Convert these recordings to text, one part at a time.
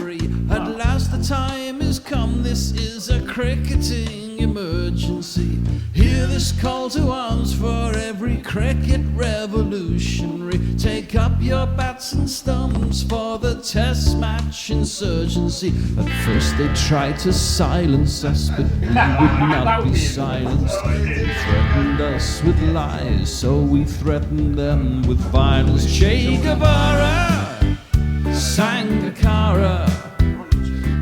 referee. At last the time is come, this is a cricketing emergency. Hear this call to arms for every cricket revolutionary. Take up your bats and stumps for the test match insurgency. At first they tried to silence us, but we would not be silenced. They threatened us with lies, so we threatened them with violence. Che Guevara, Sangakkara,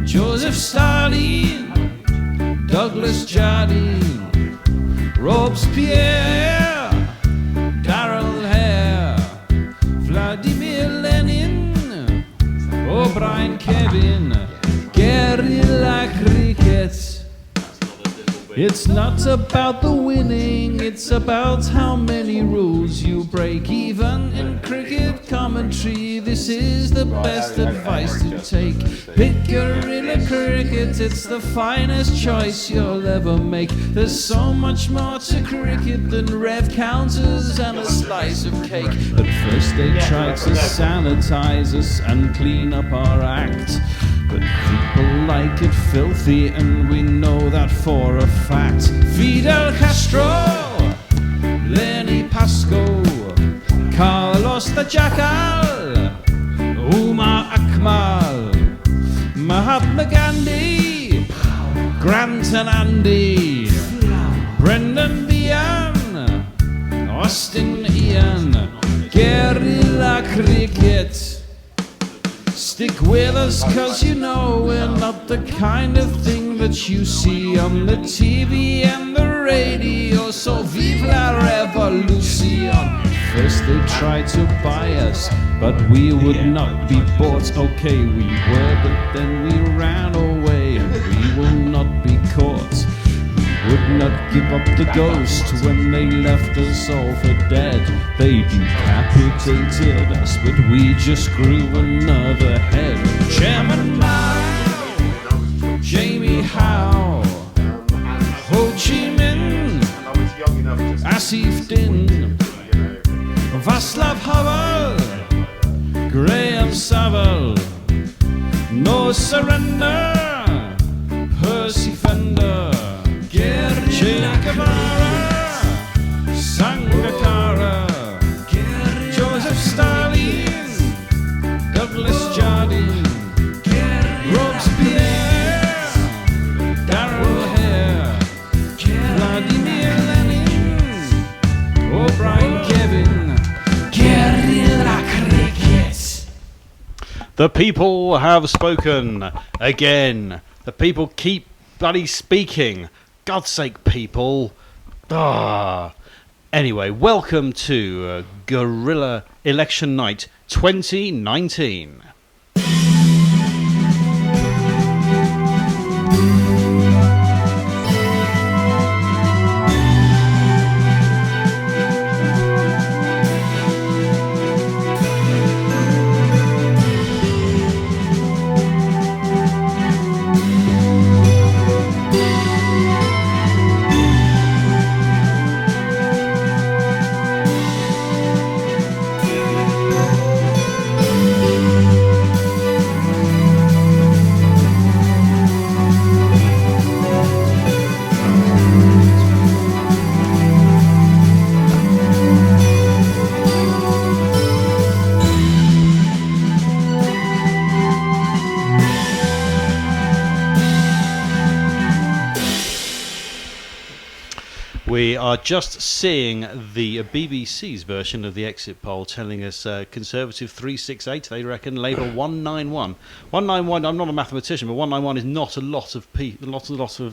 Joseph Stalin, Douglas Jardine, Robespierre, Darrell Hare, Vladimir Lenin, O'Brien Kevin, guerrilla cricket. It's not about the winning, it's about how many rules you break. Even in cricket commentary, this is the best advice to take. Pick guerrilla cricket, it's the finest choice you'll ever make. There's so much more to cricket than rev counters and a slice of cake. At first they tried to sanitize us and clean up our act, but people like it filthy, and we know that for a fact. Fidel Castro, Lenny Pasco, Carlos the Jackal, Umar Akmal, Mahatma Gandhi, Grant and Andy, Brendan Behan, Austin Ian, guerrilla cricket. Stick with us, cause you know we're not the kind of thing that you see on the TV and the radio. So vive la revolution. First they tried to buy us, but we would not be bought. Okay, we were, but then we ran away, and we will not be caught. Would not give up the ghost when they left us all for dead. They decapitated us, but we just grew another head. Chairman Mao, Jamie Howe, Ho Chi Minh, Asif Din, Václav Havel, Graham Saville, No Surrender, Percy Fender, Che Guevara, Sangakkara, Joseph Stalin, Douglas Jardine, Robespierre, Darrell Hare, Vladimir Lenin, O'Brien Kevin, guerrilla cricket. The people have spoken again. The people keep bloody speaking. God's sake, people. Anyway, welcome to Guerilla Election Night 2019. We are just seeing the BBC's version of the exit poll telling us Conservative 368, they reckon, Labour 191. 191, I'm not a mathematician, but 191 is not a lot of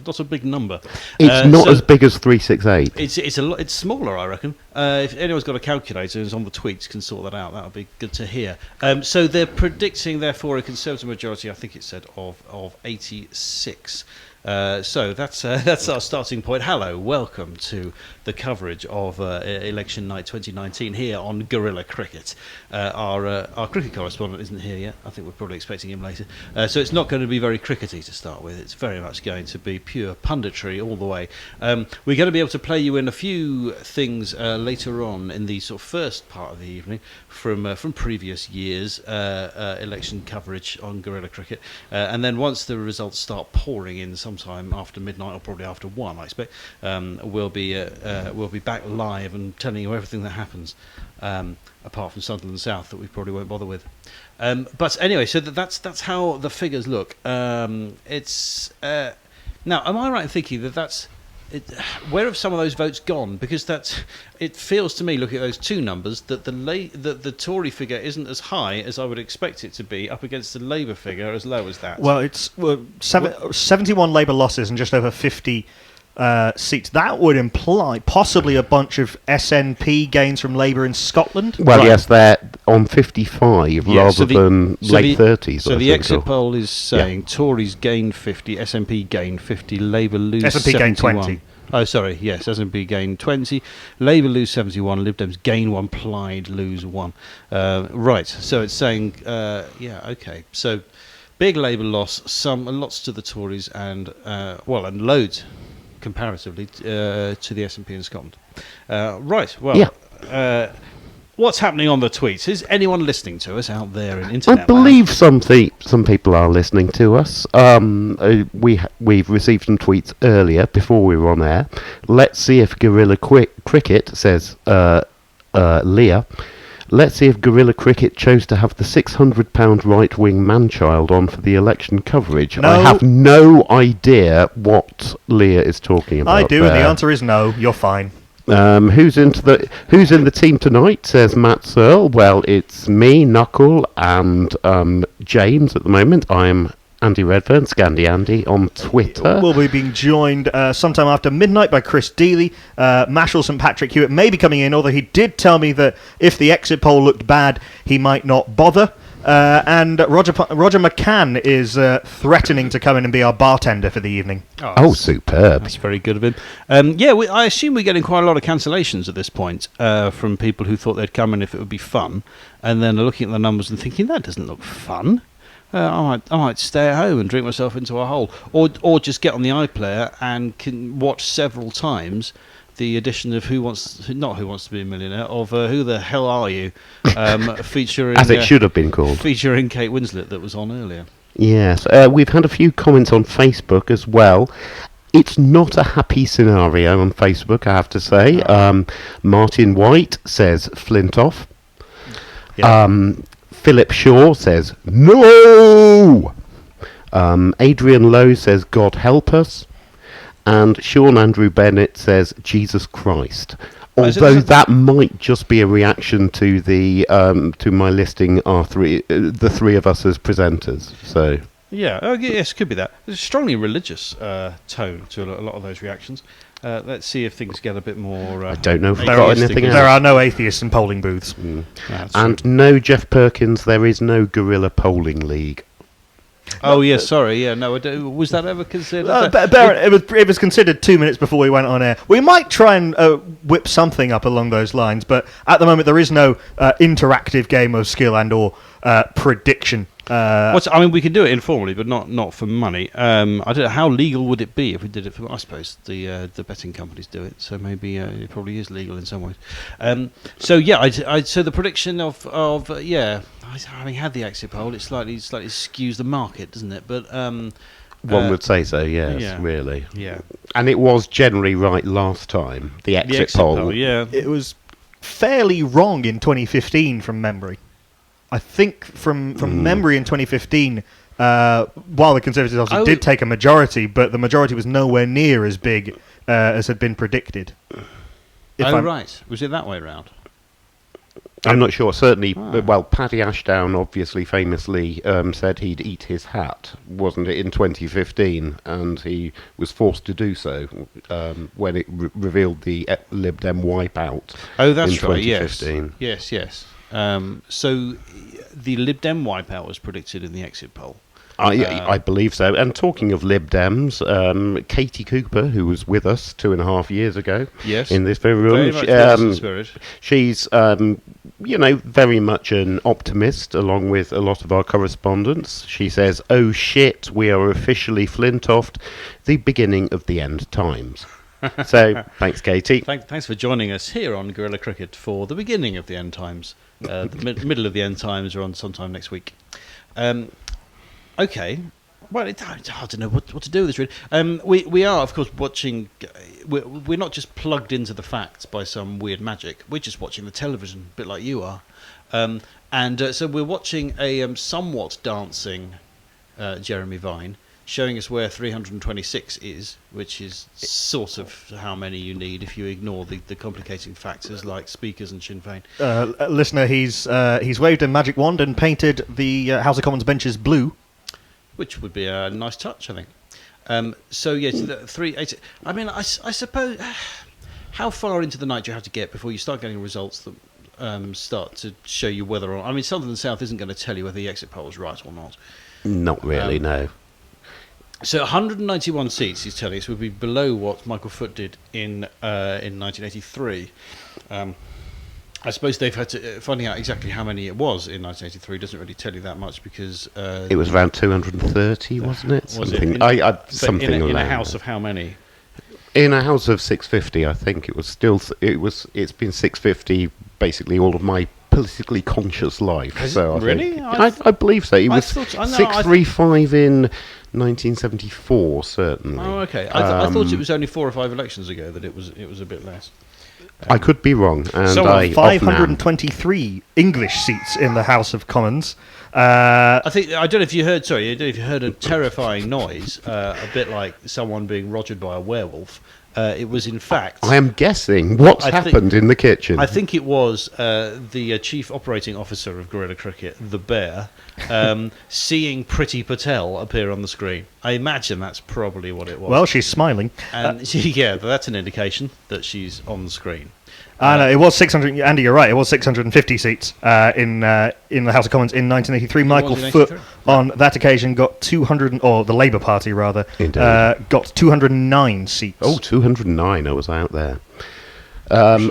not a big number. It's not as big as 368. It's smaller, I reckon. If anyone's got a calculator and is on the tweets, can sort that out. That would be good to hear. So they're predicting, therefore, a Conservative majority, I think it said, of 86. So that's our starting point. Hello, welcome to the coverage of election night 2019 here on Guerilla Cricket. Our cricket correspondent isn't here yet. I think we're probably expecting him later. So it's not going to be very crickety to start with. It's very much going to be pure punditry all the way. We're going to be able to play you in a few things later on in the sort of first part of the evening from previous years' election coverage on Guerilla Cricket, and then once the results start pouring in sometime after midnight or probably after 1, I expect, we'll be back live and telling you everything that happens, apart from Sunderland South that we probably won't bother with. But anyway, so that's how the figures look. It's now, am I right in thinking that's where have some of those votes gone? Because it feels to me, looking at those two numbers, that the Tory figure isn't as high as I would expect it to be up against the Labour figure as low as that. Well, it's 71 Labour losses and just over 50 seats. That would imply possibly a bunch of SNP gains from Labour in Scotland. Well, Right. yes, they're on 55 rather than late 30s. So I the think, exit or- poll is saying Tories gain 50, SNP gain 50, Labour lose SNP gain 71. 20. Oh, sorry, yes, SNP gain 20, Labour lose 71, Lib Dems gain 1, Plaid lose 1. Right, so it's saying, okay, so big Labour loss, lots to the Tories and loads comparatively to the SNP in Scotland. Right, well, Yeah. what's happening on the tweets? Is anyone listening to us out there in I internet believe some people are listening to us. We've received some tweets earlier before we were on air. Let's see if Guerilla Cricket, says Leah. Let's see if Guerilla Cricket chose to have the £600 right-wing man-child on for the election coverage. No. I have no idea what Leah is talking about. I do, and the there. answer is no. You're fine. Who's in the team tonight? Says Matt Searle. Well, it's me, Knuckle, and James at the moment. I'm Andy Redfern, Scandy Andy on Twitter. We'll be being joined sometime after midnight by Chris Dealey. Mashal St Patrick Hewitt may be coming in, although he did tell me that if the exit poll looked bad, he might not bother. And Roger McCann is threatening to come in and be our bartender for the evening. Oh, superb. That's very good of him. I assume we're getting quite a lot of cancellations at this point from people who thought they'd come in if it would be fun, and then are looking at the numbers and thinking, that doesn't look fun. I might stay at home and drink myself into a hole, or just get on the iPlayer and can watch several times the edition of Who Wants to Be a Millionaire, of Who the Hell Are You, featuring As it should have been called. featuring Kate Winslet that was on earlier. Yes, we've had a few comments on Facebook as well. It's not a happy scenario on Facebook, I have to say. Martin White says Flintoff. Yeah. Philip Shaw says no. Adrian Lowe says God help us. And Sean Andrew Bennett says Jesus Christ. Although that might just be a reaction to the to my listing the three of us as presenters. So Yeah, yes, could be that. There's a strongly religious tone to a lot of those reactions. Let's see if things get a bit more... I don't know if There got are, anything there else. are no atheists in polling booths. Yeah, that's And true. no, Jeff Perkins, there is no Guerilla Polling League. Oh, yeah, sorry, yeah, no, was that ever considered? It was considered 2 minutes before we went on air. We might try and whip something up along those lines, but at the moment there is no interactive game of skill and or prediction. We could do it informally, but not for money. I don't know, how legal would it be if we did it for... I suppose the betting companies do it, so maybe it probably is legal in some ways. So the prediction of having had the exit poll, it slightly skews the market, doesn't it? But One would say so, yes, yeah. really. yeah, And it was generally right last time, the exit poll. yeah. It was fairly wrong in 2015 from memory. I think from memory in 2015, while the Conservatives obviously did take a majority, but the majority was nowhere near as big as had been predicted. Right. Was it that way round? I'm not sure. Certainly, well, Paddy Ashdown obviously famously said he'd eat his hat, wasn't it, in 2015, and he was forced to do so when it revealed the Lib Dem wipeout. Oh, that's in right. 2015. Yes. So the Lib Dem wipeout was predicted in the exit poll. I believe so. And talking of Lib Dems, Katie Cooper, who was with us 2.5 years ago, Yes. in this very room, Very much with us in spirit. she's very much an optimist, along with a lot of our correspondents. She says, "Oh shit, we are officially Flintoffed, the beginning of the end times." So, thanks, Katie. Thanks for joining us here on Guerilla Cricket for the beginning of the end times. The middle of the end times are on sometime next week. Okay. Well, I don't know what to do with this, really. We are, of course, watching... We're not just plugged into the facts by some weird magic. We're just watching the television, a bit like you are. So we're watching a somewhat dancing Jeremy Vine, showing us where 326 is, which is sort of how many you need if you ignore the complicating factors like speakers and Sinn Féin. Listener, he's waved a magic wand and painted the House of Commons benches blue. Which would be a nice touch, I think. So 380. I mean, I suppose. How far into the night do you have to get before you start getting results that start to show you whether or... I mean, Southern and South isn't going to tell you whether the exit poll is right or not. Not really, no. So 191 seats, he's telling us, would be below what Michael Foot did in 1983. I suppose they've had to... finding out exactly how many it was in 1983 doesn't really tell you that much because... it was around 230, wasn't it? Was something. it? In a house that. of how many? In a house of 650, I think it was still... It's been 650 basically all of my politically conscious life. So really? I believe so. It was 635 in 1974, certainly. Oh, okay. I thought it was only 4 or 5 elections ago that it was a bit less. I could be wrong. And so I 523 English seats in the House of Commons. I don't know if you heard. Sorry, I don't know if you heard a terrifying noise, a bit like someone being rogered by a werewolf. It was, in fact... I am guessing what's happened in the kitchen. I think it was the Chief Operating Officer of Guerilla Cricket, the Bear, seeing Priti Patel appear on the screen. I imagine that's probably what it was. Well, she's smiling. And that's an indication that she's on the screen. No, it was 600. Andy, you're right. It was 650 seats in the House of Commons in 1983. Michael Foot, on that occasion, got 200, or the Labour Party rather, got 209 seats. Oh, 209! I was out there.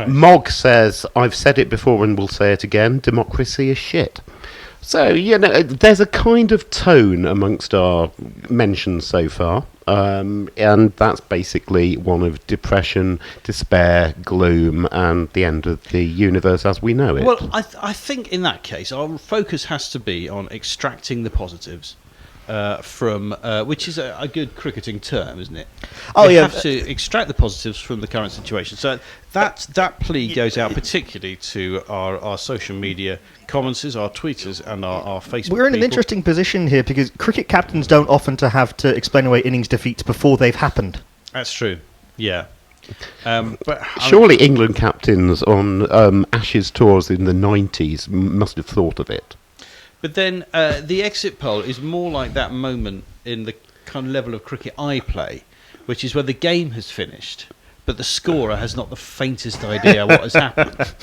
Mog says, "I've said it before and will say it again. Democracy is shit." So, there's a kind of tone amongst our mentions so far, and that's basically one of depression, despair, gloom, and the end of the universe as we know it. Well, I think in that case, our focus has to be on extracting the positives from, which is a good cricketing term, isn't it? We have to extract the positives from the current situation. So that plea goes out particularly to our social media commenters, our tweeters, and our Facebook We're in an interesting position here because cricket captains don't often have to explain away innings defeats before they've happened. That's true, yeah. But surely England captains on Ashes tours in the 90s must have thought of it. But then the exit poll is more like that moment in the kind of level of cricket I play, which is where the game has finished, but the scorer has not the faintest idea what has happened.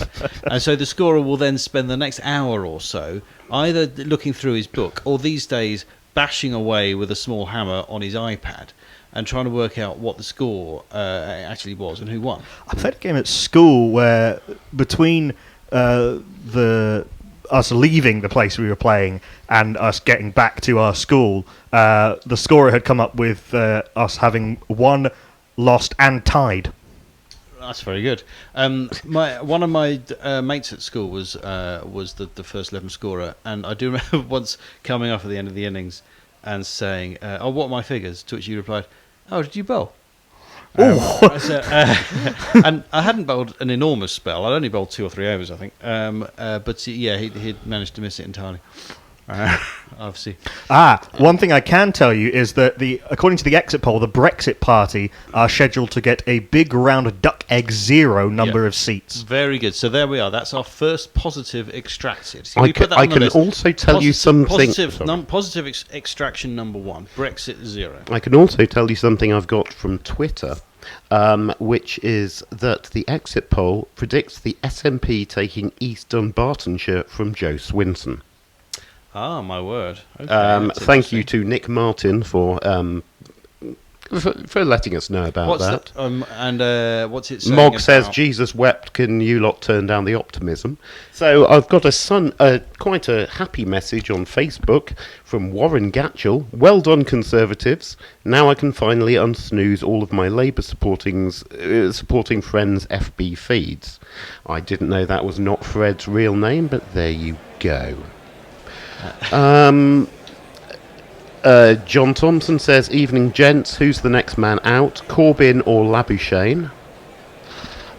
And so the scorer will then spend the next hour or so either looking through his book or these days bashing away with a small hammer on his iPad and trying to work out what the score actually was and who won. I played a game at school where between us leaving the place we were playing and us getting back to our school, the scorer had come up with us having won, lost, and tied. That's very good. One of my mates at school was the first 11 scorer, and I do remember once coming off at the end of the innings and saying, "Oh, what are my figures?" To which you replied, "Oh, did you bowl?" And I hadn't bowled an enormous spell. I'd only bowled 2 or 3 overs, I think. But he'd managed to miss it entirely. Obviously. One thing I can tell you is that according to the exit poll, the Brexit Party are scheduled to get a big round duck egg 0 number of seats. Very good. So there we are. That's our first positive extracted. So I can also tell you something. Positive extraction number 1. Brexit 0. I can also tell you something I've got from Twitter, which is that the exit poll predicts the SNP taking East Dunbartonshire from Joe Swinson. Ah, my word. Okay, that's Thank you interesting. to Nick Martin for letting us know about What's that. and what's it saying? Mog says, about- Jesus wept, can you lot turn down the optimism? So I've got quite a happy message on Facebook from Warren Gatchell. Well done, Conservatives. Now I can finally unsnooze all of my Labour supporting friends' FB feeds. I didn't know that was not Fred's real name, but there you go. John Thompson says, evening gents, who's the next man out, Corbyn or Labuschagne?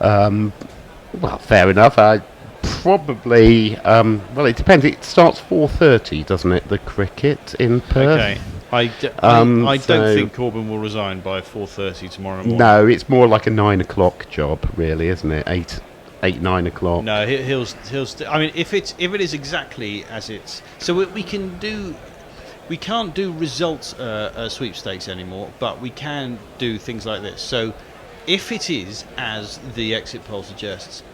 Well, fair enough. Probably, well, it depends. It starts 4:30, doesn't it, the cricket in Perth? Okay. I don't so- think Corbyn will resign by 4:30 tomorrow morning. No, it's more like a 9 o'clock job, really, isn't it? 9 o'clock. No, he'll I mean, if it is exactly as it's... So we can't do results sweepstakes anymore, but we can do things like this. So if it is as the exit poll suggests,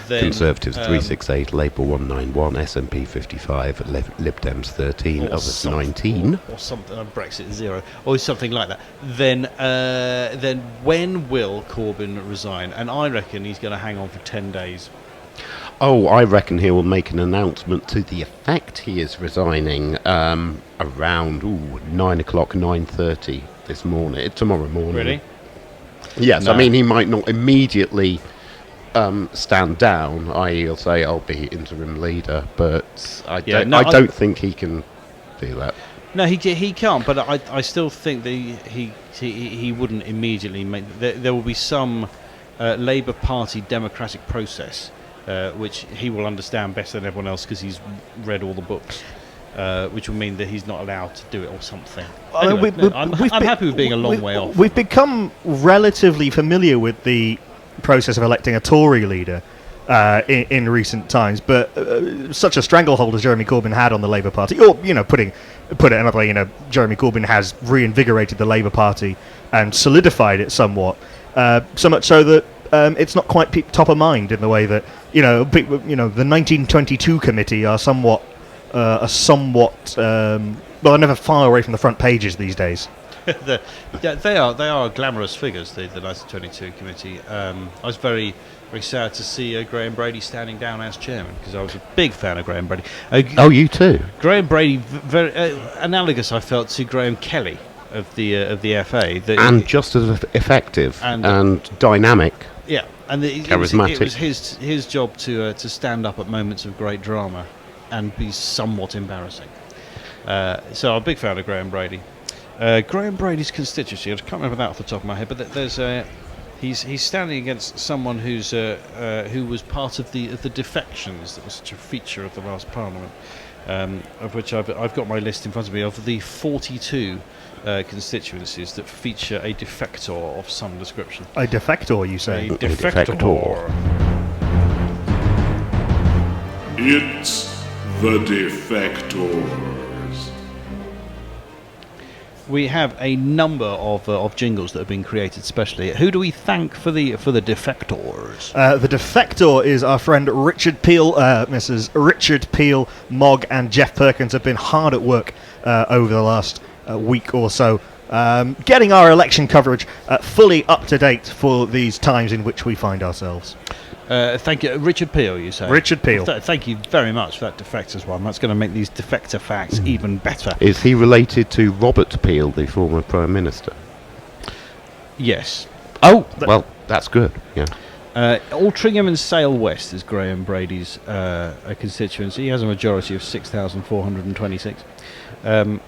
then... Conservatives 368, Labour 191, SNP 55, Lib Dems 13, or others some- 19. or something, Brexit 0, or something like that. Then when will Corbyn resign? And I reckon he's going to hang on for 10 days. Oh, I reckon he will make an announcement to the effect he is resigning around 9 o'clock, 9:30 tomorrow morning. Really? Yes, No. I mean, he might not immediately stand down, i.e. he'll say, I'll be interim leader, but I don't think he can do that. No, he can't. But I still think that he wouldn't immediately make. There will be some Labour Party democratic process, which he will understand better than everyone else because he's read all the books. Which will mean that he's not allowed to do it or something. Anyway, I'm happy with being a long way off. We've become relatively familiar with the process of electing a Tory leader in recent times, but such a stranglehold as Jeremy Corbyn had on the Labour Party, or put it another way, Jeremy Corbyn has reinvigorated the Labour Party and solidified it somewhat, so much so that it's not quite top of mind in the way that the 1922 committee are somewhat. They're never far away from the front pages these days. They are glamorous figures. The 1922 committee. I was very very sad to see Graham Brady standing down as chairman because I was a big fan of Graham Brady. Oh, you too. Graham Brady, very analogous. I felt to Graham Kelly of the FA, and just as effective and dynamic. Yeah, and charismatic. It was his job to stand up at moments of great drama and be somewhat embarrassing. So I'm a big fan of Graham Brady. Graham Brady's constituency, I can't remember that off the top of my head, but there's he's standing against someone who was part of the defections that was such a feature of the last Parliament, of which I've got my list in front of me of the 42 constituencies that feature a defector of some description. A defector, you say? A defector. It's the defectors. We have a number of jingles that have been created specially. Who do we thank for the defectors? The defector is our friend Richard Peel. Mrs. Richard Peel, Mog, and Jeff Perkins have been hard at work over the last week or so, getting our election coverage fully up to date for these times in which we find ourselves. Thank you, Richard Peel. You say Richard Peel. Thank you very much for that defectors one. That's going to make these defector facts even better. Is he related to Robert Peel, the former Prime Minister? Yes. Oh, well, that's good. Yeah. Altrincham and Sale West is Graham Brady's constituency. He has a majority of 6,426, and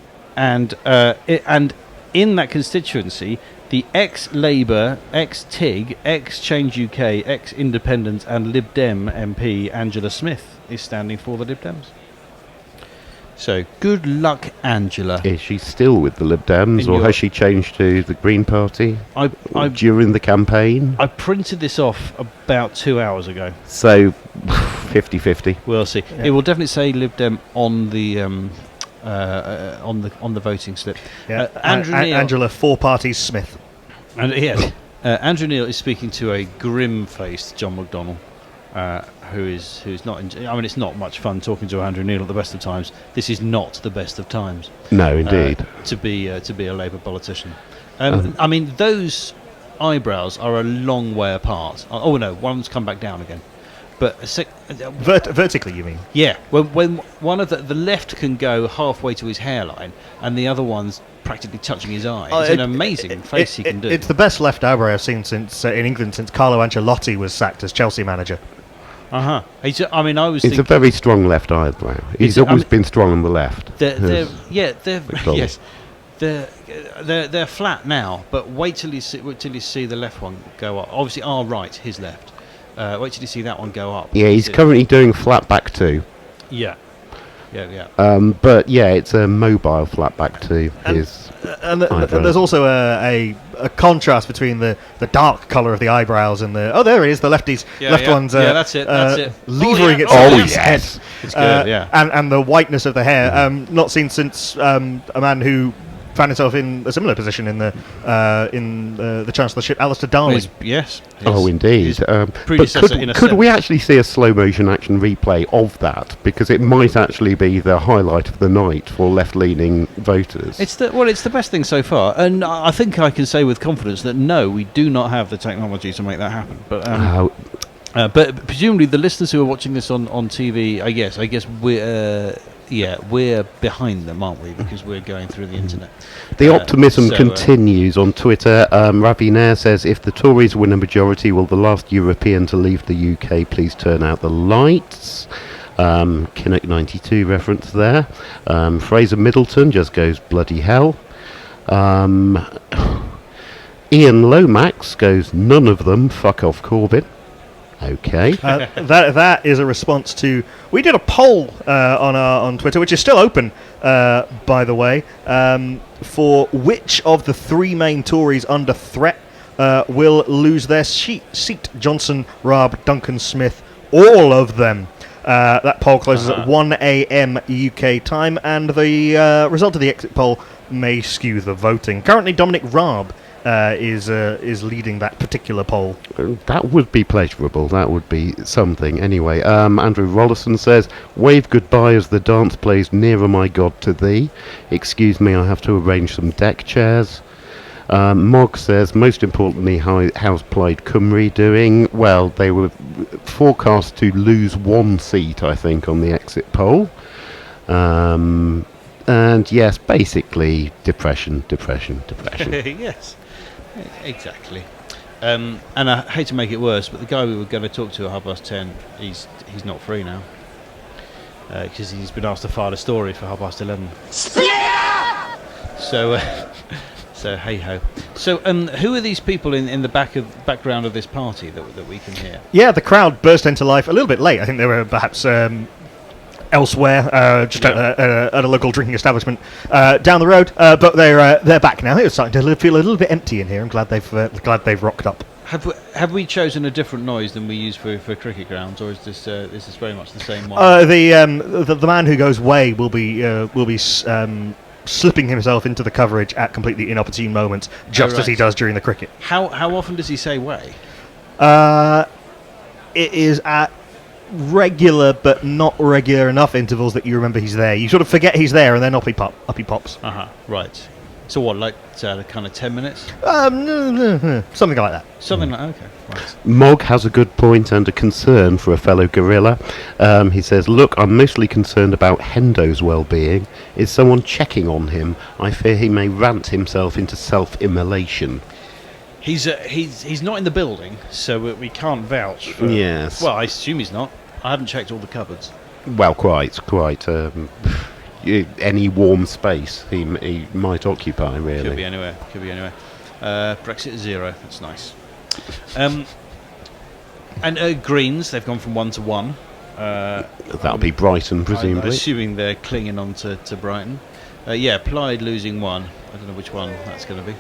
in that constituency, the ex-Labour, ex-TIG, ex-Change UK, ex-Independent and Lib Dem MP Angela Smith is standing for the Lib Dems. So, good luck, Angela. Is she still with the Lib Dems, or has she changed to the Green Party during the campaign? I printed this off about 2 hours ago. So, 50-50. We'll see. Yeah. It will definitely say Lib Dem on the on the voting slip. Yeah. Andrew Neil, Angela, 4 parties, Smith. Andrew Neil is speaking to a grim-faced John McDonnell. who's not. I mean, it's not much fun talking to Andrew Neil at the best of times. This is not the best of times. No, indeed. To be a Labour politician. I mean, those eyebrows are a long way apart. Oh no, one's come back down again. But vertically, you mean? Yeah, when one of the left can go halfway to his hairline, and the other one's practically touching his eye. It's an amazing face he can do. It's the best left eyebrow I've seen since in England since Carlo Ancelotti was sacked as Chelsea manager. I mean, I was. It's a very strong left eyebrow. He's always been strong on the left. They're flat now, but wait till you see the left one go up. Obviously, our right, his left. Wait till you see that one go up. Yeah, he's currently doing flat back two. Yeah. But yeah, it's a mobile flat back two. And there's also a contrast between the dark colour of the eyebrows and there it is, the left one's that's it. levering its head. It's good, and the whiteness of the hair, not seen since a man who found himself in a similar position in the Chancellorship, Alistair Darling. Yes. Oh, indeed. But could we actually see a slow motion action replay of that? Because it might actually be the highlight of the night for left-leaning voters. It's the best thing so far, and I think I can say with confidence that no, we do not have the technology to make that happen. But presumably the listeners who are watching this on TV, I guess we're behind them, aren't we? Because we're going through the internet. The optimism continues on Twitter. Ravi Nair says, if the Tories win a majority, will the last European to leave the UK please turn out the lights? Kinnock 92 reference there. Fraser Middleton just goes bloody hell. Ian Lomax goes none of them, fuck off Corbyn. Okay. That is a response to. We did a poll on Twitter, which is still open, by the way, for which of the three main Tories under threat will lose their seat. Johnson, Raab, Duncan Smith, all of them. That poll closes at 1 a.m. UK time, and the result of the exit poll may skew the voting. Currently, Dominic Raab is leading that particular poll. That would be pleasurable. That would be something. Anyway, Andrew Rollison says, wave goodbye as the dance plays Nearer My God to Thee. Excuse me, I have to arrange some deck chairs. Mog says, most importantly, how's Plaid Cymru doing? Well, they were forecast to lose one seat, I think, on the exit poll. And yes, basically, depression. Yes. Exactly. And I hate to make it worse, but the guy we were going to talk to at 10:30, he's not free now. Because he's been asked to file a story for 11:30. So hey ho. So who are these people in the background of this party that we can hear? Yeah, the crowd burst into life a little bit late. I think they were perhaps elsewhere, at a local drinking establishment down the road, but they're back now. It's starting to feel a little bit empty in here. I'm glad they've rocked up. Have we chosen a different noise than we use for cricket grounds, or is this very much the same one? The man who goes way will be slipping himself into the coverage at completely inopportune moments, just as he does during the cricket. How often does he say way? It is at regular but not regular enough intervals that you remember he's there. You sort of forget he's there, and then up he pops. Right. So what, like kind of 10 minutes? Something like that. Something like okay. Right. Mog has a good point and a concern for a fellow Guerilla. He says, look, I'm mostly concerned about Hendo's well-being. Is someone checking on him? I fear he may rant himself into self-immolation. He's not in the building, so we can't vouch for... Yes. Well, I assume he's not. I haven't checked all the cupboards. Well, quite. Any warm space he might occupy, really. Could be anywhere. Brexit 0. That's nice. And Greens, they've gone from 1 to 1. That'll be Brighton, presumably. I'm assuming they're clinging on to Brighton. Plaid losing 1. I don't know which one that's going to be.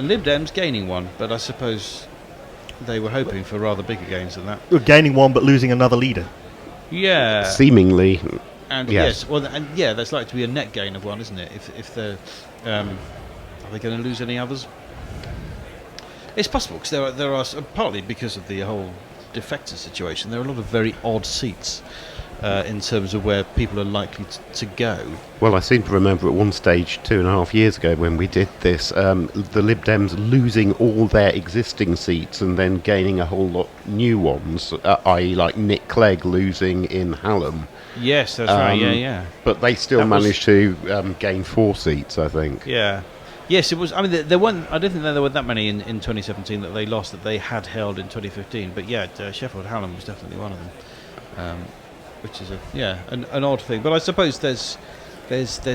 Lib Dems gaining 1, but I suppose they were hoping for rather bigger gains than that. Gaining 1 but losing another leader. Yeah. Seemingly. And yes, that's likely to be a net gain of 1, isn't it? If they're, are they going to lose any others? It's possible because there are partly because of the whole defector situation, there are a lot of very odd seats in terms of where people are likely to go. Well, I seem to remember at one stage 2.5 years ago when we did this, the Lib Dems losing all their existing seats and then gaining a whole lot new ones, i.e. like Nick Clegg losing in Hallam. Yes, that's right. Yeah. But they still managed to gain 4 seats, I think. Yeah. Yes, it was. I mean, there weren't. I don't think there were that many in 2017 that they lost that they had held in 2015. But yeah, Sheffield Hallam was definitely one of them, which is an odd thing. But I suppose there's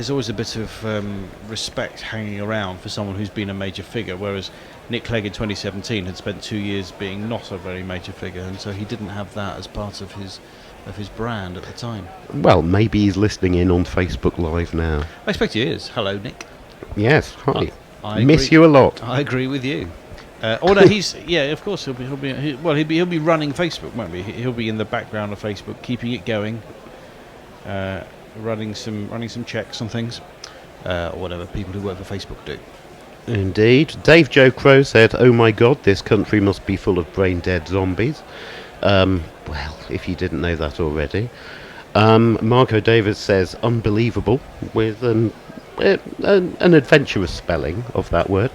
always a bit of respect hanging around for someone who's been a major figure, whereas Nick Clegg in 2017 had spent 2 years being not a very major figure, and so he didn't have that as part of his brand at the time. Well, maybe he's listening in on Facebook Live now. I expect he is. Hello, Nick. Yes, hi. I Miss agree. you a lot. I agree with you. No, he's of course he'll be running Facebook, won't he? He'll be in the background of Facebook, keeping it going, running some checks on things, or whatever people who work for Facebook do. Indeed. Dave Joe Crow said, "Oh my God, this country must be full of brain-dead zombies." Well, if you didn't know that already. Marco Davis says, "Unbelievable," with an adventurous spelling of that word.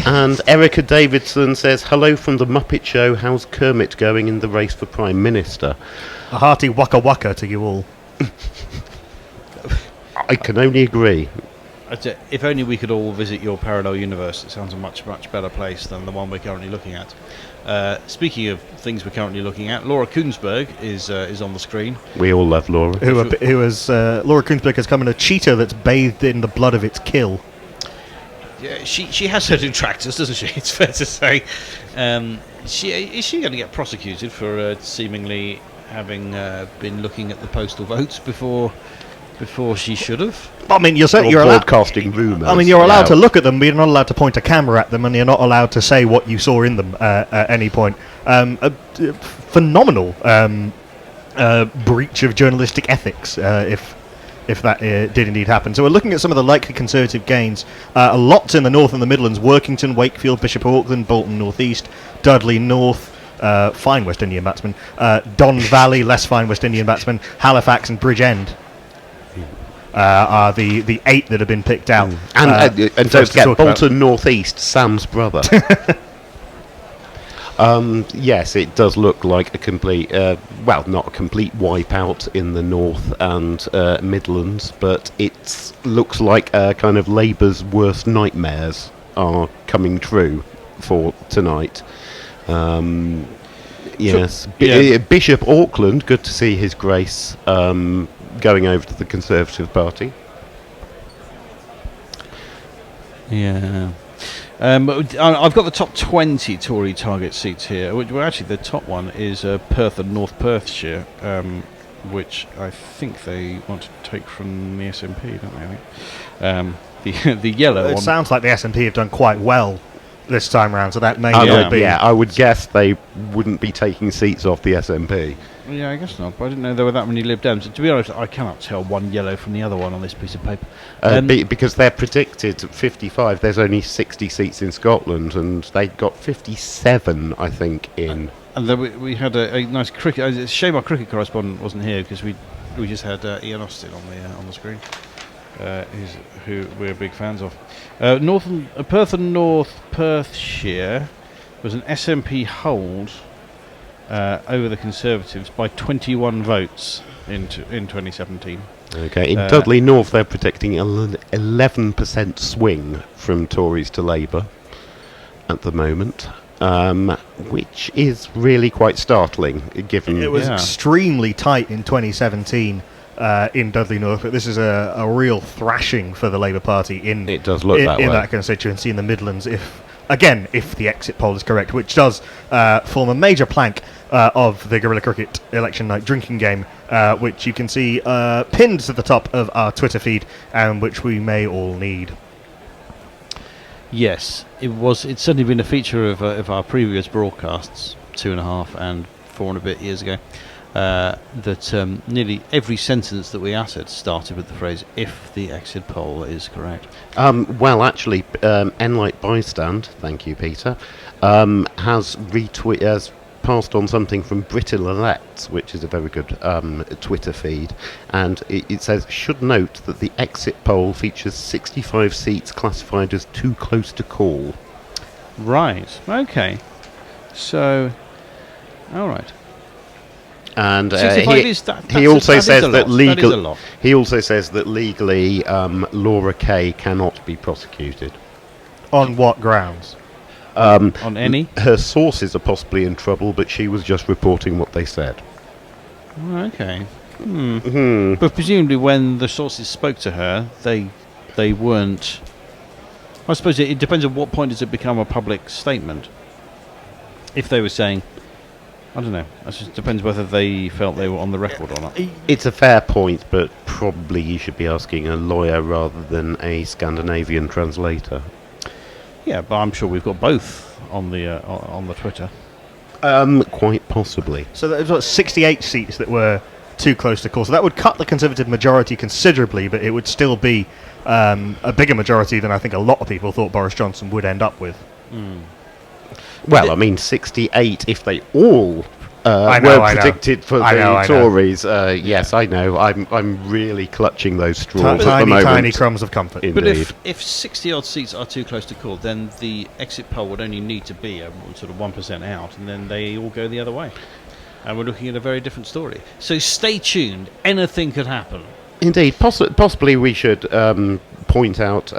And Erica Davidson says, "Hello from the Muppet Show. How's Kermit going in the race for Prime Minister?" A hearty waka waka to you all. I can only agree. If only we could all visit your parallel universe. It sounds a much better place than the one we're currently looking at. Speaking of things we're currently looking at, Laura Koonsberg is on the screen. We all love Laura. Laura Koonsberg has come in a cheetah that's bathed in the blood of its kill. Yeah, she has her detractors, doesn't she? It's fair to say. Is she going to get prosecuted for seemingly having been looking at the postal votes before she should have? I mean, you're broadcasting rumours. I mean, you're allowed to look at them, but you're not allowed to point a camera at them, and you're not allowed to say what you saw in them at any point. A phenomenal breach of journalistic ethics, if that did indeed happen. So we're looking at some of the likely Conservative gains. Lots in the North and the Midlands: Workington, Wakefield, Bishop Auckland, Bolton North East, Dudley North. Fine West Indian batsman. Don Valley, less fine West Indian batsman. Halifax and Bridgend are the 8 that have been picked out. And don't forget Bolton North East, Sam's brother. Yes, it does look like a complete, not a complete wipeout in the North and Midlands, but it looks like kind of Labour's worst nightmares are coming true for tonight. Yes, Bishop Auckland, good to see His Grace going over to the Conservative Party. Yeah. I've got the top 20 Tory target seats here. Well, actually, the top one is Perth and North Perthshire, which I think they want to take from the SNP, don't they? The yellow one. It sounds like the SNP have done quite well this time round, so that may be. Yeah, I would guess they wouldn't be taking seats off the SNP. Yeah, I guess not, but I didn't know there were that many Lib Dems. To be honest, I cannot tell one yellow from the other one on this piece of paper. Because they're predicted 55, there's only 60 seats in Scotland, and they got 57, I think, in. And then we had a nice cricket. It's a shame our cricket correspondent wasn't here, because we just had Ian Austin on the screen, who we're big fans of. Perth and North Perthshire was an SNP hold over the Conservatives by 21 votes in 2017. Okay, in Dudley North they're predicting an 11% swing from Tories to Labour at the moment, which is really quite startling, given... It was extremely tight in 2017 in Dudley North, but this is a real thrashing for the Labour Party in that constituency in the Midlands, if the exit poll is correct, which does form a major plank of the Guerilla Cricket election night drinking game, which you can see pinned to the top of our Twitter feed, and which we may all need. Yes, it's certainly been a feature of our previous broadcasts, 2.5 and 4 and a bit years ago, that nearly every sentence that we uttered started with the phrase, "if the exit poll is correct." Well, actually, Enlight Bystand, thank you, Peter, has passed on something from Britain Elects, which is a very good Twitter feed, and it says, should note that the exit poll features 65 seats classified as too close to call. Right. Okay. So, all right. And 65 is he also that says is a that lot. That is a lot. he also says that legally Laura Kay cannot be prosecuted. On what grounds? On any? Her sources are possibly in trouble, but she was just reporting what they said. Okay. But presumably, when the sources spoke to her, they weren't. I suppose it depends on what point does it become a public statement. If they were saying, I don't know. It just depends whether they felt they were on the record or not. It's a fair point, but probably you should be asking a lawyer rather than a Scandinavian translator. Yeah, but I'm sure we've got both on the Twitter. Quite possibly. So there was 68 seats that were too close to call. So that would cut the Conservative majority considerably, but it would still be a bigger majority than I think a lot of people thought Boris Johnson would end up with. Well, I mean, 68 if they all I were predicted for I the know. Tories. Yes, I know. I'm really clutching those straws at the Tiny, moment. tiny crumbs of comfort. Indeed. But if 60 odd seats are too close to call, then the exit poll would only need to be sort of 1% out, and then they all go the other way. And we're looking at a very different story. So stay tuned. Anything could happen. Indeed, possibly we should point out,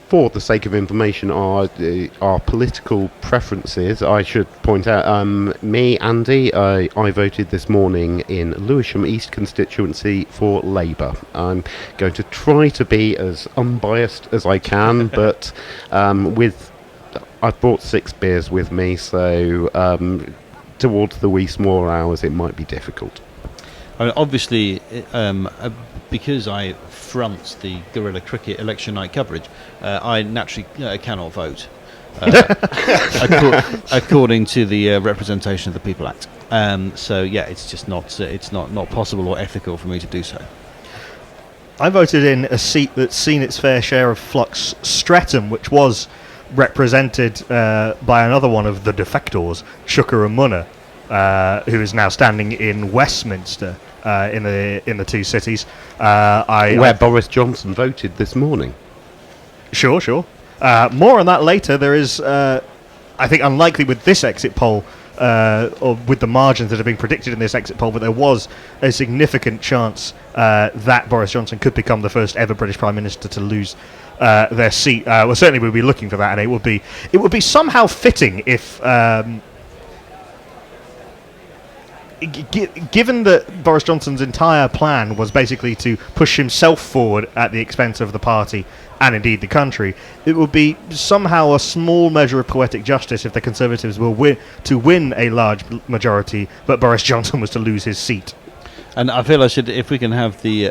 for the sake of information, our political preferences. I should point out, me, Andy, I voted this morning in Lewisham East constituency for Labour. I'm going to try to be as unbiased as I can, but I've brought 6 beers with me, so towards the wee small hours it might be difficult. I mean, obviously, because I front the Guerilla cricket election night coverage, I naturally cannot vote according to the Representation of the People Act. So yeah, it's just not possible or ethical for me to do so. I voted in a seat that's seen its fair share of flux, Streatham, which was represented by another one of the defectors, Shukar Munna, who is now standing in Westminster in the two cities. Where Boris Johnson voted this morning. Sure. More on that later. There is, I think, unlikely with this exit poll, or with the margins that are being predicted in this exit poll, but there was a significant chance that Boris Johnson could become the first ever British Prime Minister to lose their seat. Well, certainly we'll be looking for that, and it would be somehow fitting if. Given that Boris Johnson's entire plan was basically to push himself forward at the expense of the party and indeed the country, it would be somehow a small measure of poetic justice if the Conservatives were win a large majority, but Boris Johnson was to lose his seat. And I feel I should, if we can have the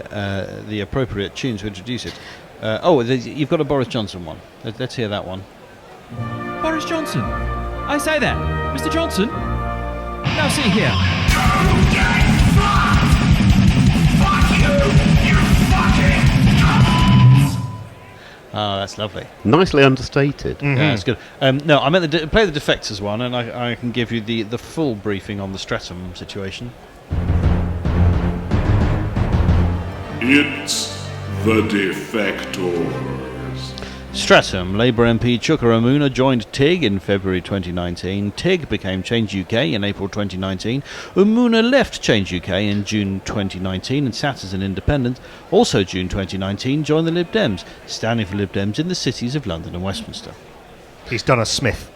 appropriate tune to introduce it. You've got a Boris Johnson one. Let's hear that one. Boris Johnson. I say that. Mr. Johnson. Now see here. Oh, that's lovely. Nicely understated. Mm-hmm. Yeah, that's good. No, I meant play the defectors one, and I can give you the full briefing on the Streatham situation. It's the defectors. Streatham, Labour MP Shukar Munna joined TIG in February 2019. TIG became Change UK in April 2019. Munna left Change UK in June 2019 and sat as an independent. Also June 2019 joined the Lib Dems, standing for Lib Dems in the cities of London and Westminster. He's done a Smith.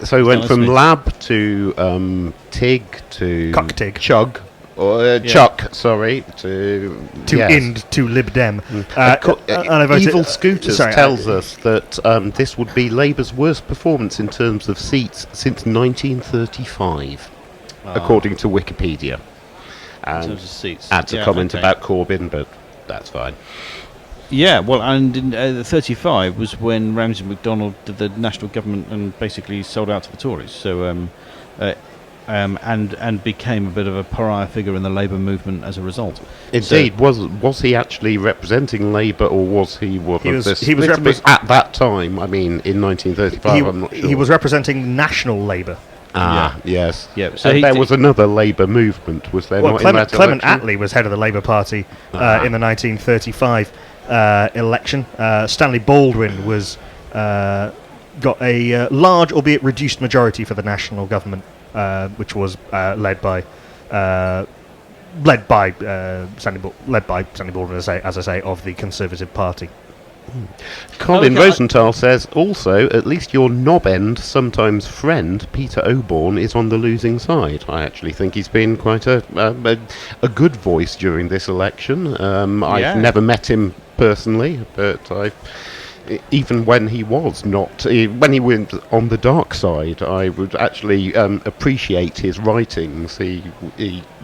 So he went from Smith. Lab to TIG to Cock-tig. Chug. Or Chuck, sorry, to Ind to Lib Dem. And I voted, Evil Scooters tells us that this would be Labour's worst performance in terms of seats since 1935, according to Wikipedia. In And terms of seats. adds a comment about Corbyn, but that's fine. Yeah, well, and in 35 was when Ramsay MacDonald did the national government and basically sold out to the Tories. So and became a bit of a pariah figure in the Labour movement as a result. Indeed, was he actually representing Labour, or was he one He of was- this? he was at that time. I mean, in 1935, I'm not sure. He was representing National Labour. Yes. Yeah, so So he there did- was another Labour movement, was there Well, not? Clement, in that Clement election? Attlee was head of the Labour Party in the 1935 election. Stanley Baldwin was got a large, albeit reduced, majority for the national government, which was led by Stanley Baldwin, as I say, of the Conservative Party. Colin Okay, Rosenthal says, also, at least your knob-end, sometimes friend, Peter Oborne, is on the losing side. I actually think he's been quite a good voice during this election. Yeah. I've never met him personally, but even when he was when he went on the dark side, I would actually appreciate his writings. He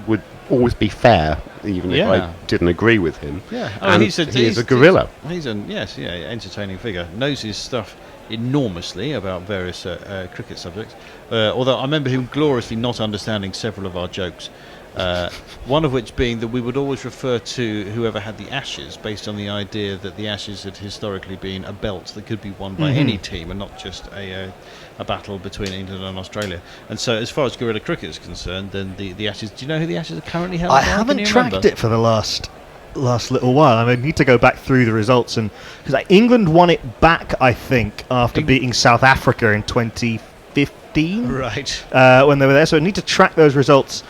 would always be fair, even if I didn't agree with him. Yeah, And he is a guerrilla. He's an entertaining figure. Knows his stuff enormously about various cricket subjects. Although I remember him gloriously not understanding several of our jokes. One of which being that we would always refer to whoever had the Ashes based on the idea that the Ashes had historically been a belt that could be won by any team and not just a battle between England and Australia. And so as far as guerrilla cricket is concerned, then the Ashes, do you know who the Ashes are currently held by? I Can haven't you tracked remember? it for the last little while. I need to go back through the results, and because England won it back, I think, after beating South Africa in 2015, Right. when they were there. So I need to track those results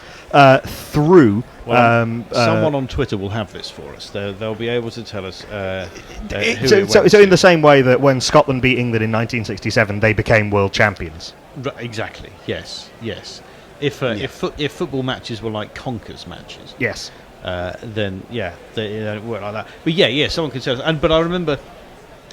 through. Someone on Twitter will have this for us. They'll be able to tell us who it So went in to. the same way that when Scotland beat England in 1967, they became world champions. Exactly. Yes. If football matches were like conkers matches, Yes. then they work like that. But someone could tell us. But I remember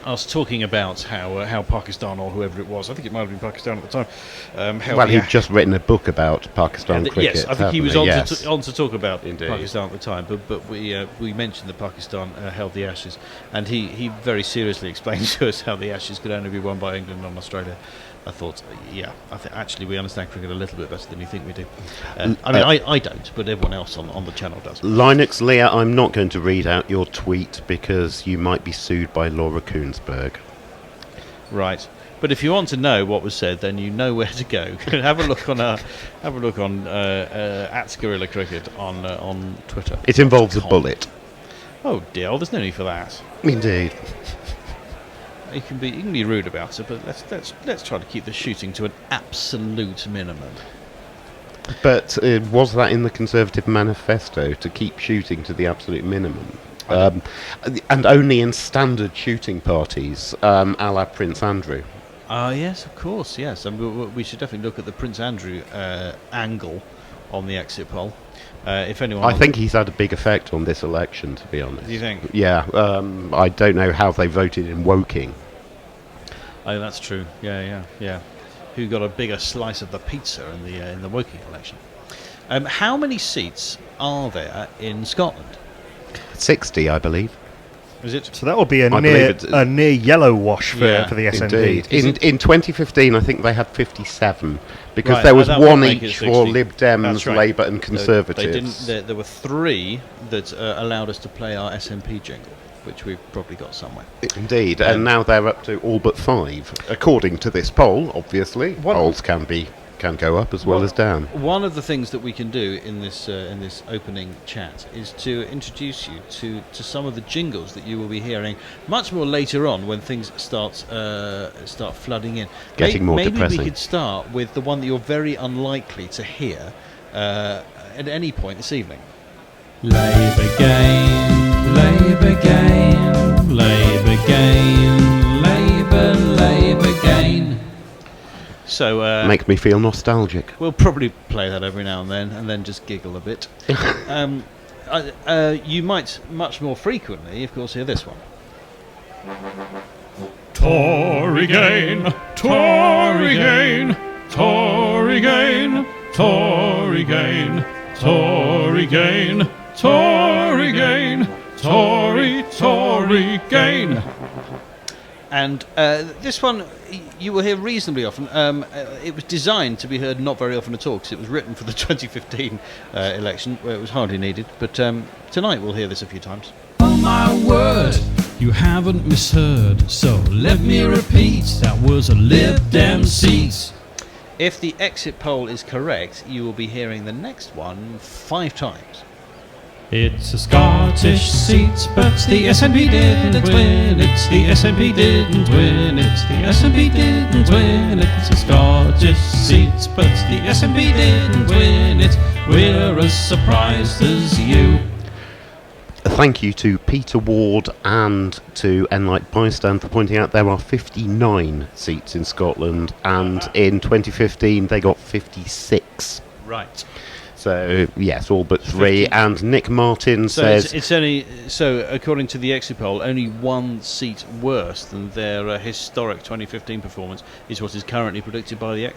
us talking about how Pakistan, or whoever it was, I think it might have been Pakistan at the time. He'd just written a book about Pakistan cricket. Yes, I think he was hadn't on to talk about Indeed. Pakistan at the time. But we mentioned that Pakistan held the Ashes, and he very seriously explained to us how the Ashes could only be won by England and Australia. I thought, I think actually we understand cricket a little bit better than you think we do. I don't, but everyone else on the channel does. Linux Leah, I'm not going to read out your tweet because you might be sued by Laura Koonsberg. Right, but if you want to know what was said, then you know where to go. have a look on at Guerilla Cricket on Twitter. It involves a .com. bullet. Oh dear, there's no need for that. Indeed. You can be rude about it, but let's try to keep the shooting to an absolute minimum. But was that in the Conservative manifesto, to keep shooting to the absolute minimum? And only in standard shooting parties, a la Prince Andrew. Yes, of course, yes. And we should definitely look at the Prince Andrew angle on the exit poll. If anyone, I think he's had a big effect on this election, to be honest. Do you think? Yeah, I don't know how they voted in Woking. Oh, that's true. Yeah. Who got a bigger slice of the pizza in the Woking election? How many seats are there in Scotland? 60, I believe. Is it? So that will be a I near believe it's- yellow wash for the Indeed. SNP. In 2015, I think they had 57, because Right, there was that would one make it each 60. for Lib Dems, That's right. Labour and Conservatives. They didn't. There were 3 that allowed us to play our SNP jingle, which we've probably got somewhere. Indeed, and now they're up to all but 5, according to this poll. Obviously, polls can go up as well as down. One of the things that we can do in this opening chat is to introduce you to some of the jingles that you will be hearing much more later on when things start flooding in. Getting more maybe depressing. we could start with the one that you're very unlikely to hear at any point this evening. Labour gain, Labour gain, Labour gain, Labour gain. So Makes me feel nostalgic. we'll probably play that every now and then just giggle a bit. You might much more frequently, of course, hear this one. Tory gain, Tory gain, Tory gain, Tory gain, Tory gain, Tory gain, Tory gain. And this one you will hear reasonably often. It was designed to be heard not very often at all because it was written for the 2015 election where it was hardly needed. But tonight we'll hear this a few times. Oh my word, you haven't misheard. So let me repeat, that was a Lib Dem seat. If the exit poll is correct, you will be hearing the next one 5 times. It's a Scottish seat, but the SNP didn't win. It's the SNP didn't win. It's the SNP didn't win. It's a Scottish seat, but the SNP didn't win it. We're as surprised as you. Thank you to Peter Ward and to Enlight Bystand for pointing out there are 59 seats in Scotland, and in 2015 they got 56. Right. So, yes, all but 3. And Nick Martin So says... it's only so according to the exit poll, only 1 seat worse than their historic 2015 performance is what is currently predicted by the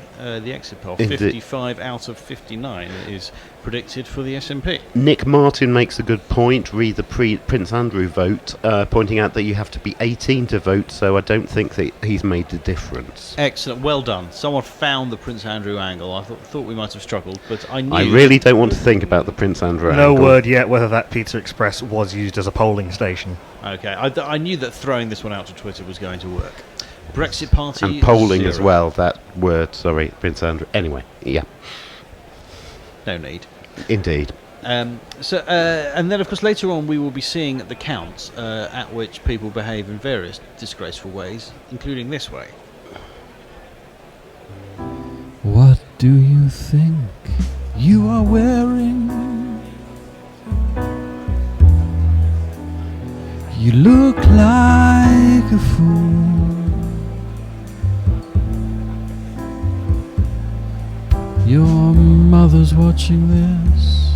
exit poll. Indeed. 55 out of 59 is predicted for the SNP. Nick Martin makes a good point, re the Prince Andrew vote, pointing out that you have to be 18 to vote, so I don't think that he's made a difference. Excellent, well done. Someone found the Prince Andrew angle. I thought we might have struggled, but I knew... I really don't want to think about the Prince Andrew No angle. word yet whether that Pizza Express was used as a polling station. Okay, I knew that throwing this one out to Twitter was going to work. Brexit Party... And polling 0. as well, that word, sorry, Prince Andrew. Anyway, yeah, No need. indeed. And then, of course, later on we will be seeing the counts at which people behave in various disgraceful ways, including this way. What do you think you are wearing? You look like a fool. Your mother's watching this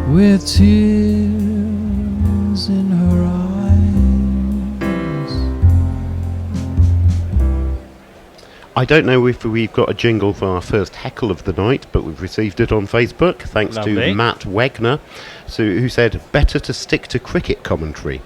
with tears in her eyes. I don't know if we've got a jingle for our first heckle of the night, but we've received it on Facebook, thanks Lovely. to Matt Wegner, who said, better to stick to cricket commentary.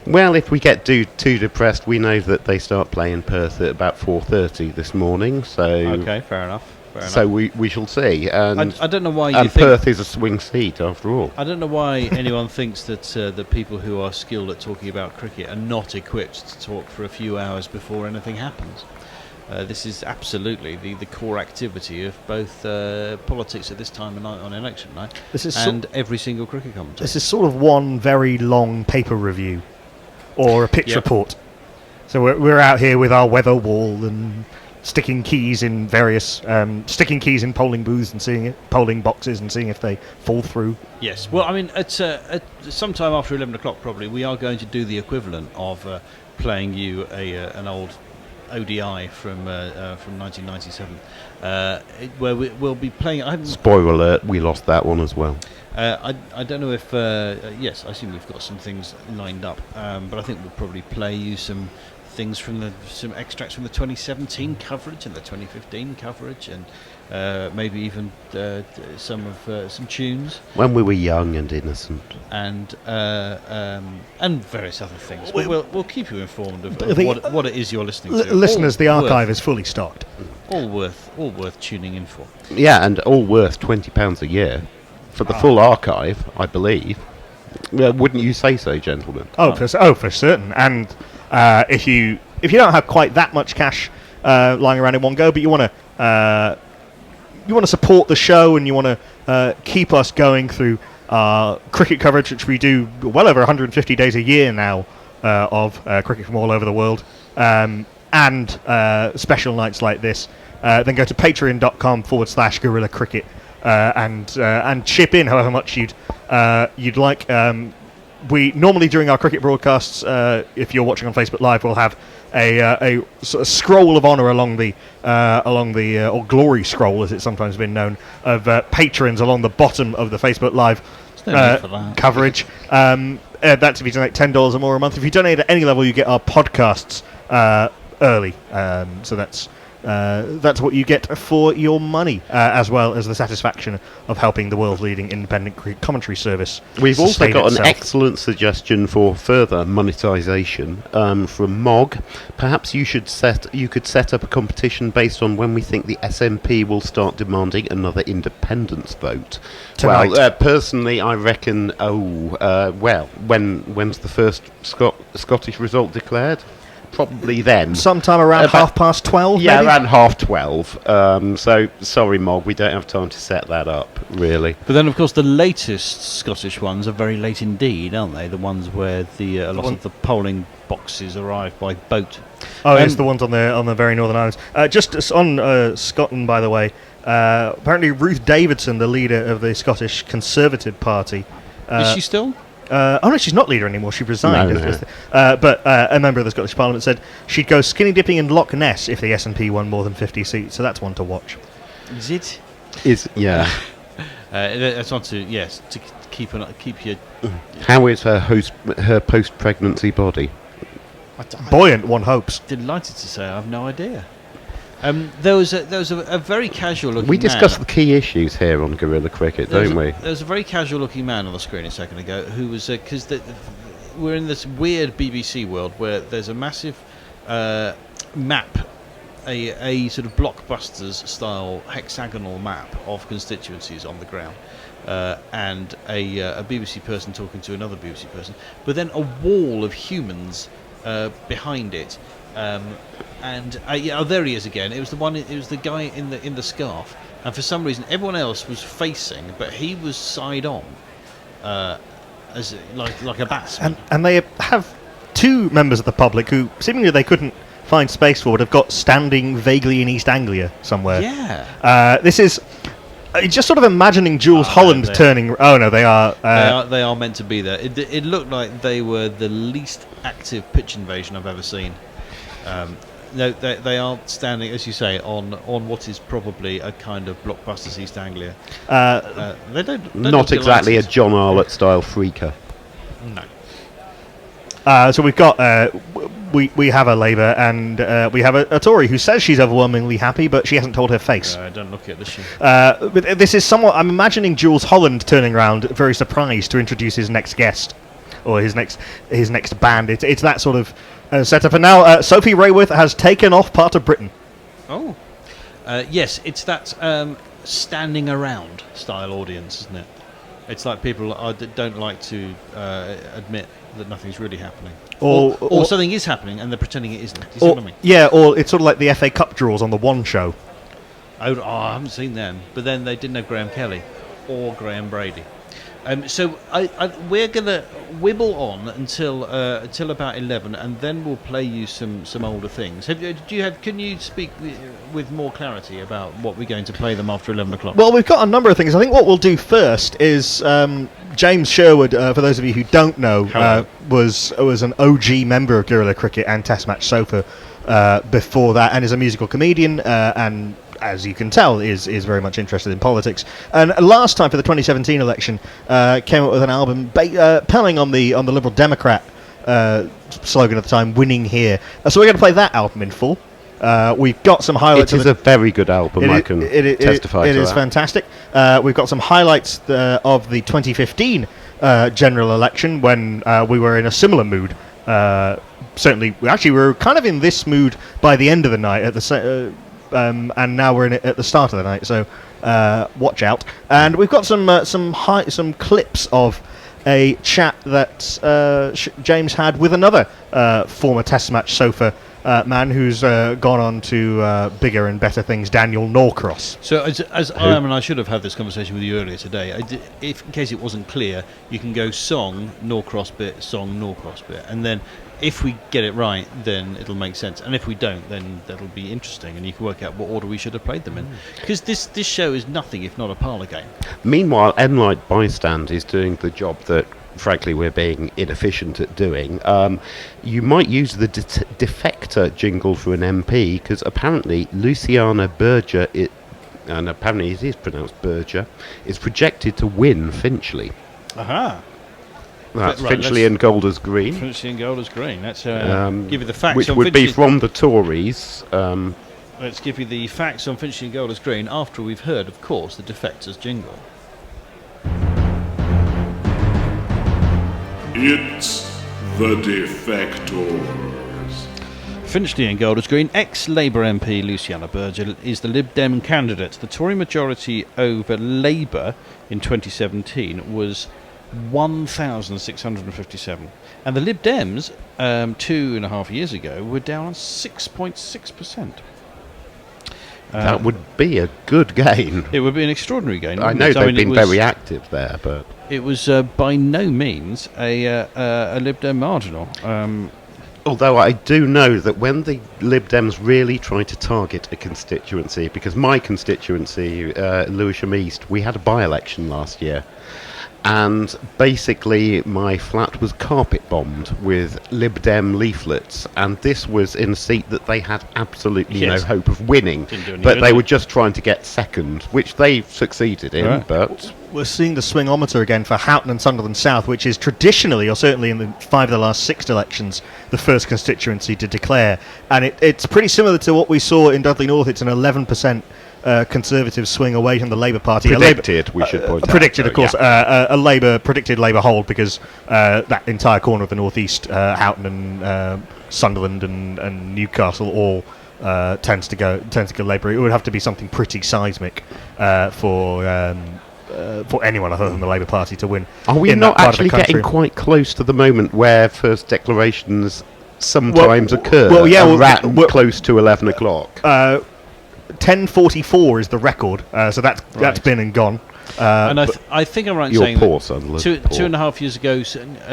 Well, if we get too depressed, we know that they start playing Perth at about 4:30 this morning, so... Okay, fair enough. So we shall see. And, I don't know why you and think... Perth is a swing seat, after all. I don't know why anyone thinks that the people who are skilled at talking about cricket are not equipped to talk for a few hours before anything happens. This is absolutely the core activity of both politics at this time of night on election night and every single cricket commentator. This is sort of one very long paper review or a pitch report. So we're out here with our weather wall and sticking keys in various polling booths and polling boxes and seeing if they fall through. Yes. Well, I mean, at sometime after 11 o'clock probably, we are going to do the equivalent of playing you an old ODI from 1997, where we'll be playing... Spoiler alert, we lost that one as well. I don't know if... yes, I assume we've got some things lined up, but I think we'll probably play you some things from some extracts from the 2017 coverage and the 2015 coverage, and maybe even some tunes. When we were young and innocent. And various other things. We'll keep you informed of what it is you're listening to. Listeners, the archive is fully stocked. All worth tuning in for. Yeah, and all worth £20 a year for the full archive, I believe. Wouldn't you say so, gentlemen? For certain. And if you don't have quite that much cash lying around in one go, but you want to support the show and you want to keep us going through cricket coverage, which we do well over 150 days a year now of cricket from all over the world, and special nights like this, then go to patreon.com/Guerilla Cricket and chip in however much you'd like. We normally, during our cricket broadcasts, if you're watching on Facebook Live, we'll have a sort of scroll of honour along the or glory scroll, as it's sometimes been known, of patrons along the bottom of the Facebook Live coverage. That's if you donate $10 or more a month. If you donate at any level, you get our podcasts early. So that's that's what you get for your money, as well as the satisfaction of helping the world's leading independent commentary service. We've also sustain got itself. an excellent suggestion for further monetisation from Mog. Perhaps you could set up a competition based on when we think the SNP will start demanding another independence vote. Tonight. Well, personally, I reckon. When's the first Scottish result declared? Probably then. Sometime around 12:30. Yeah, maybe? around 12:30. So, sorry, Mog, we don't have time to set that up, really. But then, of course, the latest Scottish ones are very late indeed, aren't they? The ones where a lot of the polling boxes arrive by boat. Oh, it's the ones on the very northern islands. Just on Scotland, by the way. Apparently, Ruth Davidson, the leader of the Scottish Conservative Party, Is she still? oh no, she's not leader anymore. She resigned. No. But a member of the Scottish Parliament said she'd go skinny dipping in Loch Ness if the SNP won more than 50 seats. So that's one to watch. Is it? Yeah. That's one to keep your. How is her post-pregnancy body? Buoyant, one hopes. Delighted to say I have no idea. There was a very casual looking. We man. discuss the key issues here on Guerilla Cricket, don't we? There was a very casual looking man on the screen a second ago who was because we're in this weird BBC world where there's a massive map, a sort of blockbusters style hexagonal map of constituencies on the ground. And a BBC person talking to another BBC person, but then a wall of humans behind it. There he is again. It was the guy in the scarf, and for some reason everyone else was facing, but he was side on, as like a batsman. And they have two members of the public who seemingly they couldn't find space for, but have got standing vaguely in East Anglia somewhere. Yeah. This is. Just sort of imagining Jules Holland turning. Oh no, they are. They are meant to be there. It looked like they were the least active pitch invasion I've ever seen. No, they are standing, as you say, on what is probably a kind of blockbusters East Anglia. They don't Not look exactly a delighted. John Arlott style freaker. No. So we've got we have a Labour and we have a Tory who says she's overwhelmingly happy, but she hasn't told her face. Don't look at this. But this is somewhat. I'm imagining Jules Holland turning around, very surprised to introduce his next guest or his next band. It's that sort of setup. And now Sophie Rayworth has taken off part of Britain. Oh, yes, it's that standing around style audience, isn't it? It's like people don't like to admit that nothing's really happening, or something is happening and they're pretending it isn't. Do you see what I mean? Yeah, or it's sort of like the FA Cup draws on the One Show. Oh, I haven't seen them, but then they didn't have Graham Kelly or Graham Brady. So we're gonna wibble on until about 11, and then we'll play you some older things. Can you speak with more clarity about what we're going to play them after 11 o'clock? Well, we've got a number of things. I think what we'll do first is James Sherwood, for those of you who don't know, was an OG member of Guerilla Cricket and Test Match Sofa before that, and is a musical comedian and, as you can tell, is very much interested in politics. And last time for the 2017 election, came up with an album pelling on the Liberal Democrat slogan at the time, "Winning Here." So we're going to play that album in full. We've got some highlights. It is a very good album. I can testify to that. It is fantastic. We've got some highlights of the 2015 general election when we were in a similar mood. Certainly, we were kind of in this mood by the end of the night at the. And now we're in it at the start of the night, so watch out. And we've got some clips of a chat that James had with another former Test Match Sofa man who's gone on to bigger and better things, Daniel Norcross. So as I am, and I should have had this conversation with you earlier today, if in case it wasn't clear, you can go song, Norcross bit, song, Norcross bit, and then if we get it right, then it'll make sense, and if we don't, then that'll be interesting, and you can work out what order we should have played them in. Because this show is nothing if not a parlour game. Meanwhile, Enlight Bystand is doing the job that, frankly, we're being inefficient at doing. You might use the defector jingle for an MP, because apparently Luciana Berger, and apparently it is pronounced Berger, is projected to win Finchley. Aha. That's Right, Finchley and Golders Green. Finchley and Golders Green. That's give you the facts. Which on would be Finchley. from the Tories. Let's give you the facts on Finchley and Golders Green after we've heard, of course, the Defectors jingle. It's the Defectors. Finchley and Golders Green, ex-Labour MP Luciana Berger is the Lib Dem candidate. The Tory majority over Labour in 2017 was 1,657. And the Lib Dems, 2.5 years ago, were down on 6.6%. That would be a good gain. It would be an extraordinary gain. I know they've been very active there, but it was by no means a Lib Dem marginal. although I do know that when the Lib Dems really try to target a constituency, because my constituency, Lewisham East, we had a by-election last year, and basically my flat was carpet bombed with Lib Dem leaflets, and this was in a seat that they had absolutely no hope of winning, but they were just trying to get second, which they succeeded in. But we're seeing the swingometer again for Houghton and Sunderland South, which is traditionally, or certainly in the 5 of the last 6 elections, the first constituency to declare, and it's pretty similar to what we saw in Dudley North. It's an 11% Conservative swing away from the Labour Party. Predicted, we should point out. Predicted, of course. A predicted Labour hold, because that entire corner of the northeast, Houghton and Sunderland and Newcastle, all tends to go Labour. It would have to be something pretty seismic for anyone other than the Labour Party to win. Are we not actually getting quite close to the moment where first declarations sometimes occur? Well, yeah, we're close to 11 o'clock. 10:44 is the record, so that's been and gone. And I think I'm right in saying poor, Sunderland, 2.5 years ago,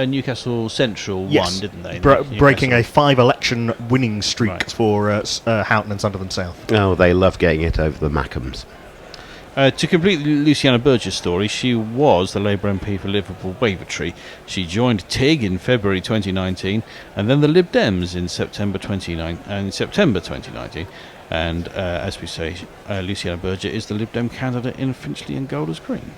Newcastle Central won, didn't they? Breaking a 5-election winning streak for Houghton and Sunderland South. Oh, they love getting it over the Mackhams. To complete Luciana Berger's story, she was the Labour MP for Liverpool Wavertree. She joined TIG in February 2019, and then the Lib Dems in September 2019. And as we say, Luciana Berger is the Lib Dem candidate in Finchley and Golders Green.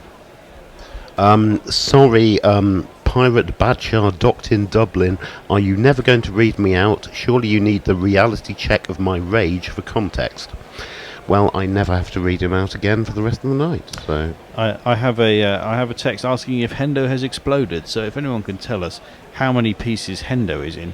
Sorry, Pirate Badshar docked in Dublin. Are you never going to read me out? Surely you need the reality check of my rage for context. Well, I never have to read him out again for the rest of the night. So I have a text asking if Hendo has exploded. So if anyone can tell us how many pieces Hendo is in.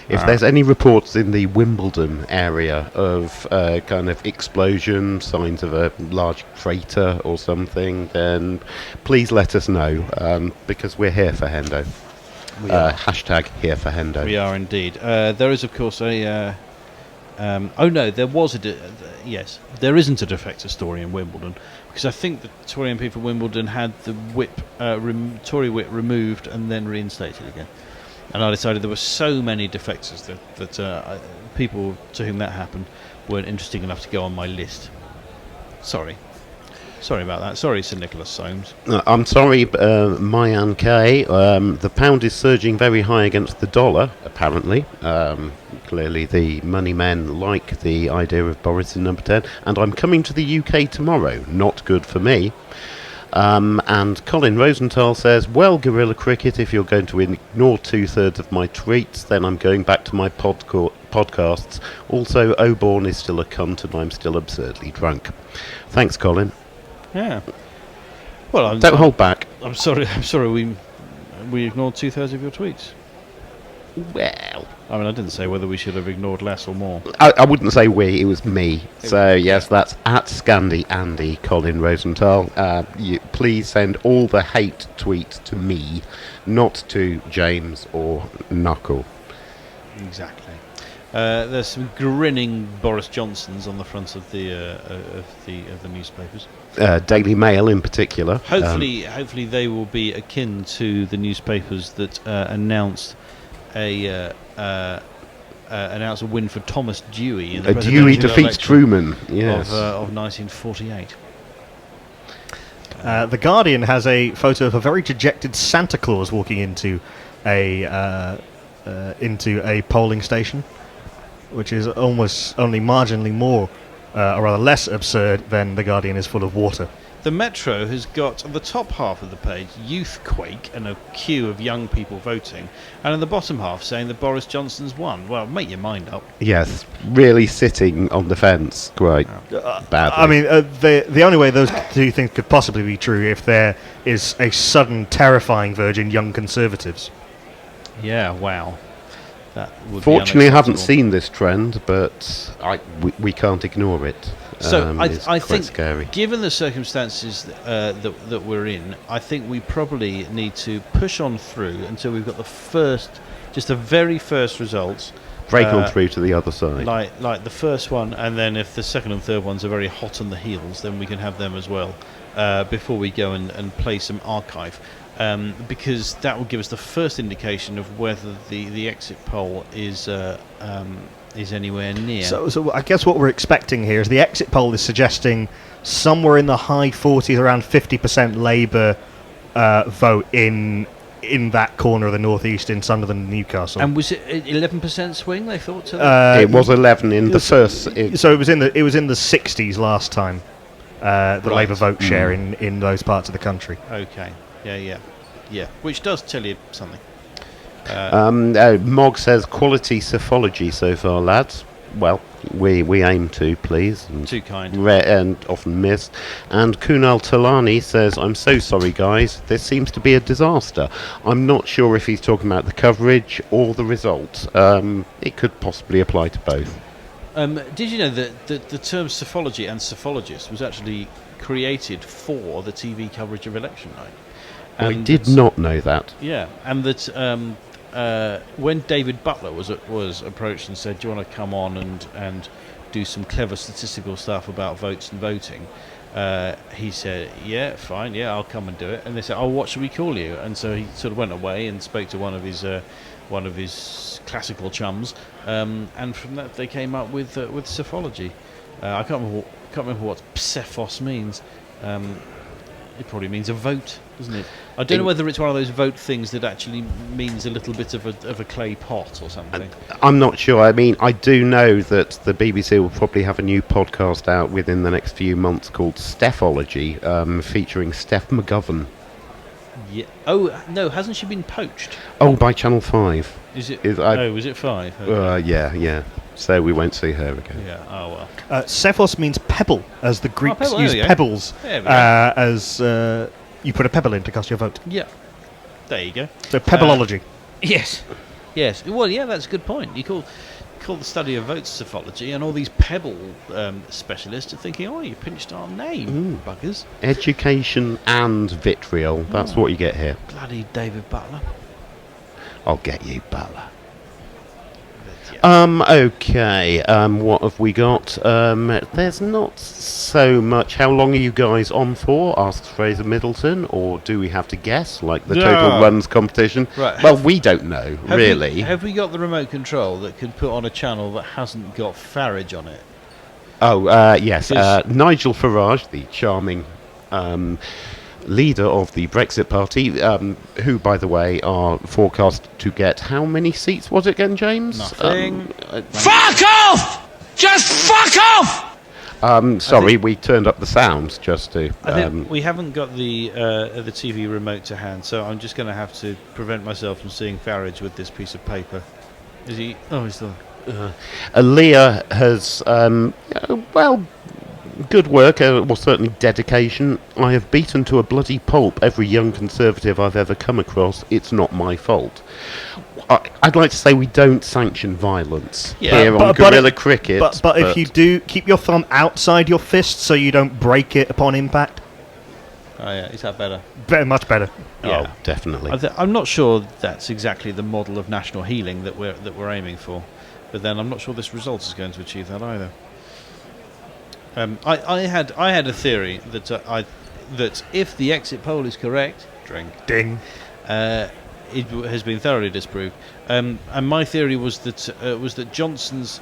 If there's any reports in the Wimbledon area of kind of explosion, signs of a large crater or something, then please let us know, because we're here for Hendo. Hashtag here for Hendo. We are indeed. There is, of course, a... there was yes, there isn't a defector story in Wimbledon, because I think the Tory MP for Wimbledon had the Tory whip removed and then reinstated again. And I decided there were so many defectors that people to whom that happened weren't interesting enough to go on my list. Sorry about that. Sorry, Sir Nicholas Soames. I'm sorry, Mayan K. The pound is surging very high against the dollar, apparently. Clearly the money men like the idea of Boris in number 10. And I'm coming to the UK tomorrow. Not good for me. And Colin Rosenthal says, well, Guerilla Cricket, if you're going to ignore 2/3 of my tweets, then I'm going back to my podcasts. Also, Oborn is still a cunt and I'm still absurdly drunk. Thanks, Colin. Yeah. Well, don't hold back. I'm sorry we ignored 2/3 of your tweets. Well, I mean, I didn't say whether we should have ignored less or more. I wouldn't say we, it was me. So, yes, that's at Scandi Andy, Colin Rosenthal. Please send all the hate tweets to me, not to James or Knuckle. Exactly. There's some grinning Boris Johnsons on the front of the newspapers. Daily Mail in particular. Hopefully they will be akin to the newspapers that announced a win for Thomas Dewey in the Dewey defeats Truman, yes, of 1948. The Guardian has a photo of a very dejected Santa Claus walking into a polling station, which is almost only marginally more, or rather less absurd than The Guardian is full of water. The Metro has got the top half of the page, Youthquake, and a queue of young people voting, and in the bottom half saying that Boris Johnson's won. Well, make your mind up. Yes, really sitting on the fence. Quite badly. I mean, the only way those two things could possibly be true if there is a sudden terrifying verge in young conservatives. Yeah, wow. That would Fortunately, I haven't unacceptable. seen this trend, but we can't ignore it. So It's I quite think, scary. given the circumstances that we're in, I think we probably need to push on through until we've got the very first results. Break on through to the other side. Like the first one, and then if the second and third ones are very hot on the heels, then we can have them as well before we go and play some archive. Because that will give us the first indication of whether the exit poll is anywhere near. So I guess what we're expecting here is the exit poll is suggesting somewhere in the high 40s, around 50% Labour vote in that corner of the northeast in Sunderland and Newcastle. And was it 11% swing? They thought to that? It was 11 in the first. So it was in the 60s last time. The Labour vote share in those parts of the country. Okay. Yeah. Which does tell you something. Mog says quality psephology so far, lads. Well, we aim to, please. And Too kind. and often missed. And Kunal Talani says, I'm so sorry, guys. This seems to be a disaster. I'm not sure if he's talking about the coverage or the results. It could possibly apply to both. Did you know that the term psephology and psephologist was actually created for the TV coverage of election night? I did not know that. Yeah, and that when David Butler was approached and said, "Do you want to come on and do some clever statistical stuff about votes and voting?" He said, "Yeah, fine, yeah, I'll come and do it." And they said, "Oh, what should we call you?" And so he sort of went away and spoke to one of his classical chums, and from that they came up with psephology. I can't remember what psephos means. It probably means a vote, doesn't it? I don't know whether it's one of those vote things that actually means a little bit of a clay pot or something. I'm not sure. I mean, I do know that the BBC will probably have a new podcast out within the next few months called Stephology, featuring Steph McGovern. Yeah. Oh no, hasn't she been poached? Oh, by Channel 5. Is it? Was it 5? Okay. Yeah. So we won't see her again. Yeah. Oh well. Cephos means pebble, as the Greeks pebble, used there we go. pebbles There we go. as you put a pebble in to cast your vote. Yeah. There you go. So pebbleology. Yes. Well, yeah, that's a good point. You call the study of votes psephology, and all these pebble specialists are thinking, "Oh, you pinched our name, buggers." Education and vitriol. That's what you get here. Bloody David Butler. I'll get you, Butler. But, yeah. Okay. What have we got? There's not so much. How long are you guys on for? Asks Fraser Middleton. Or do we have to guess, like the Total Runs competition? Right. Well, we don't know, really. Have we got the remote control that could put on a channel that hasn't got Farage on it? Oh, yes. Because- Nigel Farage, the charming leader of the Brexit Party, who, by the way, are forecast to get how many seats was it again, James? Nothing. Fuck off! Just fuck off! Sorry, we turned up the sound just to... I think we haven't got the TV remote to hand, so I'm just going to have to prevent myself from seeing Farage with this piece of paper. Is he? Oh, he's still... Leah has, well, good work, or certainly dedication. I have beaten to a bloody pulp every young Conservative I've ever come across. It's not my fault. I'd like to say we don't sanction violence here on Guerilla Cricket. But if you do, keep your thumb outside your fist so you don't break it upon impact. Oh yeah, is that better? Much better. Oh, definitely. I'm not sure that's exactly the model of national healing that we're aiming for, but then I'm not sure this result is going to achieve that either. I had a theory that if the exit poll is correct, Ding. it has been thoroughly disproved. And my theory was that Johnson's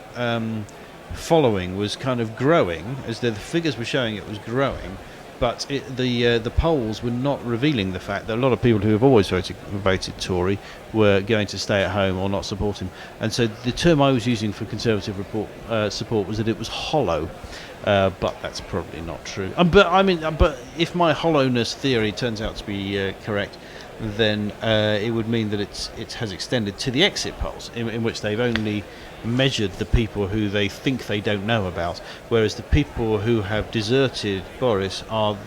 following was kind of growing, as the figures were showing it was growing, but the polls were not revealing the fact that a lot of people who have always voted Tory were going to stay at home or not support him. And so the term I was using for Conservative support was that it was hollow. But that's probably not true. But if my hollowness theory turns out to be correct, then it would mean that it has extended to the exit polls, in which they've only measured the people who they think they don't know about, whereas the people who have deserted Boris are,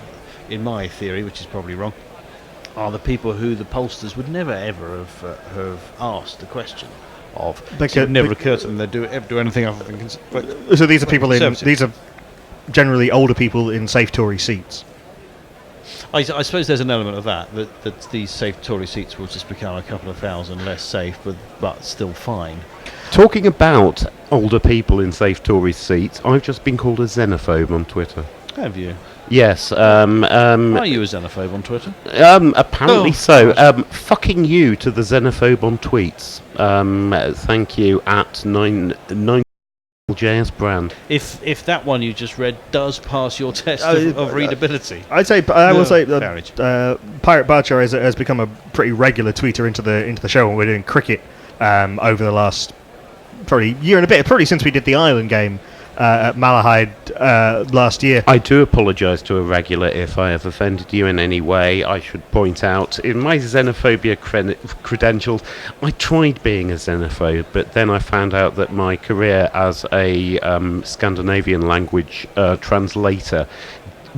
in my theory, which is probably wrong, are the people who the pollsters would never ever have asked the question of. It would never occur to them they'd do anything other than. So these are people these are generally older people in safe Tory seats. I suppose there's an element of that these safe Tory seats will just become a couple of thousand less safe, but still fine. Talking about older people in safe Tory seats, I've just been called a xenophobe on Twitter. Have you? Yes. Are you a xenophobe on Twitter? Apparently so. Fucking you to the xenophobe on tweets. Thank you at 9 JS brand. If that one you just read does pass your test of readability, I'd say I will say Pirate Barcher has become a pretty regular tweeter into the show when we're doing cricket over the last probably year and a bit, probably since we did the Ireland game at Malahide last year. I do apologise to a regular if I have offended you in any way. I should point out, in my xenophobia credentials, I tried being a xenophobe, but then I found out that my career as a Scandinavian language translator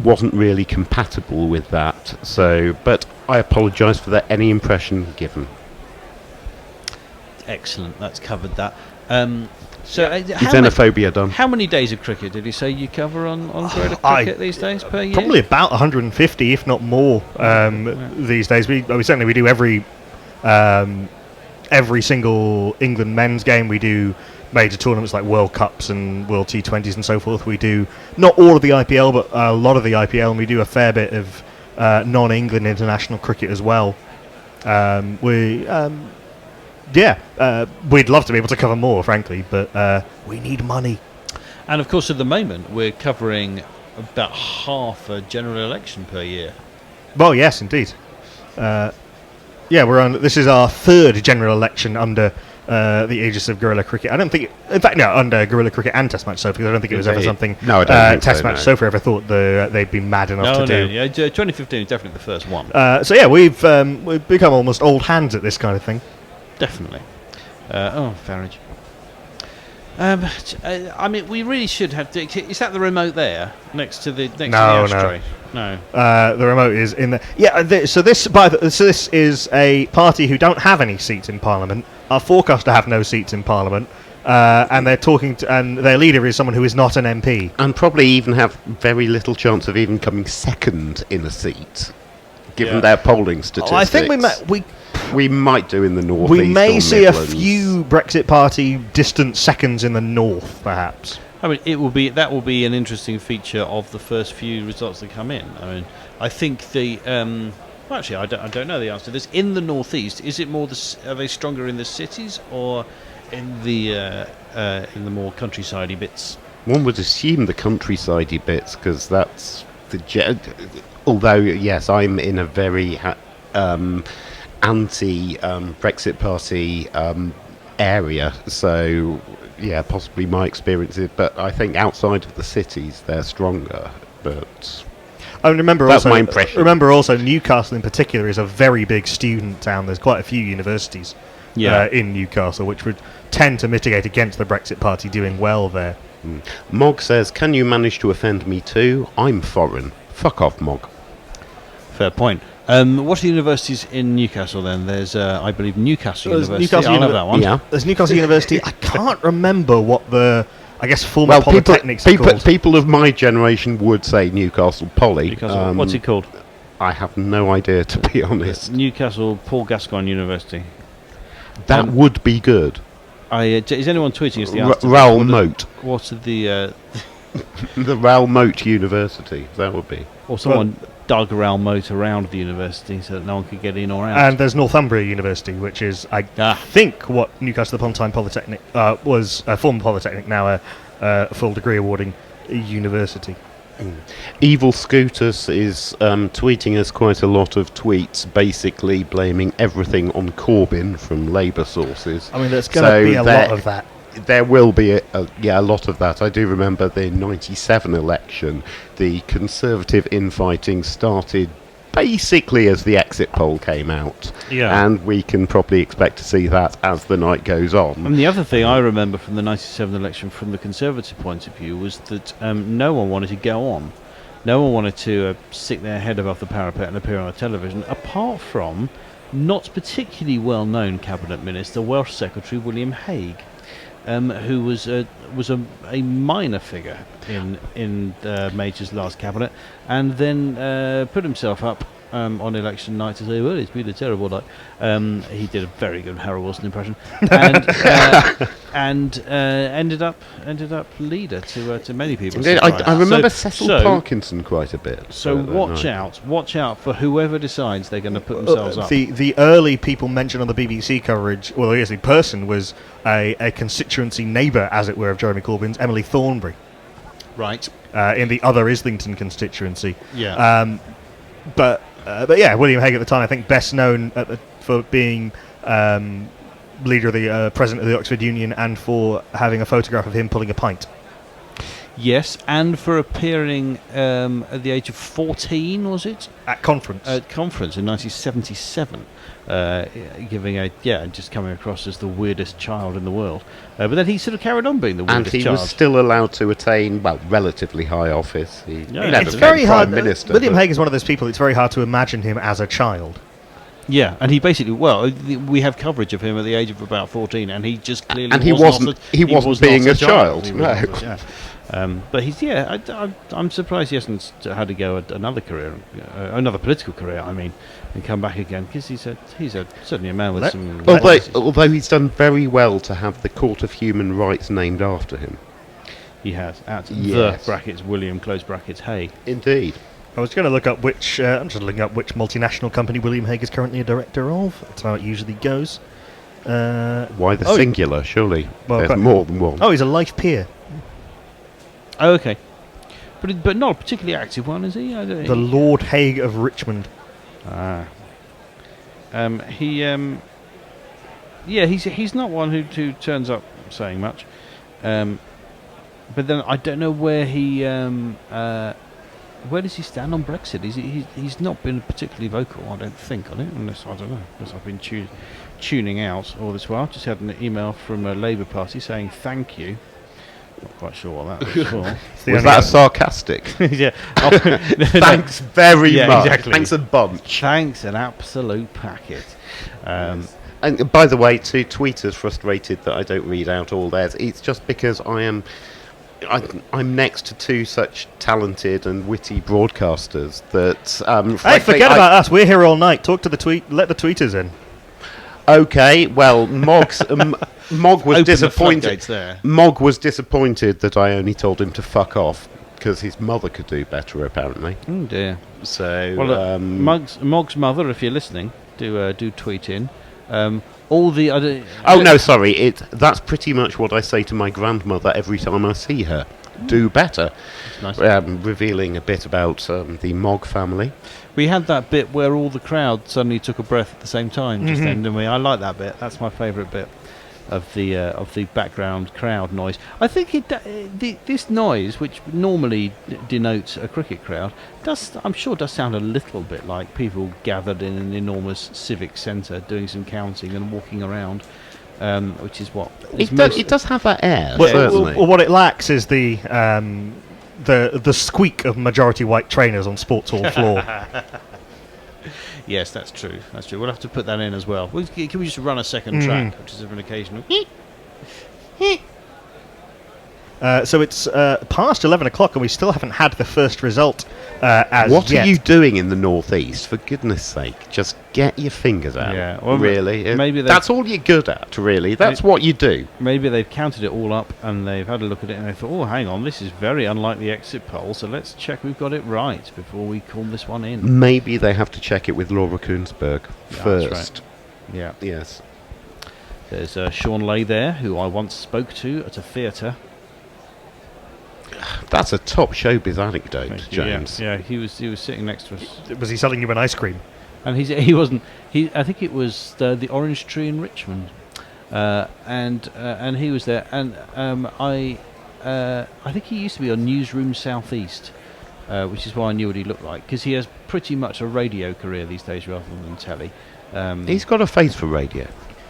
wasn't really compatible with that. So, but I apologise for any impression given. Excellent, that's covered that. Xenophobia done. How many days of cricket did you say you cover on Guerilla cricket these days per year? Probably about 150, if not more, these days. We certainly do every single England men's game. We do major tournaments like World Cups and World T20s and so forth. We do not all of the IPL, but a lot of the IPL, and we do a fair bit of non-England international cricket as well. We'd love to be able to cover more, frankly, but we need money. And of course, at the moment, we're covering about half a general election per year. Well, yes, indeed. We're on. This is our third general election under the aegis of Guerilla cricket. I don't think, under Guerilla cricket and Test Match Sofa, because I don't think it was ever something. No, I don't think Test Match Sofa ever thought they'd been mad enough to do. Yeah, 2015 is definitely the first one. We've become almost old hands at this kind of thing. Definitely. Farage. We really should have. Is that the remote there next to the ashtray? No. The remote is in the. Yeah. So this is a party who don't have any seats in Parliament. Are forecast to have no seats in Parliament, and they're talking to, and their leader is someone who is not an MP, and probably even have very little chance of even coming second in a seat, given their polling statistics. I think we might do in the north. We may see Midlands. A few Brexit Party distant seconds in the north, perhaps. That will be an interesting feature of the first few results that come in. I think actually, I don't know the answer to this. In the northeast, is it more? Are they stronger in the cities or in the more countryside-y bits? One would assume the countryside-y bits, because that's although yes, I'm in a very anti-Brexit Party area, so yeah, possibly my experience is, but I think outside of the cities they're stronger. But that's my impression. Remember also, Newcastle in particular is a very big student town. There's quite a few universities in Newcastle, which would tend to mitigate against the Brexit Party doing well there. Mog says, "Can you manage to offend me too? I'm foreign." Fuck off, Mog. Fair point. What are the universities in Newcastle then? There's, I believe, Newcastle University. I know that one. Yeah. There's Newcastle University. I can't remember what the, former polytechnics are called. People of my generation would say Newcastle Poly. What's it called? I have no idea, to be honest. Newcastle Paul Gascoigne University. That would be good. Is anyone tweeting us the answer? Raoul Moat. What's the... the Raoul Moat University, that would be. Or someone dug Raoul Moat around the university so that no one could get in or out. And there's Northumbria University, which is, I think, what Newcastle upon Tyne Polytechnic was, a former Polytechnic, now a full degree awarding university. Evil Scooters is tweeting us quite a lot of tweets, basically blaming everything on Corbyn from Labour sources. I mean, there's going to be a lot of that. There will be a lot of that. I do remember the 97 election, the Conservative infighting started basically as the exit poll came out. Yeah. And we can probably expect to see that as the night goes on. And the other thing I remember from the 97 election from the Conservative point of view was that no one wanted to go on. No one wanted to stick their head above the parapet and appear on a television, apart from not particularly well-known Cabinet Minister, Welsh Secretary William Hague, who was a minor figure in Major's last cabinet, and then put himself up on election night to say, well, it's been a terrible night. He did a very good Harold Wilson impression, and ended up leader to many people's surprise. I remember Cecil Parkinson quite a bit. So watch out for whoever decides they're going to put themselves up. The early people mentioned on the BBC coverage, well, the early person was a constituency neighbour, as it were, of Jeremy Corbyn's, Emily Thornberry. Right. In the other Islington constituency. Yeah. But yeah, William Hague at the time, I think best known for being leader of the president of the Oxford Union and for having a photograph of him pulling a pint. Yes, and for appearing at the age of 14, was it? At conference. At conference in 1977, just coming across as the weirdest child in the world. But then he sort of carried on being the weirdest child. And he was still allowed to attain, relatively high office. He never it's became very hard. Prime Minister. William Hague is one of those people, it's very hard to imagine him as a child. Yeah, and he basically, we have coverage of him at the age of about 14, and he just clearly and he wasn't being a child. No. But I'm surprised he hasn't had to go another career, another political career. I mean, and come back again, because he's certainly a man with some. Although he's done very well to have the Court of Human Rights named after him. He has at the brackets William close brackets Hague. Indeed. I was going to look up which. I'm just looking up which multinational company William Hague is currently a director of. That's how it usually goes. Why the singular? Surely there's more than one. Oh, he's a life peer. Oh, okay, but not a particularly active one, is he? The Lord Hague of Richmond. He's not one who turns up saying much. But then I don't know where he. Where does he stand on Brexit? He's not been particularly vocal, I don't think, on it, unless I've been tuning out all this while. Just had an email from a Labour Party saying thank you. Not quite sure what that was for. Was that sarcastic? Yeah. Thanks very much. Exactly. Thanks a bunch. Thanks an absolute packet. And by the way, to tweeters frustrated that I don't read out all theirs, it's just because I'm next to two such talented and witty broadcasters that. Hey, forget about us. We're here all night. Let the tweeters in. Okay, well, Mog was disappointed. There. Mog was disappointed that I only told him to fuck off because his mother could do better, apparently. Oh dear. So, well, Mog's mother, if you're listening, do tweet in. All the other. Oh no, sorry. That's pretty much what I say to my grandmother every time I see her. Do better. Nice. Revealing a bit about the Mog family. We had that bit where all the crowd suddenly took a breath at the same time, just then, didn't we? I like that bit. That's my favourite bit of the background crowd noise. I think this noise, which normally denotes a cricket crowd, I'm sure does sound a little bit like people gathered in an enormous civic centre doing some counting and walking around, which is what it does have that air. Well, what it lacks is the squeak of majority white trainers on sports hall floor. Yes, that's true. We'll have to put that in as well. Can we just run a second track, which is an occasional. So it's past 11 o'clock and we still haven't had the first result as What yet. are you doing in the northeast? For goodness sake, just get your fingers out. Yeah, well, really. Maybe that's all you're good at. Really, that's what you do. Maybe they've counted it all up and they've had a look at it and they thought, oh, hang on, this is very unlike the exit poll, so let's check we've got it right before we call this one in. Maybe they have to check it with Laura Koonsberg first. That's right. Yeah. Yes. There's Sean Lay there, who I once spoke to at a theatre. That's a top showbiz anecdote, Thank you, James. Yeah, he was sitting next to us, Was he selling you an ice cream? and he wasn't. I think it was the Orange Tree in Richmond, and he was there, and I think he used to be on Newsroom Southeast, which is why I knew what he looked like, because he has pretty much a radio career these days rather than telly. He's got a face for radio.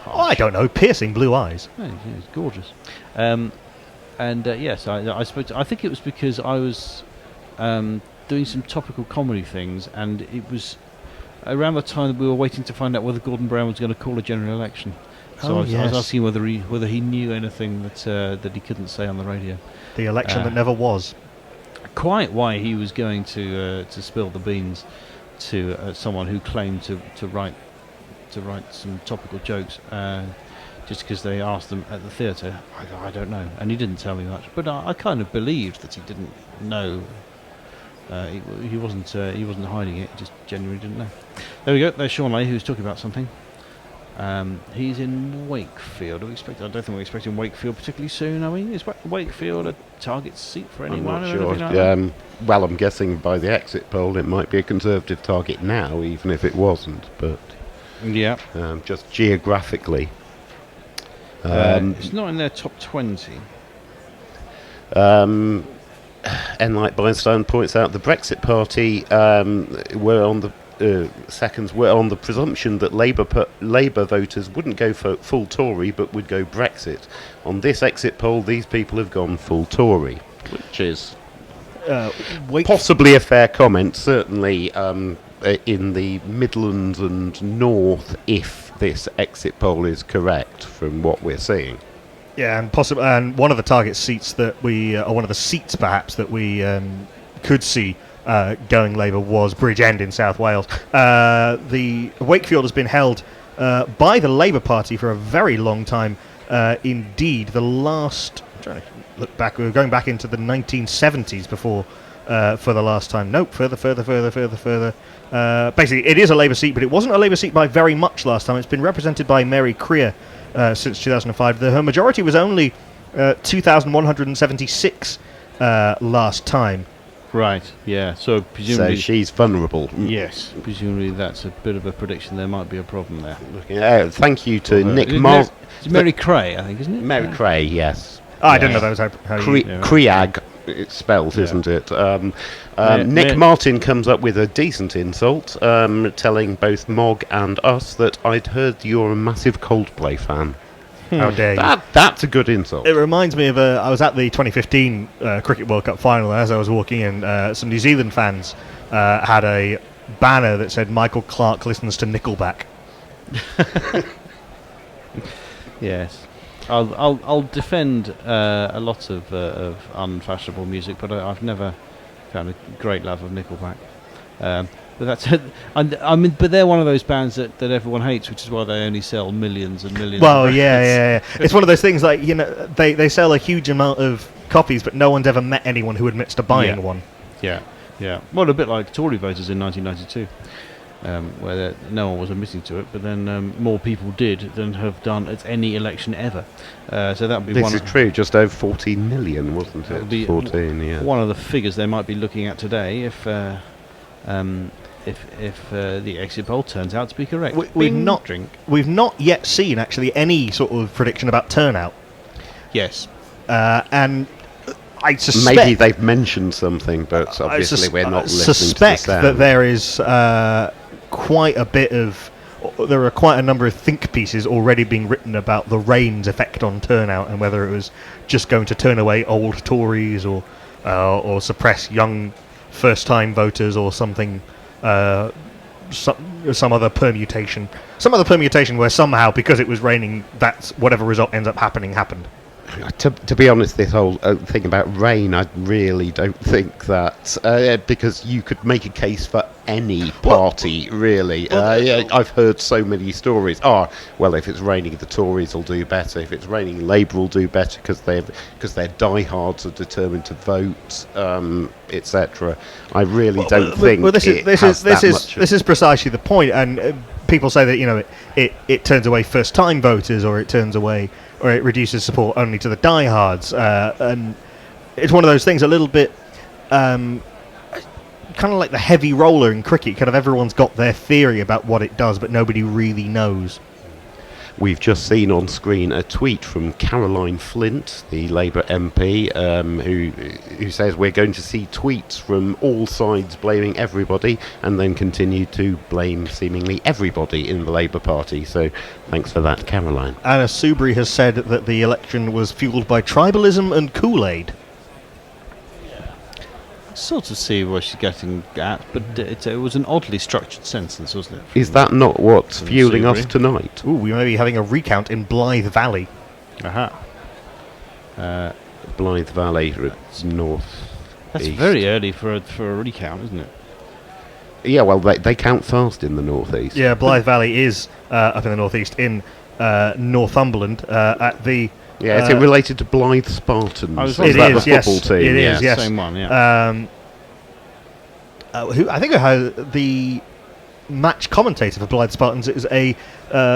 Oh, I don't know. Piercing blue eyes. Yeah, he's gorgeous. Yes, I spoke I think it was because I was doing some topical comedy things, and it was around the time that we were waiting to find out whether Gordon Brown was going to call a general election. So I was asking whether he knew anything that he couldn't say on the radio. The election that never was. Quite why he was going to spill the beans to someone who claimed to write some topical jokes. Just because they asked them at the theatre, I don't know, and he didn't tell me much. But I kind of believed that he didn't know. He wasn't hiding it. He just genuinely didn't know. There we go. There's Sean Lay, who's talking about something. He's in Wakefield. I don't think we're expecting Wakefield particularly soon, are we? Is Wakefield a target seat for anyone? I'm not sure. Well, I'm guessing by the exit poll it might be a Conservative target now, even if it wasn't. But yeah, just geographically. It's not in their top 20. Enlight Beinstein points out the Brexit Party were on the presumption that Labour voters wouldn't go for full Tory but would go Brexit. On this exit poll, these people have gone full Tory, which is possibly a fair comment, certainly in the Midlands and North, if this exit poll is correct from what we're seeing. Yeah, and one of the target seats that or one of the seats perhaps that we could see going Labour was Bridgend in South Wales. The Wakefield has been held by the Labour Party for a very long time. Indeed, I'm trying to look back. We were going back into the 1970s before for the last time. Nope, further. Basically, it is a Labour seat, but it wasn't a Labour seat by very much last time. It's been represented by Mary Creer since 2005. Her majority was only 2,176 last time. Right, yeah. So presumably... So she's vulnerable. Yes, presumably that's a bit of a prediction. There might be a problem there. Thank you to Nick Martin. It's Mary Cray, I think, isn't it? Mary Cray, yes. Oh, I didn't know that was how you... Creag, it's spelled, isn't it? Nick Martin comes up with a decent insult, telling both Mog and us that I'd heard you're a massive Coldplay fan. How dare you? That's a good insult. It reminds me of I was at the 2015 Cricket World Cup final, and as I was walking in, some New Zealand fans had a banner that said Michael Clarke listens to Nickelback. Yes. I'll defend a lot of unfashionable music, but I've never found a great love of Nickelback. But that's but they're one of those bands that everyone hates, which is why they only sell millions and millions. Well, of yeah. It's one of those things like they sell a huge amount of copies, but no one's ever met anyone who admits to buying one. Yeah. Well, a bit like Tory voters in 1992. Where no one was admitting to it, but then more people did than have done at any election ever. So that would be this is true, just over 14 million, wasn't it? 14, yeah. One of the figures they might be looking at today if the exit poll turns out to be correct. We've not yet seen actually any sort of prediction about turnout. Yes, and I suspect maybe they've mentioned something, but obviously we're not listening to the sound. That there is there are quite a number of think pieces already being written about the rain's effect on turnout and whether it was just going to turn away old Tories or suppress young first-time voters or something, some other permutation where somehow, because it was raining, that's whatever result ends up happened. To be honest, this whole thing about rain, I really don't think that, because you could make a case for any party, really. I've heard so many stories. If it's raining, the Tories will do better. If it's raining, Labour will do better because their diehards are determined to vote, etc. I really don't think. Well, this is precisely the point, and people say that it turns away first-time voters, or it reduces support only to the diehards, and it's one of those things, a little bit kind of like the heavy roller in cricket. Kind of everyone's got their theory about what it does, but nobody really knows. We've just seen on screen a tweet from Caroline Flint, the Labour MP, who says we're going to see tweets from all sides blaming everybody, and then continue to blame seemingly everybody in the Labour Party. So thanks for that, Caroline. Anna Soubry has said that the election was fuelled by tribalism and Kool-Aid. Sort of see where she's getting at, but it was an oddly structured sentence, wasn't it? Is that not what's From fueling Soubry? us tonight? Ooh, we may be having a recount in Blythe Valley. Aha. Blythe Valley, north. That's east. very early for a recount, isn't it? Yeah, well, they count fast in the northeast. Yeah, Blythe Valley is up in the northeast in Northumberland at the... Yeah, is it related to Blythe Spartans? I was Is wondering- that It is, the yes. football team? It Yeah. is, yes. Same one, yeah. Who I think the match commentator for Blythe Spartans is a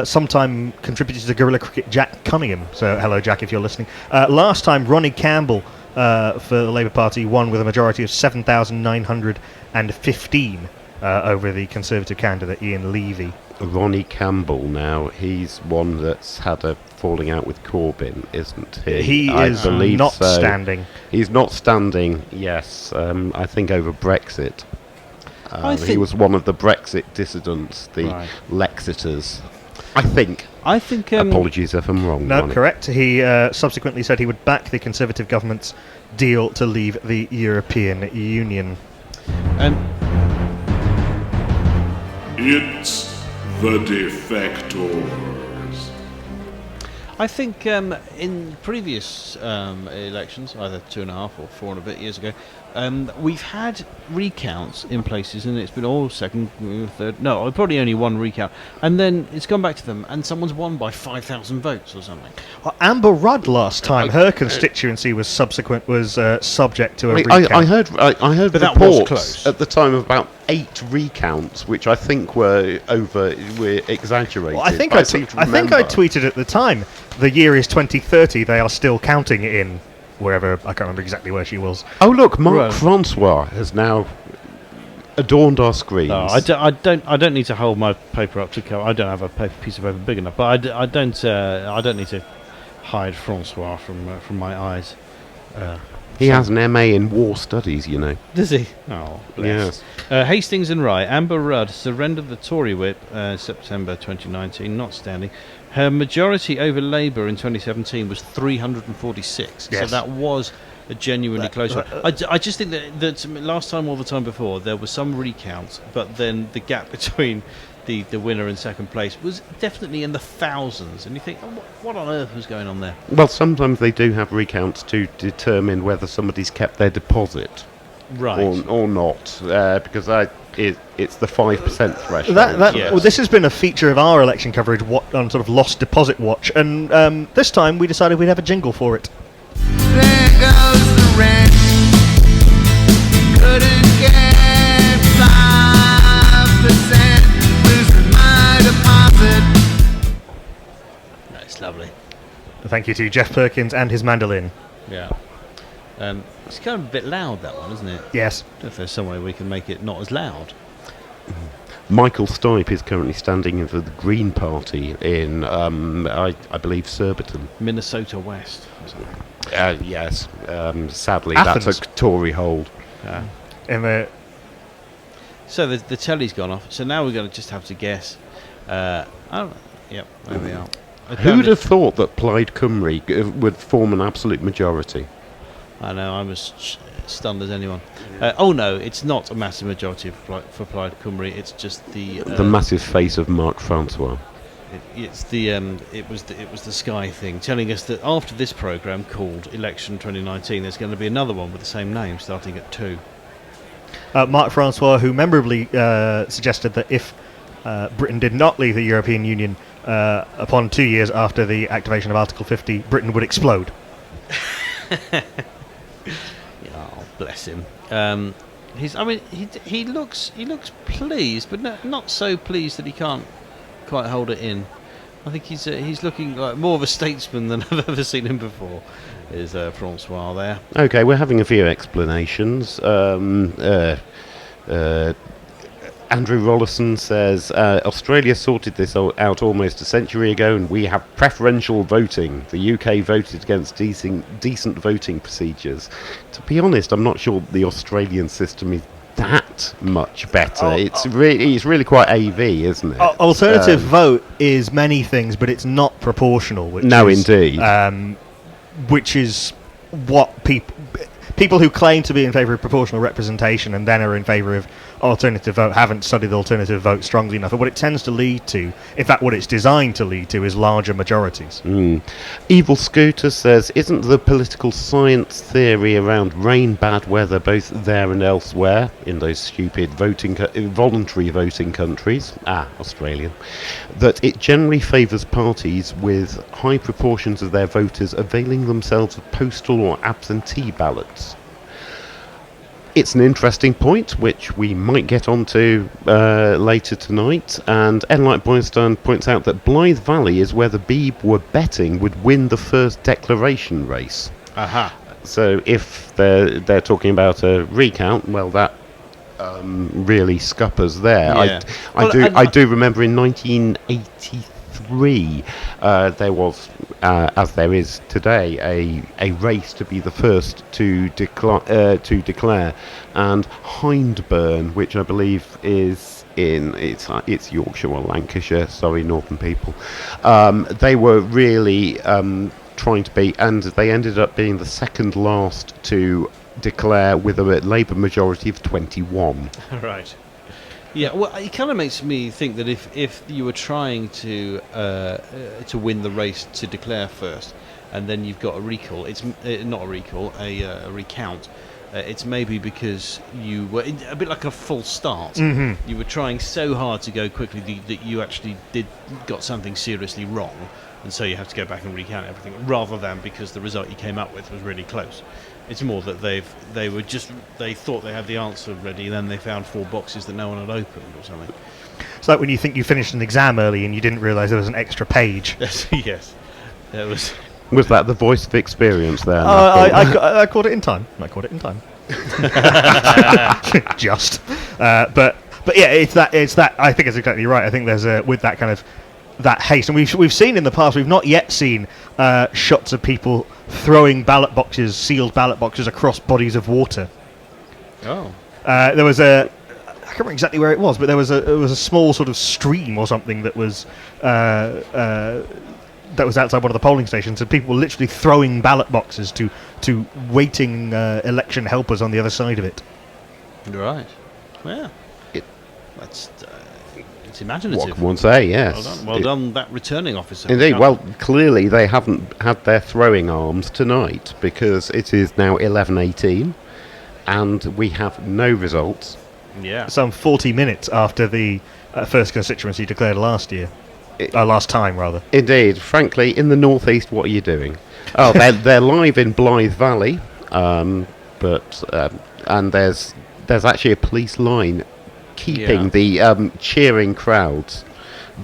sometime contributor to Guerilla Cricket, Jack Cunningham. So hello, Jack, if you're listening. Last time, Ronnie Campbell for the Labour Party won with a majority of 7,915 over the Conservative candidate Ian Levy. Ronnie Campbell now, he's one that's had a falling out with Corbyn, isn't he? He I is believe not so. standing. He's not standing, yes, I think over Brexit. I He think- was one of the Brexit dissidents, the Right. Lexiters. I think. I think... Apologies if I'm wrong. No, Ronnie. correct. He subsequently said he would back the Conservative government's deal to leave the European Union. It's the defectors. I think in previous elections, either 2.5 or 4 and a bit years ago, we've had recounts in places, and it's been all second, third. No, probably only one recount, and then it's gone back to them, and someone's won by 5,000 votes or something. Well, Amber Rudd last time, her constituency was subject to a I recount. I heard But that was reports close. at the time of about 8 recounts, which I think were exaggerated. Well, I think but I seem to think I remember. tweeted at the time. The year is 2030. They are still counting in wherever, I can't remember exactly where she was. Oh look, Marc Right. Francois has now adorned our screens. No, I don't need to hold my paper up to cover. I don't have a piece of paper big enough, but I don't need to hide Francois from my eyes. He has an MA in war studies, you know. Does he? Oh, bless. Yes. Hastings and Rye. Amber Rudd surrendered the Tory whip September 2019, not standing. Her majority over Labour in 2017 was 346. So Yes. that was a genuinely close one. I just think that last time or the time before, there was some recount, but then the gap between the winner and second place was definitely in the thousands. And you think, oh, what on earth was going on there? Well, sometimes they do have recounts to determine whether somebody's kept their deposit Right. or not, because it's the 5% threshold. Yes. Well, this has been a feature of our election coverage on sort of Lost Deposit Watch, and this time we decided we'd have a jingle for it. There goes the rent. Couldn't get 5%. Losing my deposit. That's lovely. Thank you to Jeff Perkins and his mandolin. Yeah. It's kind of a bit loud, that one, isn't it? Yes. I don't know if there's some way we can make it not as loud. Michael Stipe is currently standing for the Green Party in, I believe, Surbiton. Minnesota West. or something. Yes. Sadly, Athens. that's a Tory hold. In the So the telly's gone off. So now we're going to just have to guess. I don't know. Yep, there we are. Who would have thought that Plaid Cymru would form an absolute majority? I know, I'm as stunned as anyone. Oh no, it's not a massive majority for Plaid Cymru. It's just the massive face of Marc Francois. It's the it was the Sky thing telling us that after this programme called Election 2019, there's going to be another one with the same name starting at 2. Marc Francois, who memorably suggested that if Britain did not leave the European Union upon 2 years after the activation of Article 50, Britain would explode. Oh, bless him. He looks pleased, but not so pleased that he can't quite hold it in. I think he's looking like more of a statesman than I've ever seen him before. Francois there. Okay, we're having a few explanations. Andrew Rollison says Australia sorted this out almost a century ago, and we have preferential voting. The UK voted against decent voting procedures. To be honest, I'm not sure the Australian system is that much better. It's really quite AV, isn't it? Alternative vote is many things, but it's not proportional. Indeed. Which is what people who claim to be in favour of proportional representation and then are in favour of alternative vote haven't studied alternative vote strongly enough. And what it tends to lead to, in fact what it's designed to lead to, is larger majorities. Evil Scooter says, isn't the political science theory around rain, bad weather, both there and elsewhere, in those stupid voluntary voting countries, Australia, that it generally favours parties with high proportions of their voters availing themselves of postal or absentee ballots? It's an interesting point, which we might get onto later tonight. And Enlight Boystein points out that Blythe Valley is where the Beeb were betting would win the first declaration race. Aha. So if they're talking about a recount, well, that really scuppers there. Yeah. I do remember in 1983 there was, as there is today, a race to be the first to declare, and Hindburn, which I believe is in it's Yorkshire or Lancashire. Sorry, northern people. They were really trying to be, and they ended up being the second last to declare with a Labour majority of 21. Right. Yeah, well, it kind of makes me think that if you were trying to win the race to declare first, and then you've got a recall, it's not a recall, a recount. It's maybe because you were a bit like a false start. Mm-hmm. You were trying so hard to go quickly that you actually got something seriously wrong, and so you have to go back and recount everything, rather than because the result you came up with was really close. It's more that they thought they had the answer ready, and then they found 4 boxes that no one had opened or something. It's like when you think you finished an exam early and you didn't realise there was an extra page. Yes. That was. Was that the voice of experience there? I caught it in time. Just. But yeah, it's that. I think it's exactly right. I think there's with that kind of that haste, and we've seen in the past. We've not yet seen shots of people throwing sealed ballot boxes across bodies of water. Oh. There was I can't remember exactly where it was, but there was a small sort of stream or something that was outside one of the polling stations, and people were literally throwing ballot boxes to waiting election helpers on the other side of it. Right. Yeah. It's imaginative. What can one say? Yes. Well done, that returning officer. Indeed. Well, clearly they haven't had their throwing arms tonight, because it is now 11:18, and we have no results. Yeah. Some 40 minutes after the first constituency declared last time, rather. Indeed. Frankly, in the northeast, what are you doing? Oh, they're live in Blythe Valley, but and there's actually a police line keeping the cheering crowds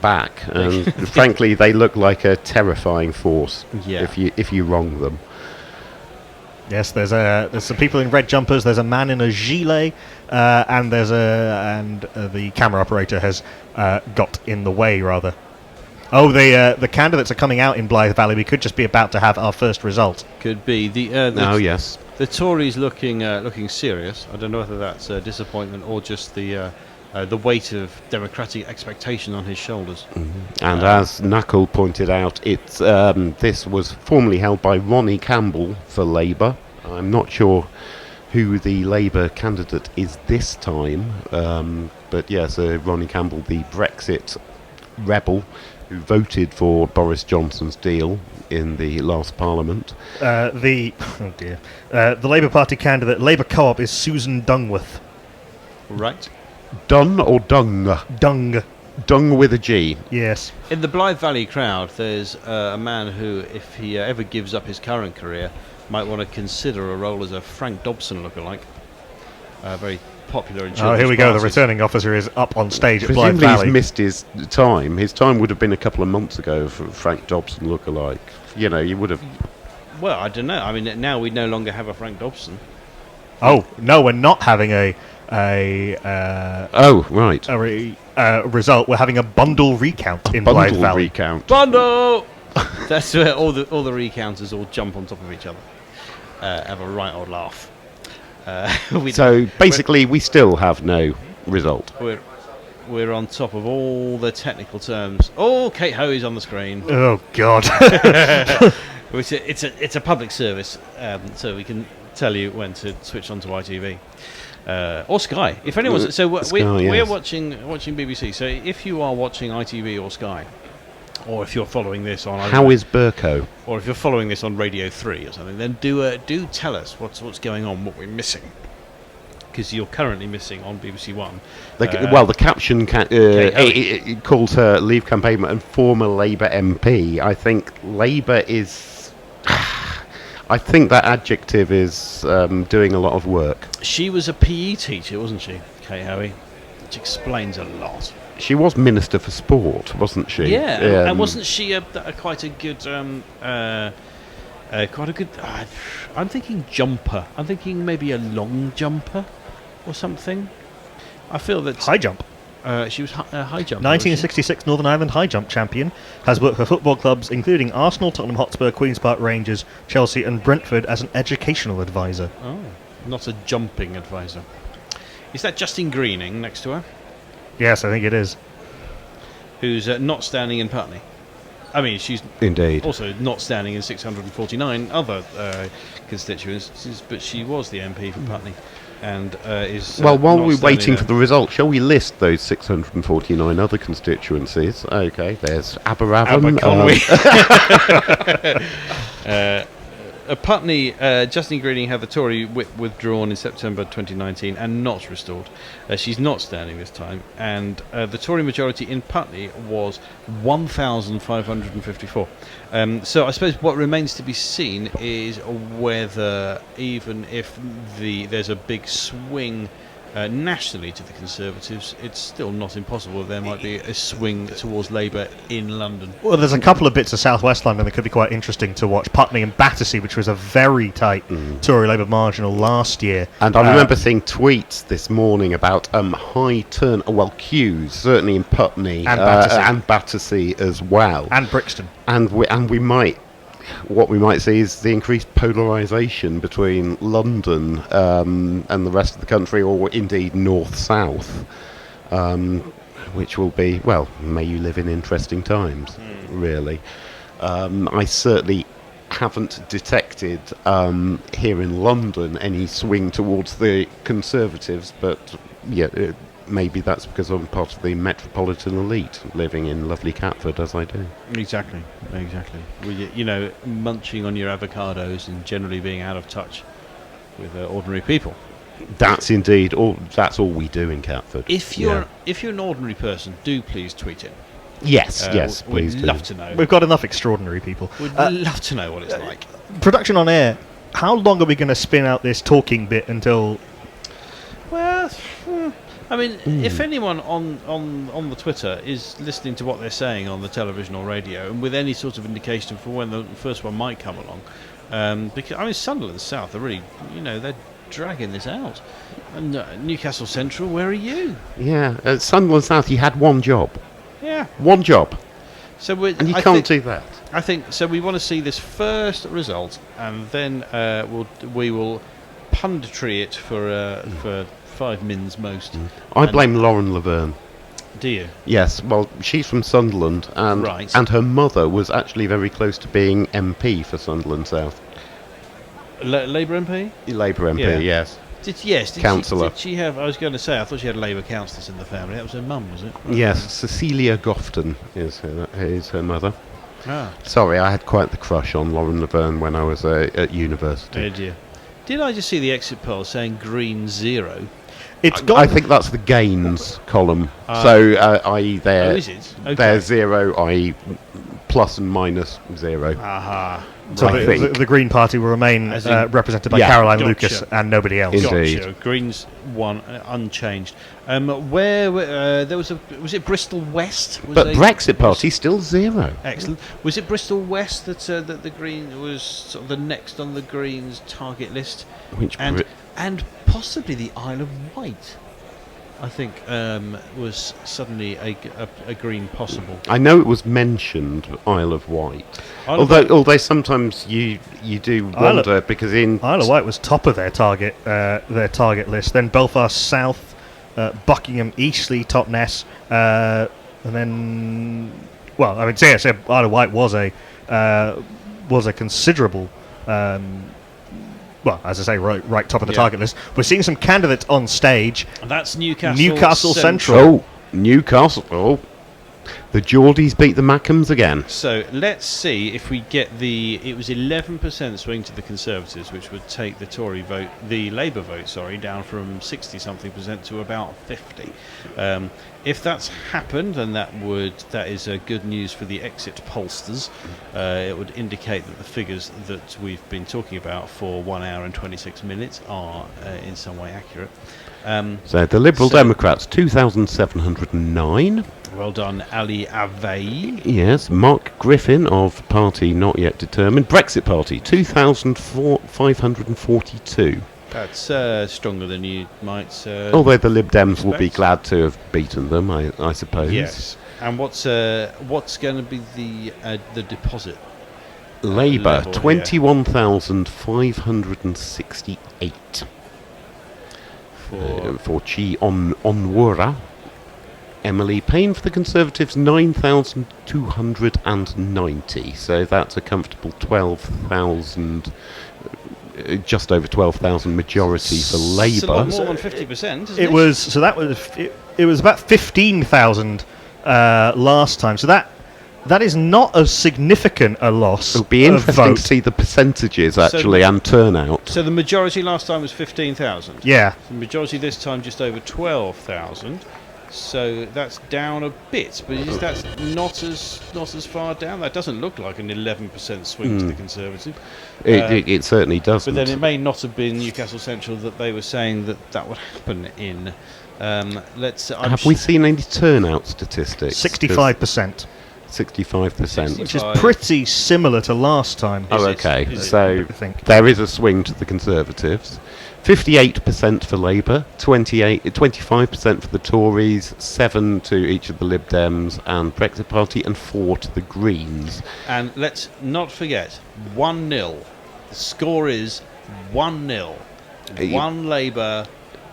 back, and frankly, they look like a terrifying force. Yeah. If you wrong them. Yes, there's some people in red jumpers. There's a man in a gilet, and the camera operator has got in the way, rather. Oh, the candidates are coming out in Blythe Valley. We could just be about to have our first result. Could be Yes. The Tories looking serious. I don't know whether that's disappointment or just the weight of democratic expectation on his shoulders. Mm-hmm. And as Knuckle pointed out, it's this was formerly held by Ronnie Campbell for Labour. I'm not sure who the Labour candidate is this time, but yes, Ronnie Campbell, the Brexit rebel who voted for Boris Johnson's deal in the last Parliament. The Labour Party candidate, Labour Co-op, is Susan Dungworth. Right. Dun or dung? Dung. Dung with a G. Yes. In the Blythe Valley crowd, there's a man who, if he ever gives up his current career, might want to consider a role as a Frank Dobson lookalike. Very popular in children's Oh, here we go. parties. The returning officer is up on stage at Blythe Presumably Valley. he's missed his time. His time would have been a couple of months ago for Frank Dobson lookalike. You know, you would have Well, I don't know. I mean, now we no longer have a Frank Dobson. Oh no, we're not having a Oh, right. result. We're having a bundle recount in Blythe Bundle Valley. recount. Bundle! That's where all the recounters all jump on top of each other. Have a right old laugh. So basically, we still have no result. We're on top of all the technical terms. Oh, Kate Hoey's on the screen. Oh God! It's a public service, so we can tell you when to switch on to ITV or Sky. If anyone's we're watching BBC. So if you are watching ITV or Sky, or if you're following this on How is Burko? or if you're following this on Radio 3 or something, then do tell us what's going on, what we're missing. Because you're currently missing on BBC One. The caption it calls her Leave campaign and former Labour MP. I think Labour is. I think that adjective is doing a lot of work. She was a PE teacher, wasn't she, Kate Hoey? Which explains a lot. She was Minister for Sport, wasn't she? Yeah, and wasn't she quite a good. I'm thinking jumper. I'm thinking maybe a long jumper or something. I feel that High jump. She was high jumper. 1966 Northern Ireland high jump champion. Has worked for football clubs including Arsenal, Tottenham Hotspur, Queen's Park Rangers, Chelsea, and Brentford as an educational advisor. Oh, not a jumping advisor. Is that Justine Greening next to her? Yes, I think it is. Who's not standing in Putney? I mean, she's Indeed. also not standing in 649 other constituencies, but she was the MP for Putney, and is. Well, while not we're standing waiting there. for the result, shall we list those 649 other constituencies? Okay, there's Aberravon. Putney, Justine Greening had the Tory whip withdrawn in September 2019 and not restored. She's not standing this time, and the Tory majority in Putney was 1,554. So I suppose what remains to be seen is whether, even if there's a big swing nationally to the Conservatives, it's still not impossible there might be a swing towards Labour in London. Well, there's a couple of bits of South West London that could be quite interesting to watch. Putney and Battersea, which was a very tight Tory Labour marginal last year. And I remember seeing tweets this morning about queues, certainly in Putney And Battersea. and Battersea as well. And Brixton. And what we might see is the increased polarisation between London and the rest of the country, or indeed north-south, which will be, well, may you live in interesting times, really. I certainly haven't detected here in London any swing towards the Conservatives, but yeah, maybe that's because I'm part of the metropolitan elite living in lovely Catford as I do. Exactly. Well, munching on your avocados and generally being out of touch with ordinary people. That's indeed all. That's all we do in Catford. If you're an ordinary person, do please tweet it. Yes, please we'd do. love to know. We've got enough extraordinary people. We'd love to know what it's like. Production on air. How long are we going to spin out this talking bit until... Well, I mean, if anyone on the Twitter is listening to what they're saying on the television or radio, and with any sort of indication for when the first one might come along, because Sunderland South are really, they're dragging this out, and Newcastle Central, where are you? Yeah, at Sunderland South, you had one job. Yeah, one job. So and you can't do that. I think so. We want to see this first result, and then we will punditry it for 5 mins most. I blame Lauren Laverne. Do you? Yes. Well, she's from Sunderland, and her mother was actually very close to being MP for Sunderland South. Labour MP. Labour MP. Yes. Councillor. Did she have? I was going to say, I thought she had Labour councillors in the family. That was her mum, was it? Yes, Cecilia Gofton is her mother. Ah. Sorry, I had quite the crush on Lauren Laverne when I was at university. Did you? Did I just see the exit poll saying Green 0? I think that's the gains column. So, i.e. is it? Okay. They're 0, i.e. plus and minus 0. Aha. So I think. the Green Party will remain As in- represented by Yeah. Caroline Gotcha. Lucas and nobody else. Indeed. Gotcha. Greens won unchanged. There was it Bristol West? But Brexit Party still 0. Excellent. Was it Bristol West that the Green was sort of the next on the Greens target list? Which and Brit- and possibly the Isle of Wight, I think, was suddenly a Green possible. I know it was mentioned, Isle of Wight. Isle of Wight- Although sometimes you do Isle wonder because in Isle of Wight was top of their target list. Then Belfast South, Buckingham, Eastleigh, Totnes, and then Isle of Wight was a considerable. Well, as I say, right top of the Yeah. target list. We're seeing some candidates on stage. And that's Newcastle. Newcastle Central. oh Newcastle, the Geordies beat the Mackhams again. So let's see if we get it was 11% swing to the Conservatives, which would take the Tory vote, the Labour vote, down from 60-something% to about 50. If that's happened, then that is good news for the exit pollsters. It would indicate that the figures that we've been talking about for 1 hour and 26 minutes are in some way accurate. So the Liberal So- Democrats 2,709. Well done, Ali Avey. Yes, Mark Griffin of Party Not Yet Determined. Brexit Party 2,542. That's stronger than you might. Although the Lib Dems will be expect. glad to have beaten them, I suppose. Yes. And what's going to be the deposit? Labour level here. 21,568 for Chi Onwura. Emily Payne for the Conservatives 9,290. So that's a comfortable 12,000. Just over 12,000 majority for It's a lot Labour. more than 50%. Isn't It was it was about 15,000 last time. So that is not as significant a loss. It'll be of interesting vote. to see the percentages actually and turnout. So the majority last time was 15,000. Yeah. The majority this time just over 12,000. So that's down a bit, but that's not as far down. That doesn't look like an 11% swing to the Conservative. It certainly doesn't. But then it may not have been Newcastle Central that they were saying that would happen in. Have we seen any turnout statistics? 65%, 65%. which is pretty similar to last time. Oh, Is it? okay. Is it? So I think. there is a swing to the Conservatives. 58% for Labour, 25% for the Tories, 7 to each of the Lib Dems and Brexit Party, and 4 to the Greens. And let's not forget 1-0. The score is 1-0. One Labour,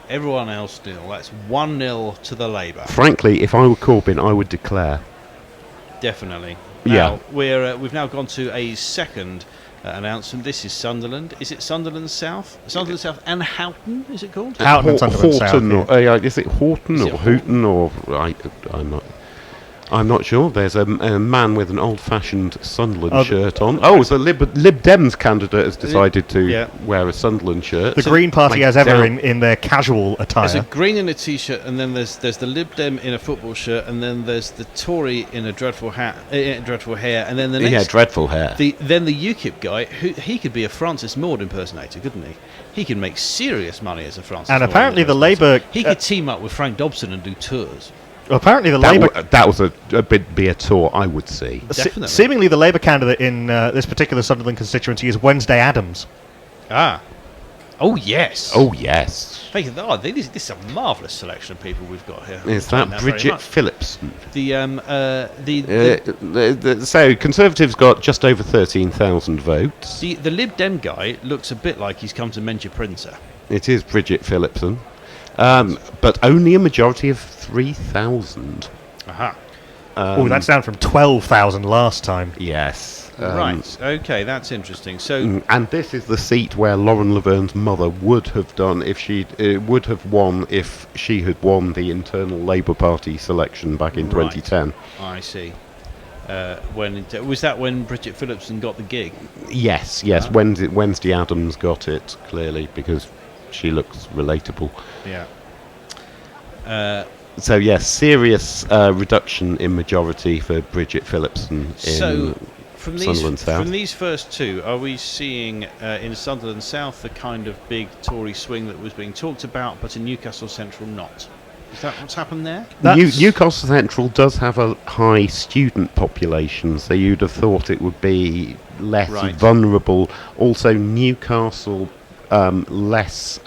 everyone else nil. That's 1-0 to the Labour. Frankly, if I were Corbyn, I would declare. Definitely. Yeah. Now, we've now gone to a second announcement. This is Sunderland. Is it Sunderland South? Sunderland South and Houghton, is it called? Houghton and Sunderland South, Horton, yeah. is it Horton Is or it Houghton or I'm not sure. There's a man with an old-fashioned Sunderland shirt on. Oh, the Lib Dems candidate has decided to wear a Sunderland shirt. The Green Party, I as ever, doubt- in their casual attire. There's a green in a t-shirt, and then there's the Lib Dem in a football shirt, and then there's the Tory in a dreadful hat, dreadful hair, and then the next, dreadful hair. then the UKIP guy, he could be a Francis Maud impersonator, couldn't he? He could make serious money as a Francis. And Maud apparently the impersonator. Labour- he could team up with Frank Dobson and do tours. Apparently the Labour... That was a tour I would see. Definitely. Seemingly the Labour candidate in this particular Sunderland constituency is Wednesday Addams. Ah. Oh, yes. Oh, yes. This is a marvellous selection of people we've got here. Is I that like very Bridget much. Phillipson? The So Conservatives got just over 13,000 votes. the Lib Dem guy looks a bit like he's come to Menja Princer. It is Bridget Phillipson. But only a majority of 3,000. Aha. Oh, that's down from 12,000 last time. Yes. Right. Okay, that's interesting. So, And this is the seat where Lauren Laverne's mother would have done if she would have won if she had won the internal Labour Party selection back in Right. 2010. I see. Was that when Bridget Phillipson got the gig? Yes. Wednesday Addams got it clearly because she looks relatable. Yeah. So yes, serious reduction in majority for Bridget Phillipson in So, from Sunderland South. these first two, are we seeing in Sunderland South the kind of big Tory swing that was being talked about, but in Newcastle Central not? Is that what's happened there? Newcastle Central does have a high student population, so you'd have thought it would be less Right. vulnerable. Also, Newcastle less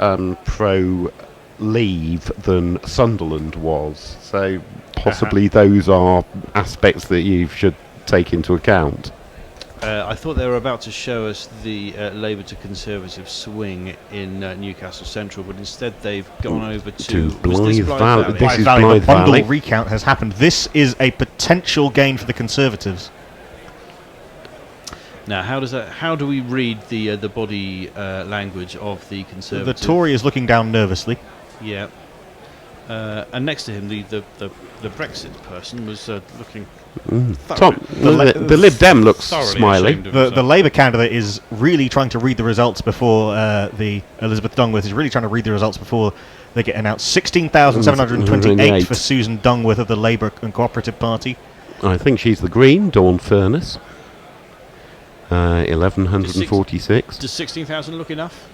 pro-Leave than Sunderland was, so possibly those are aspects that you should take into account. I thought they were about to show us the Labour to Conservative swing in Newcastle Central, but instead they've gone over to was this Blythe Valley. This Blythe is Valley. Blythe The bundle Valley. recount has happened. This is a potential gain for the Conservatives. Now, how do we read the body language of the Conservative? The Tory is looking down nervously. Yeah. And next to him, the Brexit person was looking Tom, the Lib Dem looks thoroughly smiley. ashamed of The himself. Labour candidate is really trying to read the results before the Elizabeth Dungworth is really trying to read the results before they get announced. 16,728 for Susan Dungworth of the Labour and Cooperative Party. I think she's the Green, Dawn Furness. 1146. Does 16,000 look enough?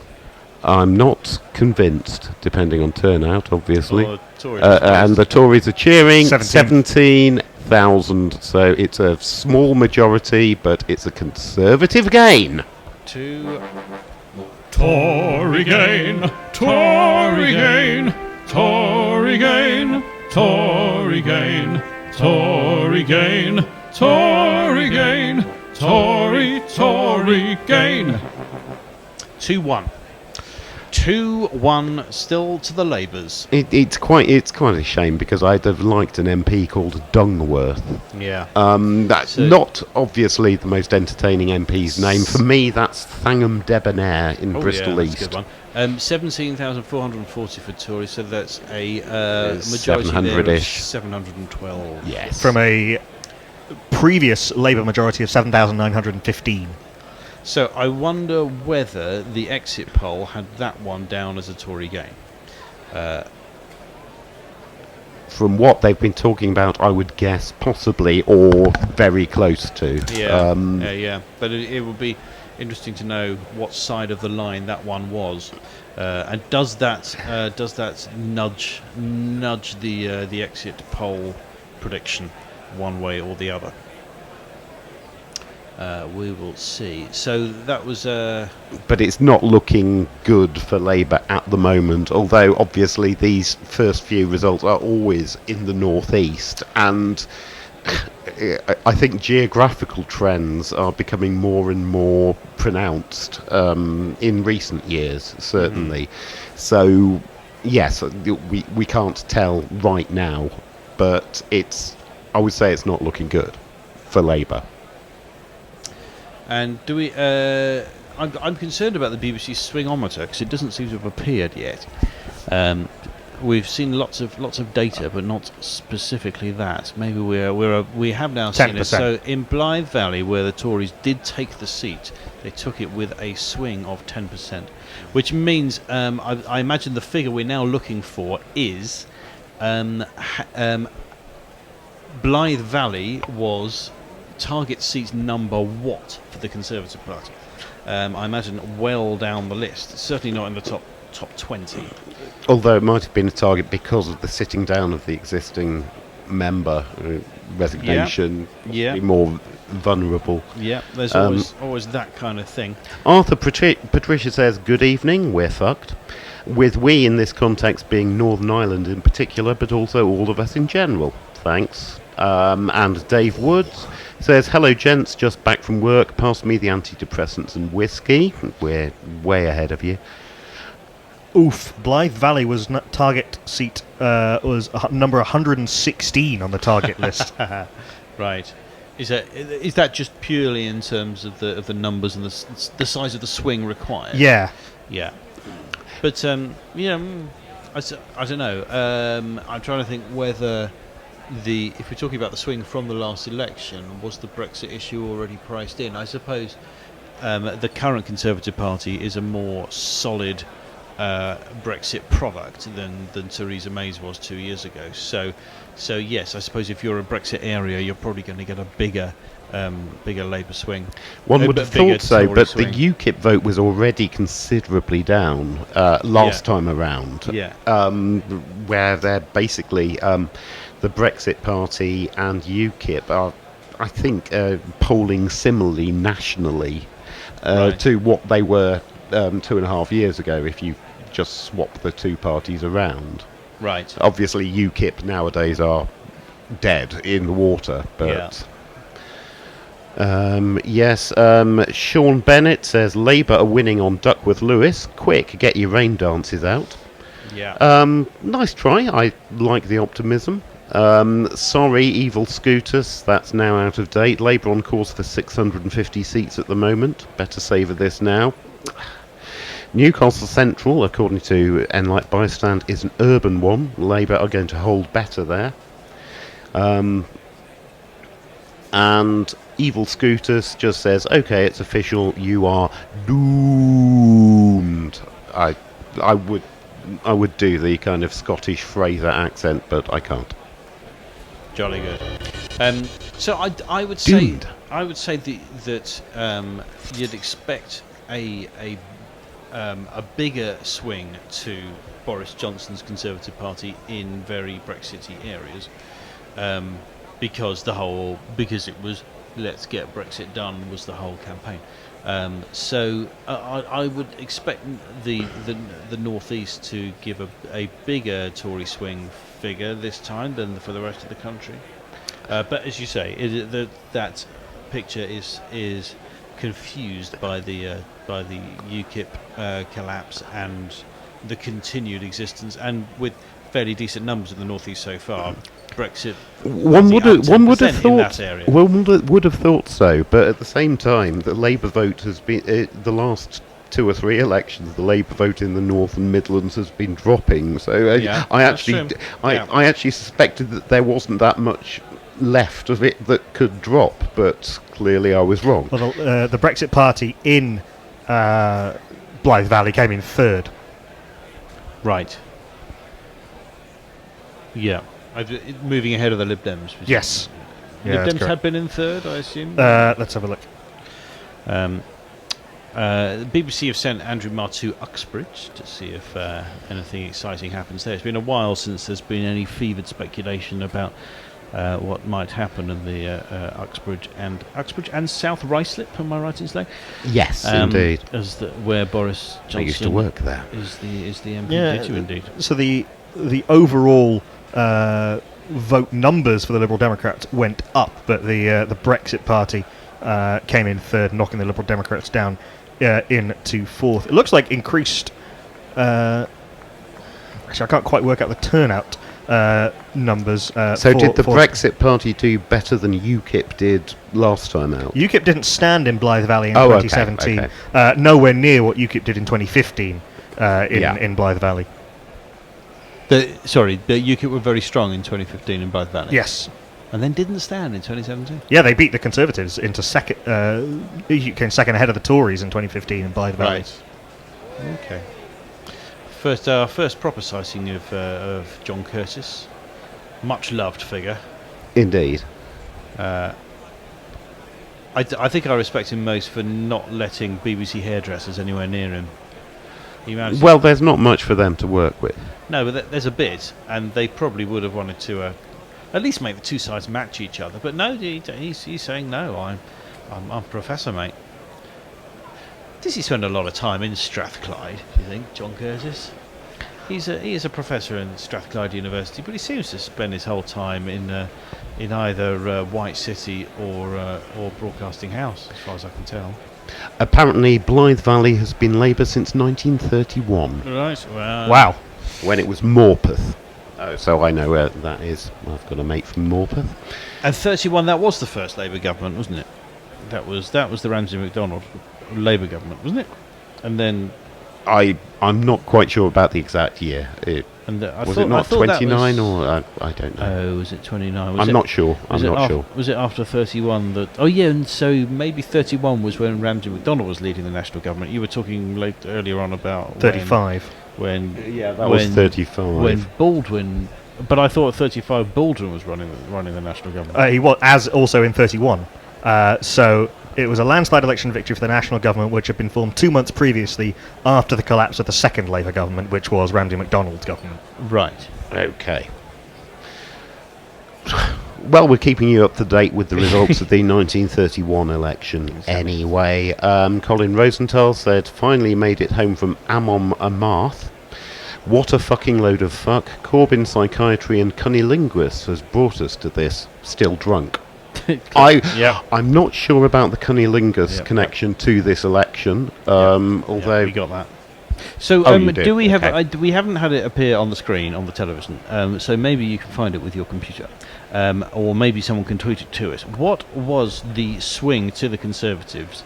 I'm not convinced, depending on turnout, obviously. Or Tories, And the Tories are cheering 17. 17,000, so it's a small majority, but it's a Conservative gain. to Tory gain, Tory gain, Tory gain, Tory gain, Tory gain, Tory gain, Tory gain. 2-1. 2-1 still to the Labours. It's quite a shame because I'd have liked an MP called Dungworth. Yeah. That's So- not obviously the most entertaining MP's name. For me, that's Thangham Debonair in Bristol that's East. a good one. 17,440 for Tories, so that's a majority 700-ish. 712. Yes. From a previous Labour majority of 7,915. So I wonder whether the exit poll had that one down as a Tory gain. From what they've been talking about, I would guess possibly or very close to. Yeah. But it would be interesting to know what side of the line that one was, and does that nudge the exit poll prediction one way or the other? We will see. So that was But it's not looking good for Labour at the moment, although obviously these first few results are always in the northeast, and I think geographical trends are becoming more and more pronounced in recent years, certainly. So yes, we can't tell right now, but I would say it's not looking good for Labour. And do we? I'm concerned about the BBC swingometer because it doesn't seem to have appeared yet. We've seen lots of data, but not specifically that. Maybe we have now seen it. 10%. So in Blythe Valley, where the Tories did take the seat, they took it with a swing of 10%, which means I imagine the figure we're now looking for is Blythe Valley was target seat number what for the Conservative Party? I imagine well down the list. Certainly not in the top 20. Although it might have been a target because of the sitting down of the existing member, resignation, Yeah. be more vulnerable. Yeah, there's always that kind of thing. Arthur Patricia says, good evening, we're fucked. With we in this context being Northern Ireland in particular, but also all of us in general. Thanks. And Dave Woods says, hello gents, just back from work, pass me the antidepressants and whiskey. We're way ahead of you. Oof. Blythe Valley was target seat was number 116 on the target list. Right. Is that just purely in terms of the numbers and the size of the swing required? Yeah. Yeah. But I don't know. I'm trying to think whether if we're talking about the swing from the last election, was the Brexit issue already priced in? I suppose the current Conservative Party is a more solid Brexit product than Theresa May's was 2 years ago. So yes, I suppose if you're a Brexit area, you're probably going to get a bigger Labour swing. One would have bigger thought so, Tory but swing. the UKIP vote was already considerably down last time around. Yeah. Where they're basically the Brexit Party and UKIP are, I think, polling similarly nationally Right. to what they were 2.5 years ago. If you just swap the two parties around, Right. obviously UKIP nowadays are dead in the water, but. Yes, Sean Bennett says Labour are winning on Duckworth Lewis. Quick, get your rain dances out. Yeah. Nice try. I like the optimism. Sorry, Evil Scooters. That's now out of date. Labour on course for 650 seats at the moment. Better savour this now. Newcastle Central, according to Enlight Bystand, is an urban one. Labour are going to hold better there. And Evil Scooters just says, okay, it's official, you are doomed. I would do the kind of Scottish Fraser accent, but I can't. Jolly good. So I would say Doomed. that you'd expect a bigger swing to Boris Johnson's Conservative Party in very Brexity areas, because it was let's get Brexit done was the whole campaign. So I would expect the northeast to give a bigger Tory swing figure this time than for the rest of the country. But as you say, that picture is confused by the UKIP collapse and the continued existence, and with fairly decent numbers in the northeast so far. Brexit. One would have in thought. that area. One would have thought so, but at the same time, the Labour vote has been the last 2 or 3 elections. The Labour vote in the North and Midlands has been dropping. So Yeah, I that's actually, true. I actually suspected that there wasn't that much left of it that could drop, but clearly I was wrong. Well, the Brexit Party in Blythe Valley came in third. Right. Yeah. Moving ahead of the Lib Dems. Yes. Yeah, Lib that's Dems correct. had been in third, I assume. Let's have a look. The BBC have sent Andrew Marr to Uxbridge to see if anything exciting happens there. It's been a while since there's been any fevered speculation about what might happen in the Uxbridge and South Ruislip. Am I right in saying? Yes, indeed. Where Boris Johnson I used to work there. is the MP. Yeah, Did you indeed? So the overall vote numbers for the Liberal Democrats went up, but the Brexit Party came in third, knocking the Liberal Democrats down into fourth. It looks like increased. Actually, I can't quite work out the turnout numbers. So did the Brexit Party do better than UKIP did last time out? UKIP didn't stand in Blythe Valley in Oh, okay, 2017. okay. Nowhere near what UKIP did in 2015 Yeah. in Blythe Valley. The UKIP were very strong in 2015 in Blythe Valley. Yes. And then didn't stand in 2017. Yeah, they beat the Conservatives into second. Came second ahead of the Tories in 2015 in Blythe Valley. Right. Okay. First proper sighting of John Curtis, much loved figure. Indeed. I think I respect him most for not letting BBC hairdressers anywhere near him. He managed Well, there's not much for them to work with. no, but there's a bit, and they probably would have wanted to at least make the two sides match each other. But no, he's saying no. I'm Professor, mate. Does he spend a lot of time in Strathclyde, do you think, John Curtis? He is a professor in Strathclyde University, but he seems to spend his whole time in either White City or Broadcasting House, as far as I can tell. Apparently, Blythe Valley has been Labour since 1931, Right. Well, Wow. when it was Morpeth. Oh, so I know where that is. I've got a mate from Morpeth. And 31, that was the first Labour government, wasn't it? That was the Ramsay MacDonald Labour government, wasn't it? And then I'm not quite sure about the exact year. Was it not 29 or I don't know. Oh, was it 29? I'm not sure. I'm not sure. Was it after 31 that? Oh yeah, and so maybe 31 was when Ramsay MacDonald was leading the national government. You were talking earlier on about 35. when that was 35. when Baldwin. But I thought at 35 Baldwin was running the national government. He was, as also in 31. So it was a landslide election victory for the national government, which had been formed 2 months previously after the collapse of the second Labour government, which was Ramsay MacDonald's government. Right. Okay. Well, we're keeping you up to date with the results of the 1931 election anyway. Colin Rosenthal said, finally made it home from Amon Amarth. What a fucking load of fuck. Corbyn psychiatry and cunnilingus has brought us to this. Still drunk. I'm not sure about the cunnilingus connection to this election, although... we got that. So, do we have? We haven't had it appear on the screen on the television. So maybe you can find it with your computer, or maybe someone can tweet it to us. What was the swing to the Conservatives?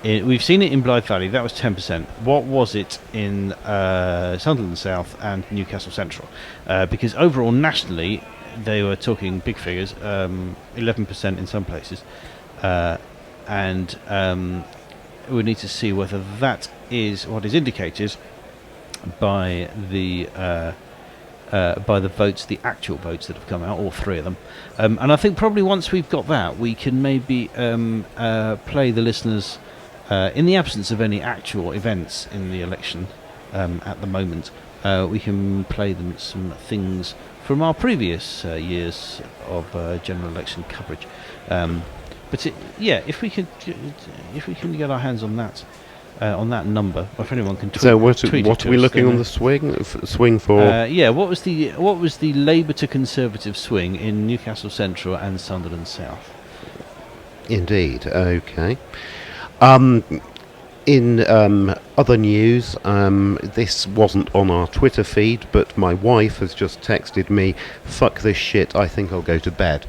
We've seen it in Blythe Valley. That was 10%. What was it in Sunderland South and Newcastle Central? Because overall, nationally, they were talking big figures, 11% in some places, and we need to see whether that is what is indicated by the votes, the actual votes that have come out, all three of them. And I think probably once we've got that, we can maybe play the listeners, in the absence of any actual events in the election at the moment, we can play them some things from our previous years of general election coverage. But if we can get our hands on that number, or if anyone can tweet. So what are we us, looking on the swing for? What was the Labour to Conservative swing in Newcastle Central and Sunderland South? Indeed. Okay. In other news, this wasn't on our Twitter feed, but my wife has just texted me, "Fuck this shit, I think I'll go to bed."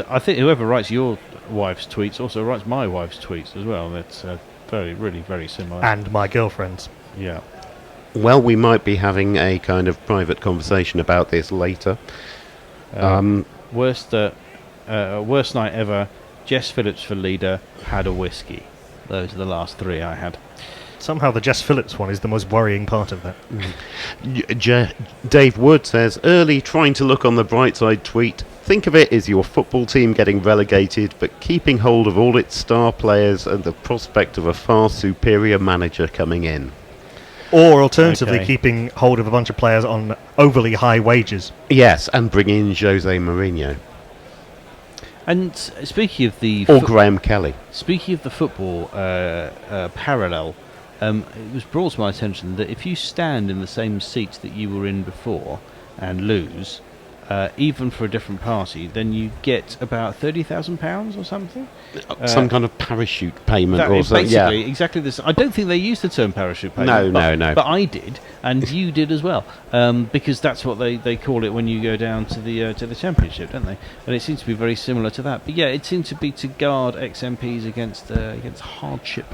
I think whoever writes your wife's tweets also writes my wife's tweets as well. That's really very similar. And my girlfriend's. Yeah. Well, we might be having a kind of private conversation about this later. Worst night ever. Jess Phillips for leader, had a whiskey. Those are the last three I had. Somehow the Jess Phillips one is the most worrying part of that. Dave Wood says, early trying to look on the bright side tweet. Think of it as your football team getting relegated, but keeping hold of all its star players and the prospect of a far superior manager coming in. Or alternatively, keeping hold of a bunch of players on overly high wages. Yes, and bringing in Jose Mourinho. And speaking of the... Or Graham Kelly. Speaking of the football parallel, it was brought to my attention that if you stand in the same seat that you were in before and lose, even for a different party, then you get about £30,000 or something. Some kind of parachute payment or something. Basically, exactly this. I don't think they used the term parachute payment. No. But I did, and you did as well, because that's what they call it when you go down to the championship, don't they? And it seems to be very similar to that. But yeah, it seems to be to guard ex-MPs against hardship.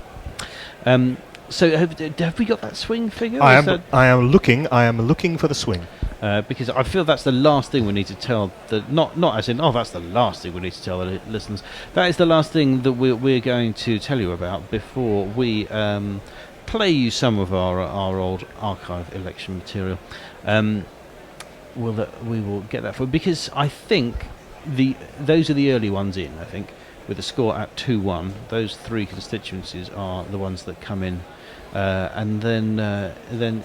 So have we got that swing figure? I am looking for the swing. Because I feel that's the last thing we need to tell not as in that's the last thing we need to tell the listeners. That is the last thing that we're going to tell you about before we play you some of our old archive election material. We will get that for, because I think those are the early ones in. I think with the score at 2-1, those three constituencies are the ones that come in. And then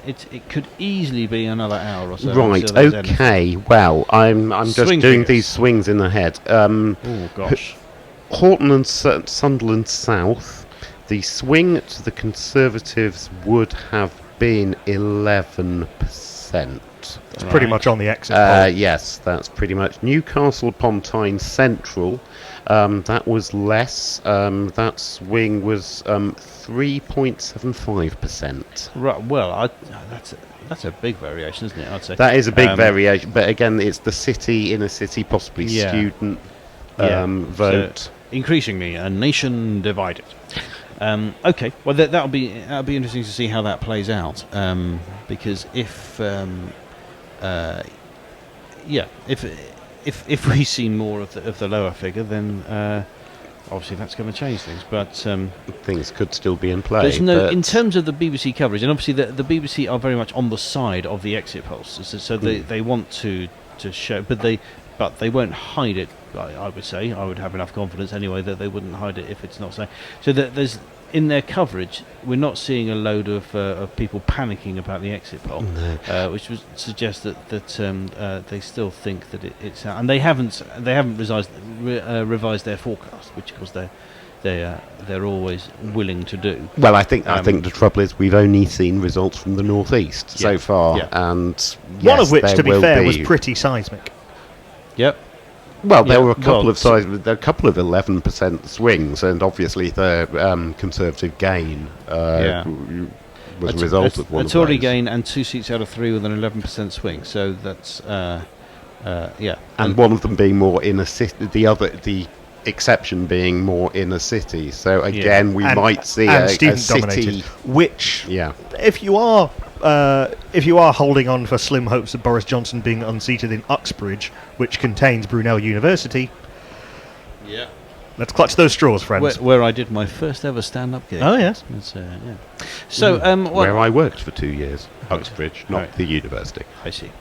it could easily be another hour or so. Right. Okay. Well, I'm just doing figures. these swings in the head. Oh gosh. Horton and Sunderland South. The swing to the Conservatives would have been 11%. It's pretty much on the exit poll. Yes, that's pretty much. Newcastle upon Tyne Central. That was less. That swing was 3.75%. Right. Well, that's a big variation, isn't it? I'd say that is a big variation, but again, it's the city, inner city, possibly student vote. So increasingly, a nation divided. Okay. Well, that'll be interesting to see how that plays out. Because if we see more of the lower figure, then obviously that's going to change things. But Things could still be in play. there's no, but in terms of the BBC coverage, and obviously the BBC are very much on the side of the exit polls, so they want to show, but they won't hide it. I would say, I would have enough confidence anyway that they wouldn't hide it if it's not so. So that there's, in their coverage, we're not seeing a load of people panicking about the exit poll, which would suggest that they still think that it's out, and they haven't revised their forecast, which of course they're always willing to do. Well, I think the trouble is we've only seen results from the northeast so far, and one of which, there to be will fair, was pretty seismic. Yep. Well, there were a couple of 11% swings, and obviously the Conservative gain was a result of one of those. A Tory gain and 2 seats out of 3 with an 11% swing. So that's and one of them being more inner city, the exception being more inner city. So again, we might see a city, which, if you are holding on for slim hopes of Boris Johnson being unseated in Uxbridge, which contains Brunel University, let's clutch those straws, friends. Where I did my first ever stand-up gig. Oh yes. So where I worked for 2 years, Uxbridge, not the university. I see.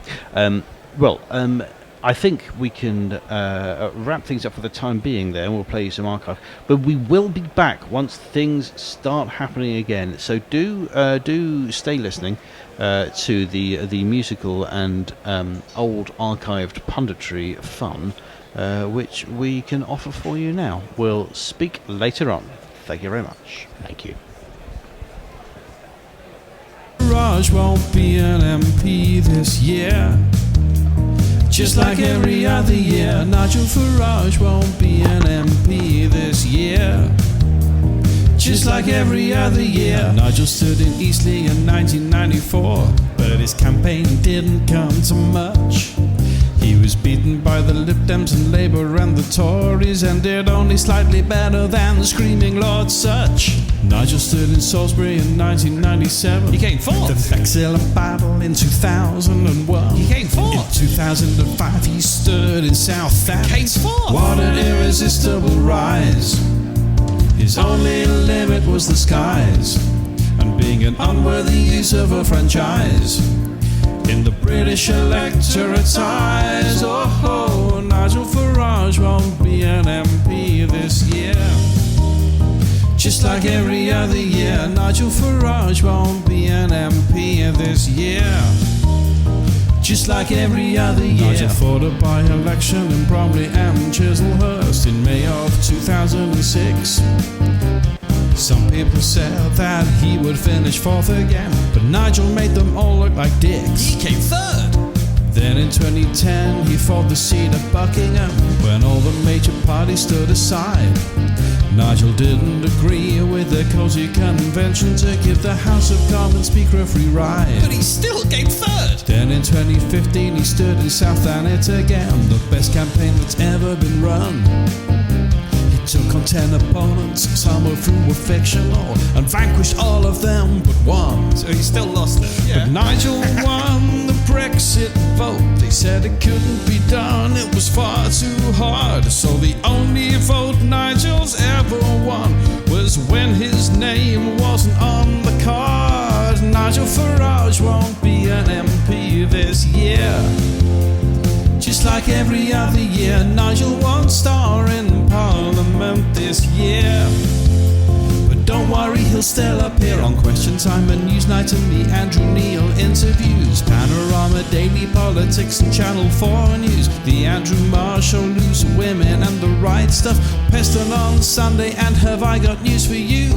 I think we can wrap things up for the time being there, and we'll play you some archive. But we will be back once things start happening again. So do stay listening to the musical and old archived punditry fun, which we can offer for you now. We'll speak later on. Thank you very much. Thank you. Farage won't be an MP this year. Just like every other year, Nigel Farage won't be an MP this year. Just like every other year, Nigel stood in Eastleigh in 1994, but his campaign didn't come to much. He was beaten by the Lib Dems and Labour and the Tories, and did only slightly better than the screaming Lord Such. Nigel stood in Salisbury in 1997. He came fourth. The Vexilla battle in 2001. He came fourth. In 2005 he stood in Southend. He came fourth. What an irresistible rise. His only limit was the skies, and being an unworthy use of a franchise in the British electorate's eyes. Oh, Nigel Farage won't be an MP this year. Just like every other year, Nigel Farage won't be an MP this year. Just like every other year. Nigel fought a by-election in Bromley and Chislehurst in May of 2006. Some people said that he would finish fourth again, but Nigel made them all look like dicks. He came third. Then in 2010 he fought the seat of Buckingham when all the major parties stood aside. Nigel didn't agree with the cosy convention to give the House of Commons Speaker a free ride, but he still came third. Then in 2015 he stood in South Thanet again, the best campaign that's ever been run. Took on 10 opponents, some of whom were fictional, and vanquished all of them but one. So he still lost it. Yeah. But Nigel won the Brexit vote. They said it couldn't be done, it was far too hard. So the only vote Nigel's ever won was when his name wasn't on the card. Nigel Farage won't be an MP this year. Just like every other year, Nigel won't star in Parliament this year. But don't worry, he'll still appear on Question Time and Newsnight and the Andrew Neil interviews, Panorama, Daily Politics and Channel 4 News, the Andrew Marshall Loose Women and the Right Stuff, Peston on Sunday, and Have I Got News for You?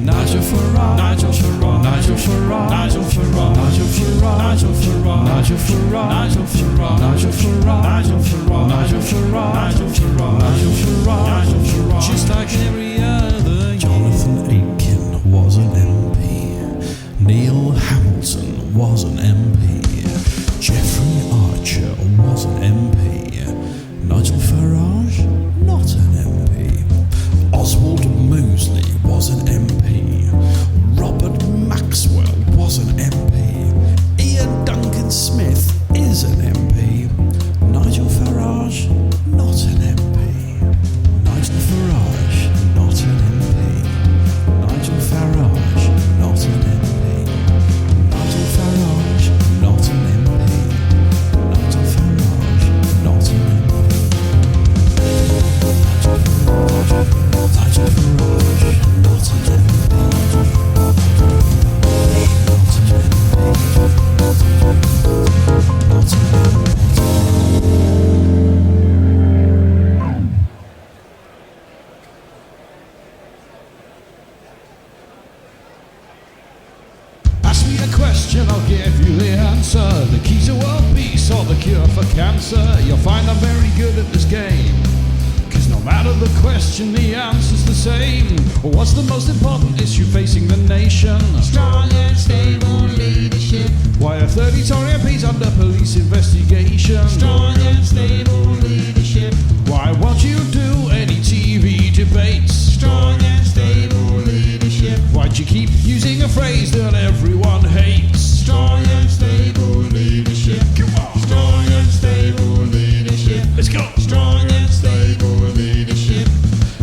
Nigel Farage, Nigel Farage, Nigel Farage, Nigel Farage, Nigel Farage, Nigel Farage, Nigel Farage, Nigel Farage, Nigel Farage, Nigel Farage, Nigel Farage, Nigel Farage, Nigel Farage. Just like every other. Jonathan Aitken was an MP. Neil Hamilton was an MP. Jeffrey Archer was an MP. Nigel Farage, not an MP. Oswald Mosley was an MP. Robert Maxwell was an MP. Ian Duncan Smith is an MP. Nigel Farage, not an MP. Nigel Farage, answer, you'll find I'm very good at this game. Cause no matter the question, the answer's the same. What's the most important issue facing the nation? Strong and stable leadership. Why are 30 Tory MPs under police investigation? Strong and stable leadership. Why won't you do any TV debates? Strong and stable leadership. Why'd you keep using a phrase that everyone hates? Strong and stable leadership. Come on! Strong and stable leadership. Let's go! Strong and stable leadership.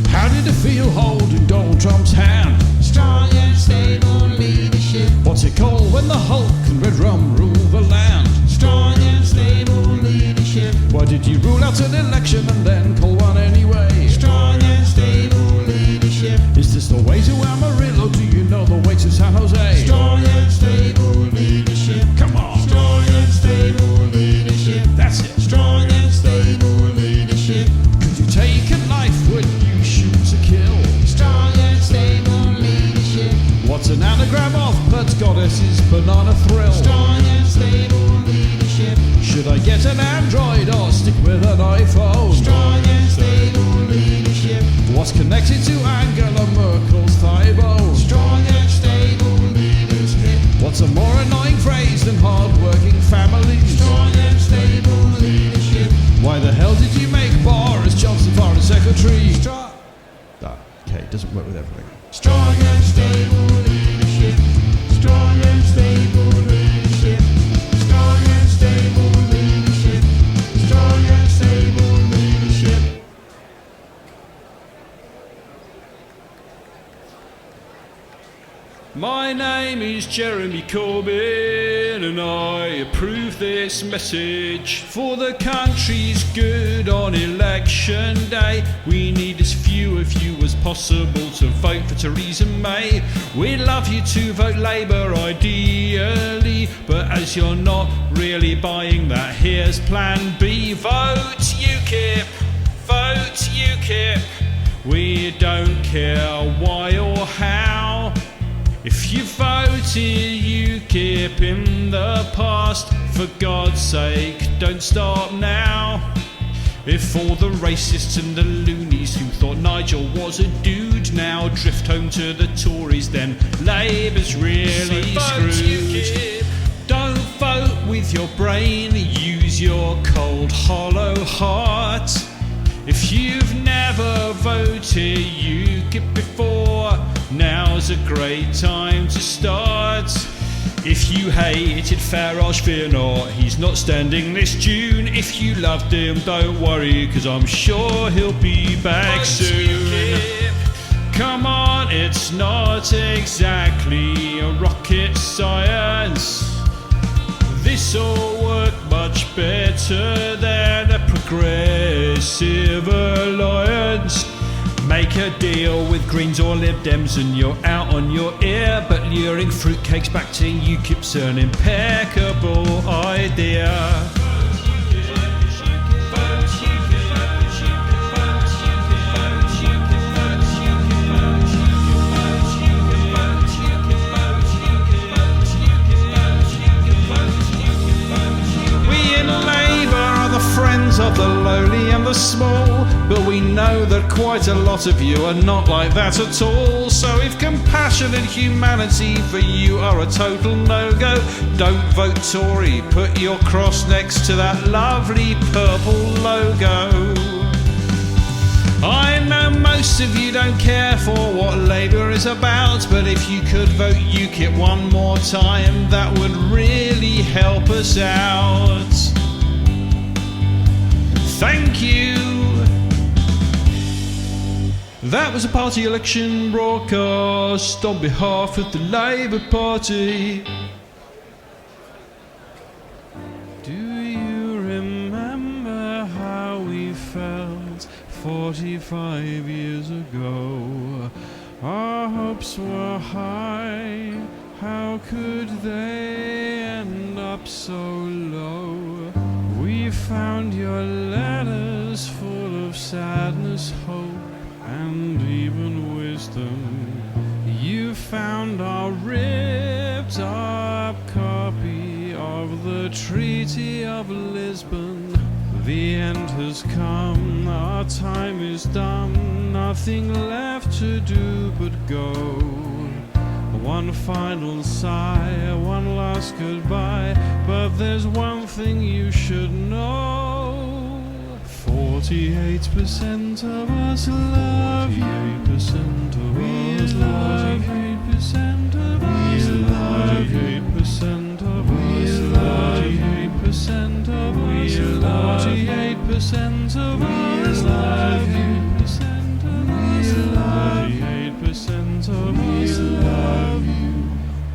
How did it feel holding Donald Trump's hand? Strong and stable leadership. What's it called when the Hulk and Red Rum rule the land? Strong and stable leadership. Why did you rule out an election and then call one anyway? Strong and stable leadership. Is this the way to Amarillo? Do you know the way to San Jose? Strong and stable leadership. Come on! Strong and stable leadership. That's it! Strong and stable leadership. Could you take a knife when you shoot to kill? Strong and stable leadership. What's an anagram of Pert's goddess's banana thrill? Strong and stable leadership. Should I get an Android or stick with an iPhone? Strong and stable leadership. What's connected to Angela Merkel's thigh bone? Strong and stable leadership. What's a more annoying phrase than hard-working families? Strong and stable leadership. Why the hell did you make Boris Johnson Foreign Secretary? Okay, it doesn't work with everything. Strong and stable leadership. Strong and stable leadership. Strong and stable leadership. Strong and stable leadership. My name is Jeremy Corbyn and I approve this message. For the country's good on election day, we need as few of you as possible to vote for Theresa May. We'd love you to vote Labour ideally, but as you're not really buying that, here's plan B. Vote UKIP, vote UKIP. We don't care why or how. If you voted UKIP in the past, for God's sake, don't stop now. If all the racists and the loonies who thought Nigel was a dude now drift home to the Tories, then Labour's really screwed. UKIP. Don't vote with your brain, use your cold, hollow heart. If you've never voted UKIP before, now's a great time to start. If you hated Farage, fear not, he's not standing this June. If you loved him, don't worry, cause I'm sure he'll be back soon. Come on, it's not exactly a rocket science. This'll work much better than a progressive alliance. Make a deal with Greens or Lib Dems and you're out on your ear. But luring fruitcakes back to UKIP's an impeccable idea. Friends of the lowly and the small, but we know that quite a lot of you are not like that at all. So if compassion and humanity for you are a total no-go, don't vote Tory, put your cross next to that lovely purple logo. I know most of you don't care for what Labour is about, but if you could vote UKIP one more time, that would really help us out. Thank you. That was a party election broadcast on behalf of the Labour Party. Do you remember how we felt 45 years ago? Our hopes were high. How could they end up so low? We found your letters full of sadness, hope, and even wisdom. You found our ripped up copy of the Treaty of Lisbon. The end has come, our time is done, nothing left to do but go. One final sigh, one last goodbye, but there's one thing you should know. 48% of us love you. 48% of us love you. 48% of us love you. 48% of us love you. 48% of us love you. 48% of us love you. 48% of us love you. 48% of us love you.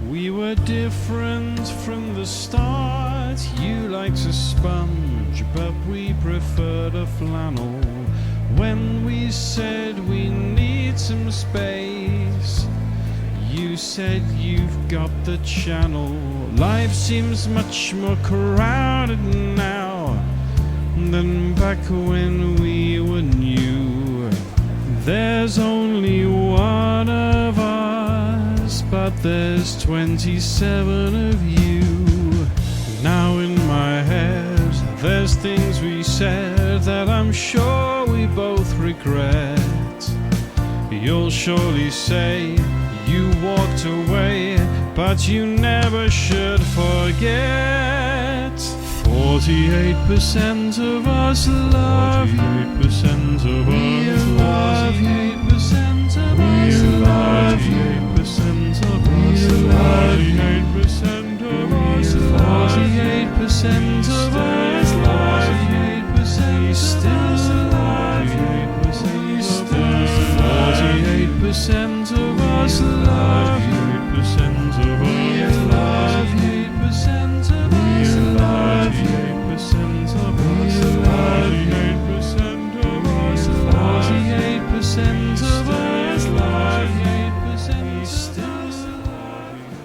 We were different from the start. You liked a sponge, but we preferred a flannel. When we said we need some space, you said you've got the channel. Life seems much more crowded now than back when we were new. There's only one of us, but there's 27 of you. Now in my head, there's things we said that I'm sure we both regret. You'll surely say you walked away, but you never should forget. 48% of us love you. 48% of us love you. 48% of us love you. 48% of us love you. 48% of us love you. 48% of us love you. 48% still love you. 48% of us love you. 48% of us love you. 48% of us love you. 48% of us love you. 48% of us love you. 48% of us love you. 48% still love you.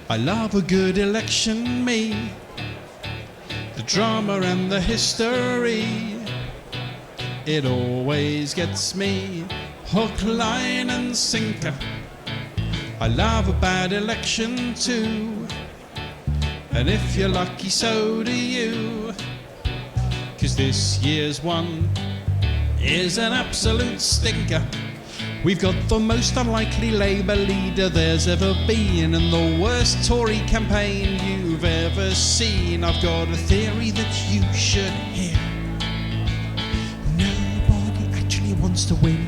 I love a good election, me. The drama and the history. It always gets me. Hook, line and sinker. I love a bad election too. And if you're lucky, so do you. 'Cause this year's one is an absolute stinker. We've got the most unlikely Labour leader there's ever been, and the worst Tory campaign you've ever seen. I've got a theory that you should hear. Nobody actually wants to win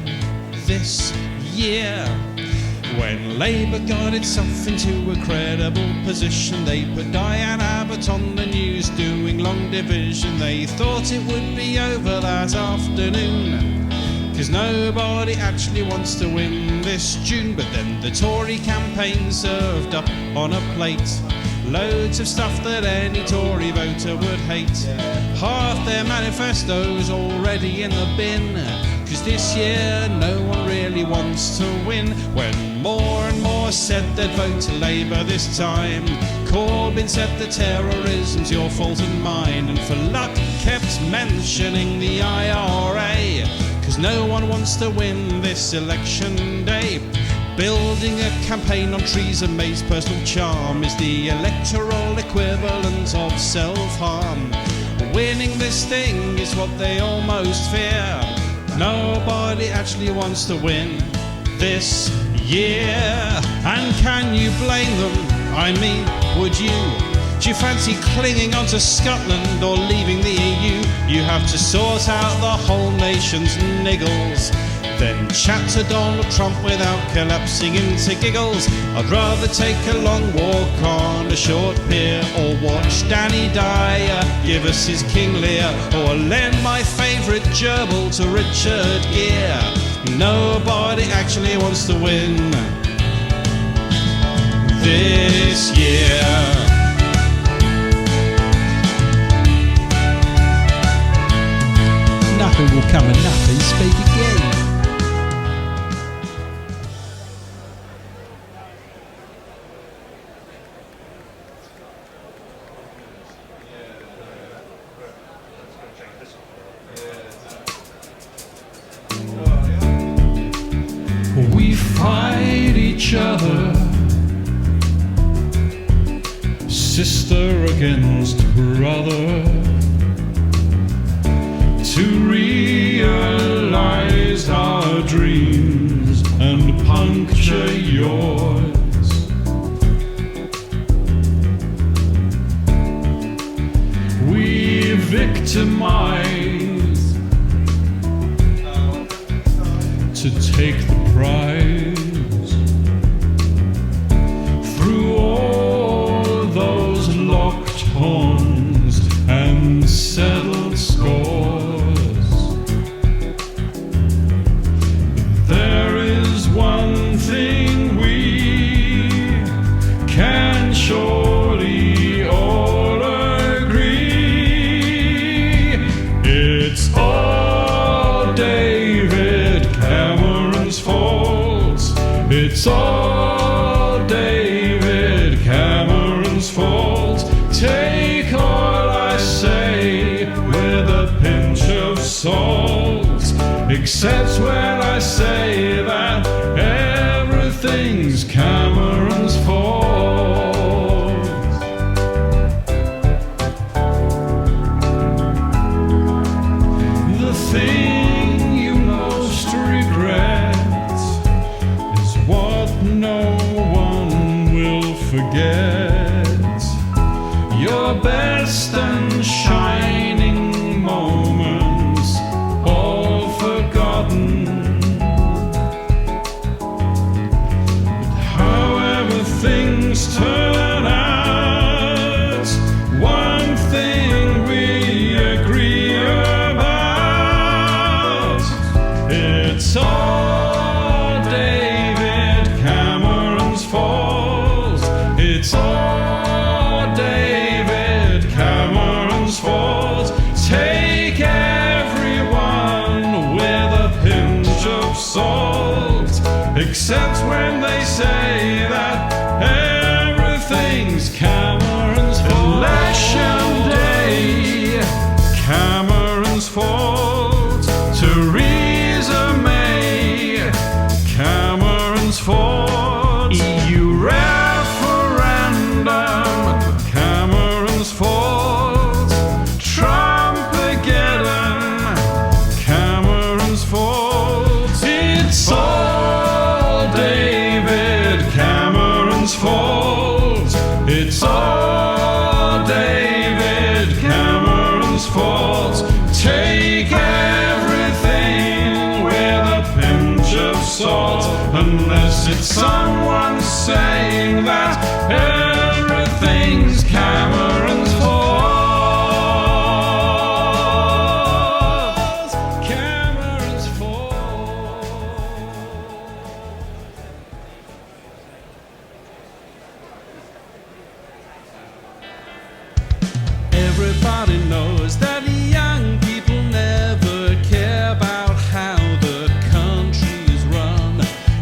this year. When Labour got itself into a credible position, they put Diane Abbott on the news doing long division. They thought it would be over that afternoon, 'cause nobody actually wants to win this June. But then the Tory campaign served up on a plate loads of stuff that any Tory voter would hate. Half their manifestos already in the bin, 'cause this year no one really wants to win. When more and more said they'd vote to Labour this time, Corbyn said that terrorism's your fault and mine, and for luck kept mentioning the IRA, 'cause no one wants to win this election day. Building a campaign on Theresa May's personal charm is the electoral equivalent of self-harm. Winning this thing is what they almost fear. Nobody actually wants to win this year. And can you blame them? I mean, would you? Do you fancy clinging on to Scotland or leaving the EU? You have to sort out the whole nation's niggles, then chat to Donald Trump without collapsing into giggles. I'd rather take a long walk on a short pier, or watch Danny Dyer give us his King Lear, or lend my favourite gerbil to Richard Gere. Nobody actually wants to win this year. Nothing will come and nothing speak again. each other, sister against brother, to realize our dreams and puncture yours. We victimize to take the prize through all those locked horns and settled scores. There is one thing we can surely all agree. It's all David Cameron's fault. It's all David Cameron's fault. Take all I say with a pinch of salt, except when I say that everything's Cameron's fault. The thing you most regret is what no one will forget. Your best and shining moments, all forgotten. But however things turn out, one thing we agree about. It's all David Cameron's fault. It's all David Cameron's fault. Take everyone with a pinch of salt, except when they say that everything's Cameron's fault. Election day, Cameron's fault. Theresa May, Cameron's fault. EU referendum, Cameron's fault. Trump-ageddon, Cameron's fault. It's all David Cameron's fault. It's all David Cameron's fault. Take everything with a pinch of salt, unless it's someone saying that everything's Cameron's fault. Cameron's fault. Everybody knows that young people never care about how the country is run.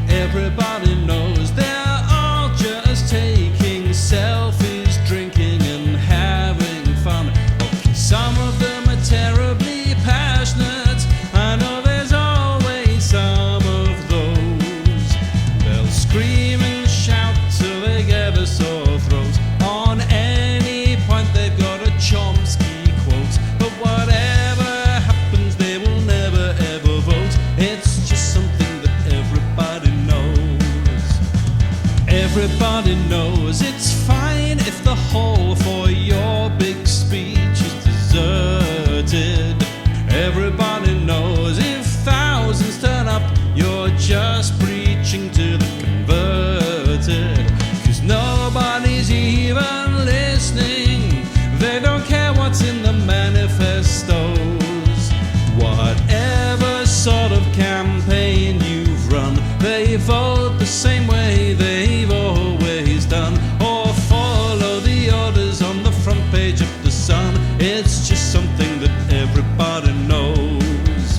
Everybody knows they're all just taking selfies, drinking and having fun. Okay, some of them are terribly passionate. I know there's always some of those. They'll scream and shout till they get a sore throat. On any point they've got a Chomsky quote. But whatever happens, they will never ever vote. It's just something that everybody knows. Everybody knows it's fine if the hall for your big speech is deserted. Everybody knows if thousands turn up, you're just preaching to the converted. 'Cause nobody's even listening. They don't care what's in the manifestos. Whatever sort of campaign you've run, they vote the same way they've always done, or follow the orders on the front page of the Sun. It's just something that everybody knows.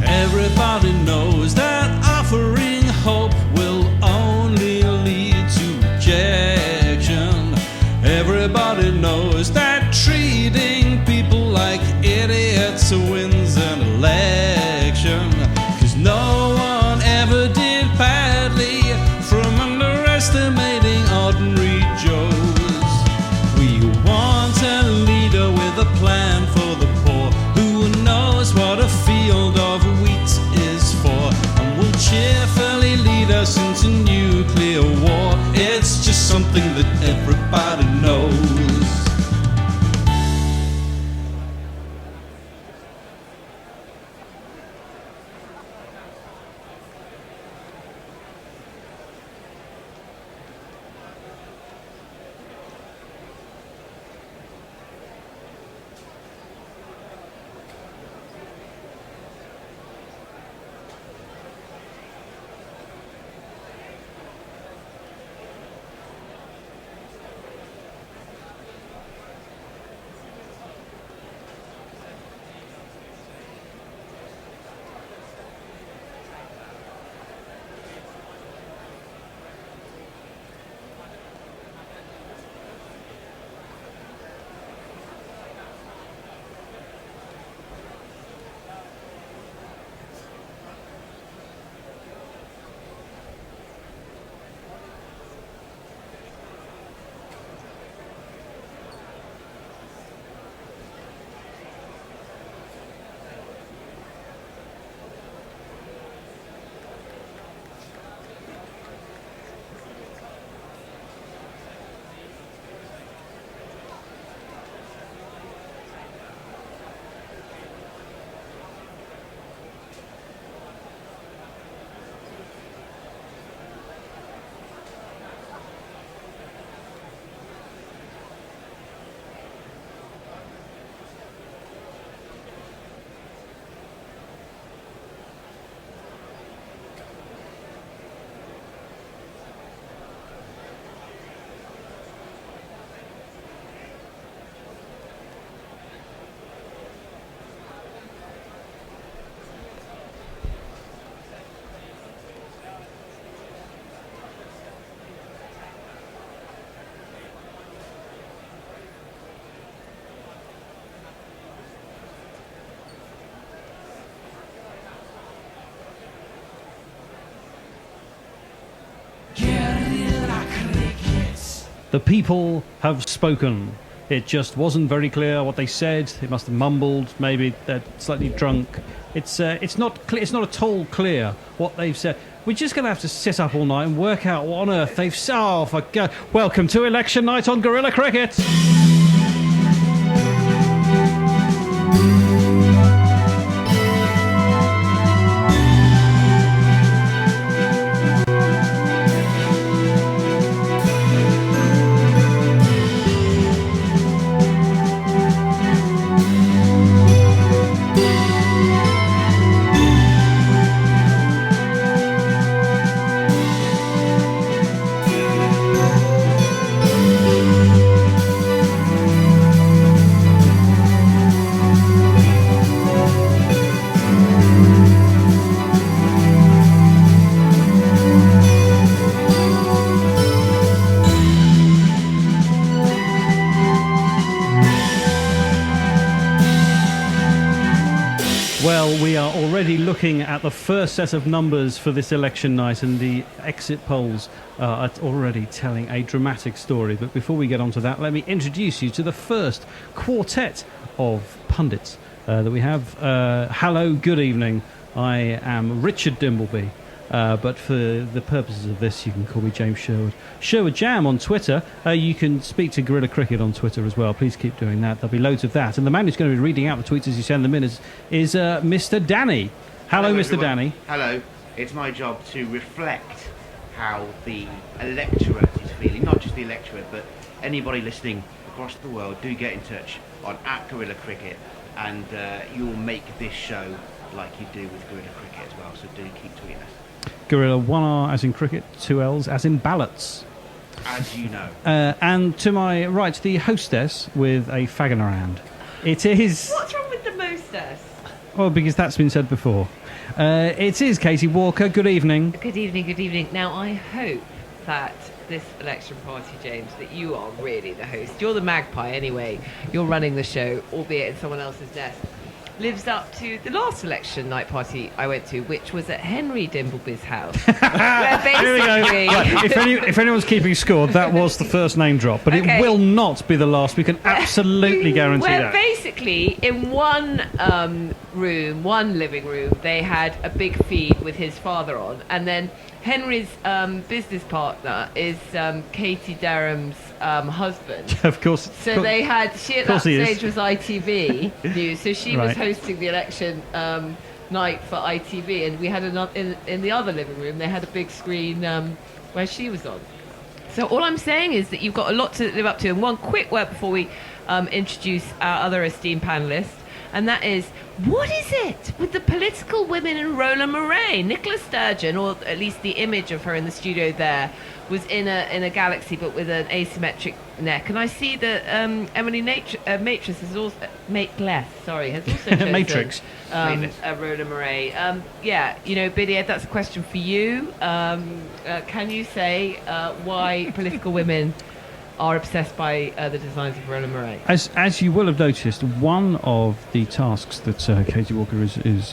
Everybody knows that offering hope will only lead to rejection. Everybody knows that treating people like idiots wins an election. 'Cause no one ever did pass nuclear war. It's just something that everybody knows. The people have spoken. It just wasn't very clear what they said. They must have mumbled. Maybe they're slightly drunk. It's not at all clear what they've said. We're just going to have to sit up all night and work out what on earth they've said. Oh, for God. Welcome to election night on Guerilla Cricket. We are already looking at the first set of numbers for this election night, and the exit polls are already telling a dramatic story. But before we get on to that, let me introduce you to the first quartet of pundits that we have. Hello, good evening. I am Richard Dimbleby, but for the purposes of this, you can call me James Sherwood. Sherwood Jam on Twitter. You can speak to Guerilla Cricket on Twitter as well. Please keep doing that. There'll be loads of that. And the man who's going to be reading out the tweets as you send them in is Mr. Danny. Hello, Mr. everyone. Danny. Hello. It's my job to reflect how the electorate is feeling. Not just the electorate, but anybody listening across the world. Do get in touch on @Guerilla Cricket, and you'll make this show like you do with Guerilla Cricket as well. So do keep tweeting us. Guerilla, 1R as in cricket, 2 L's as in ballots. As you know. And to my right, the hostess with a fag in her hand. It is... What's wrong with the mostess? Well, because that's been said before. It is Katie Walker. Good evening. Good evening, good evening. Now, I hope that this election party, James, that you are really the host. You're the magpie anyway. You're running the show, albeit in someone else's desk. lives up to the last election night party I went to, which was at Henry Dimbleby's house. Where Here we go. basically... Right, if anyone's keeping score, that was the first name drop, but Okay. it will not be the last. We can absolutely guarantee Where that. basically, in one room, one living room, they had a big feed with his father on, and then Henry's business partner is Katie Derham's husband. Of course. So they had, she at that course he is. stage was ITV News, so she was Right. hosting the election night for ITV, and we had in the other living room, they had a big screen where she was on. So all I'm saying is that you've got a lot to live up to. And one quick word before we introduce our other esteemed panellists, and that is, what is it with the political women in Rolla Moray? Nicola Sturgeon, or at least the image of her in the studio there, was in a galaxy but with an asymmetric neck. And I see that Emily Matrix has also has also chosen Matrix. a Rolla Moray. Yeah, you know, Biddy Ed, that's a question for you. Can you say why political women are obsessed by the designs of Rolla Moray? As you will have noticed, one of the tasks that Katie Walker is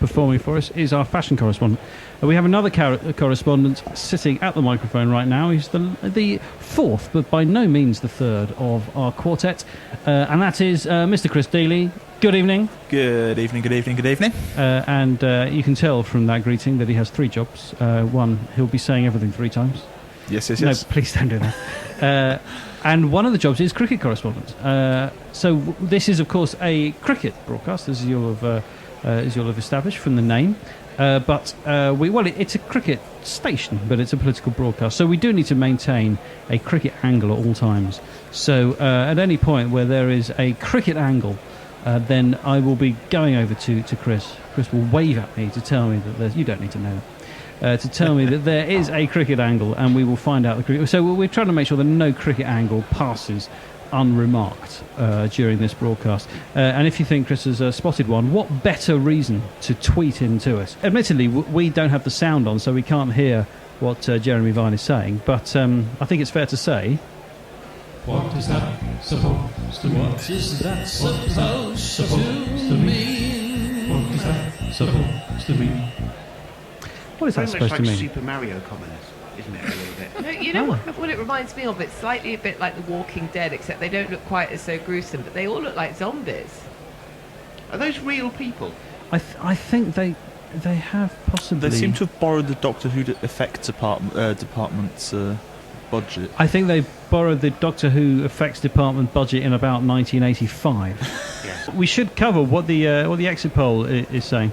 performing for us is our fashion correspondent. We have another correspondent sitting at the microphone right now. He's the fourth, but by no means the third, of our quartet, and that is Mr. Chris Dealey. Good evening. Good evening, good evening, good evening. And you can tell from that greeting that he has three jobs. One, he'll be saying everything three times. Yes. No, please don't do that. And one of the jobs is cricket correspondent. So this is, of course, a cricket broadcast, as you'll have established from the name. But it's a cricket station, but it's a political broadcast. So we do need to maintain a cricket angle at all times. So at any point where there is a cricket angle, then I will be going over to Chris. Chris will wave at me to tell me that there's... You don't need to know that. To tell me that there is a cricket angle, and we will find out the cricket. So we're trying to make sure that no cricket angle passes unremarked during this broadcast. And if you think Chris has spotted one, what better reason to tweet in to us? Admittedly, we don't have the sound on, so we can't hear what Jeremy Vine is saying, but I think it's fair to say... What is that supposed to mean? What is that supposed to mean? What is that supposed to mean? What is that Very supposed much to like mean? Super Mario commoners, isn't it, a little bit? No, you know what it reminds me of? It's slightly a bit like The Walking Dead, except they don't look quite as so gruesome, but they all look like zombies. Are those real people? I think they have possibly... They seem to have borrowed the Doctor Who effects department's budget. I think they borrowed the Doctor Who effects department budget in about 1985. Yes. We should cover what the exit poll is saying,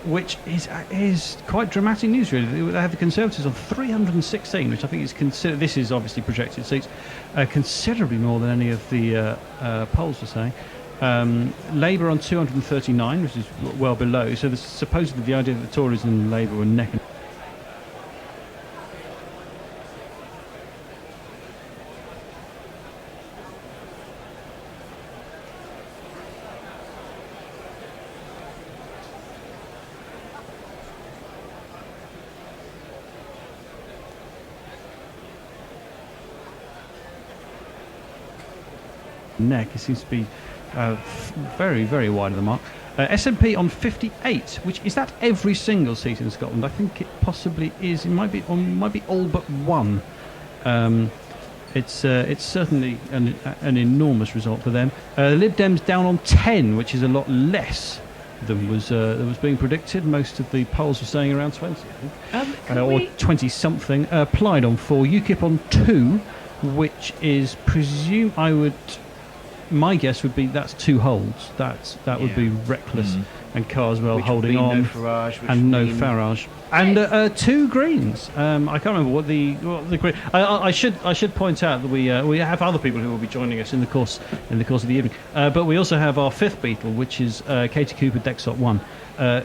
which is quite dramatic news, really. They have the Conservatives on 316, which I think is considered... This is obviously projected seats, considerably more than any of the polls were saying. Labour on 239, which is well below. So there's supposedly the idea that the Tories and Labour were neck and... neck. It seems to be very, very wide of the mark. SNP on 58, which is that every single seat in Scotland? I think it possibly is. It might be all but one. It's certainly an enormous result for them. Lib Dems down on 10, which is a lot less than was being predicted. Most of the polls were saying around 20, I think, or 20 something. Plaid on 4, UKIP on 2, which is my guess would be that's 2 holds. That would be reckless, and Carswell Which holding would on, mean no Farage, which and no would mean- Farage, and 2 Greens. I can't remember what the Green. I should point out that we have other people who will be joining us in the course of the evening. But we also have our 5th Beatle, which is Katie Cooper, Dexot 1,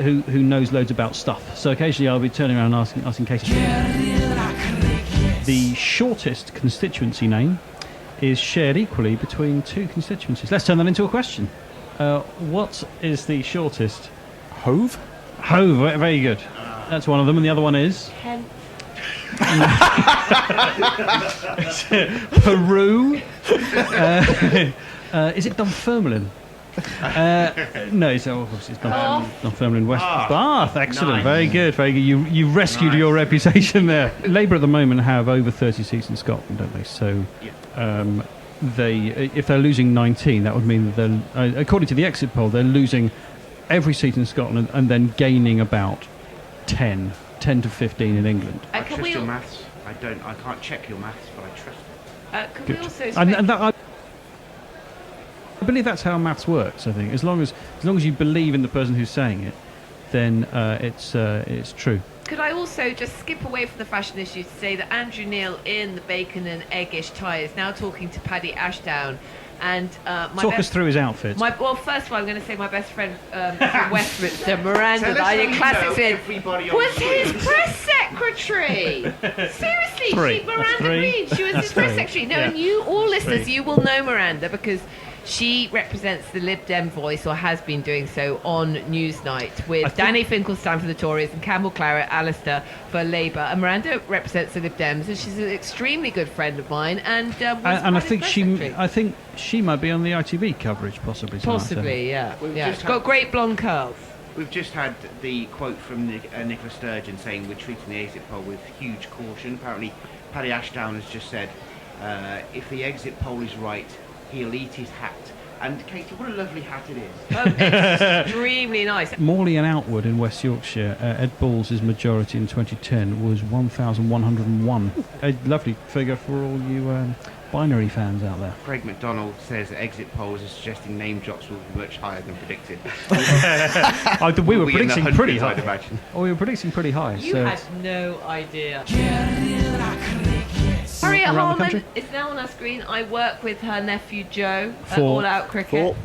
who knows loads about stuff. So occasionally I'll be turning around and asking Katie. The shortest constituency name is shared equally between 2 constituencies. Let's turn that into a question. What is the shortest? Hove? Hove, very good. That's one of them, and the other one is? Kent. Peru. Is it Dunfermline? No, it's obviously it's Northumberland West. Bath. Bath, excellent, Nice. very good, very good. You rescued your reputation there. Labour at the moment have over 30 seats in Scotland, don't they? So, if they're losing 19, that would mean that they're, according to the exit poll, they're losing every seat in Scotland and then gaining about 10 to 15 in England. I trust your maths. I can't check your maths, but I trust it. Can Good. we also And that, I believe that's how maths works. I think as long as you believe in the person who's saying it, then it's true. Could I also just skip away from the fashion issue to say that Andrew Neil in the bacon and eggish tie is now talking to Paddy Ashdown, and talk us through his outfit. Well, first of all, I'm going to say my best friend from Westminster, Miranda, that I did classics in, was his press secretary. Seriously, Miranda Reed. She was his press secretary. No, and you, all listeners, you will know Miranda because she represents the Lib Dem voice, or has been doing so, on Newsnight with Danny Finkelstein for the Tories and Campbell Claret, Alistair for Labour. And Miranda represents the Lib Dems, and she's an extremely good friend of mine. And I think she might be on the ITV coverage, possibly. Possibly, yeah. She's got great blonde curls. We've just had the quote from Nicola Sturgeon saying we're treating the exit poll with huge caution. Apparently, Paddy Ashdown has just said if the exit poll is right, he'll eat his hat. And Katie, what a lovely hat it is. Extremely nice. Morley and Outwood in West Yorkshire, Ed Balls' majority in 2010 was 1,101. A lovely figure for all you binary fans out there. Craig McDonald says that exit polls are suggesting name drops will be much higher than predicted. We were predicting pretty high. I'd imagine. Oh, we were predicting pretty high. You had no idea. Harriet Harman is now on our screen. I work with her nephew Joe at All Out Cricket.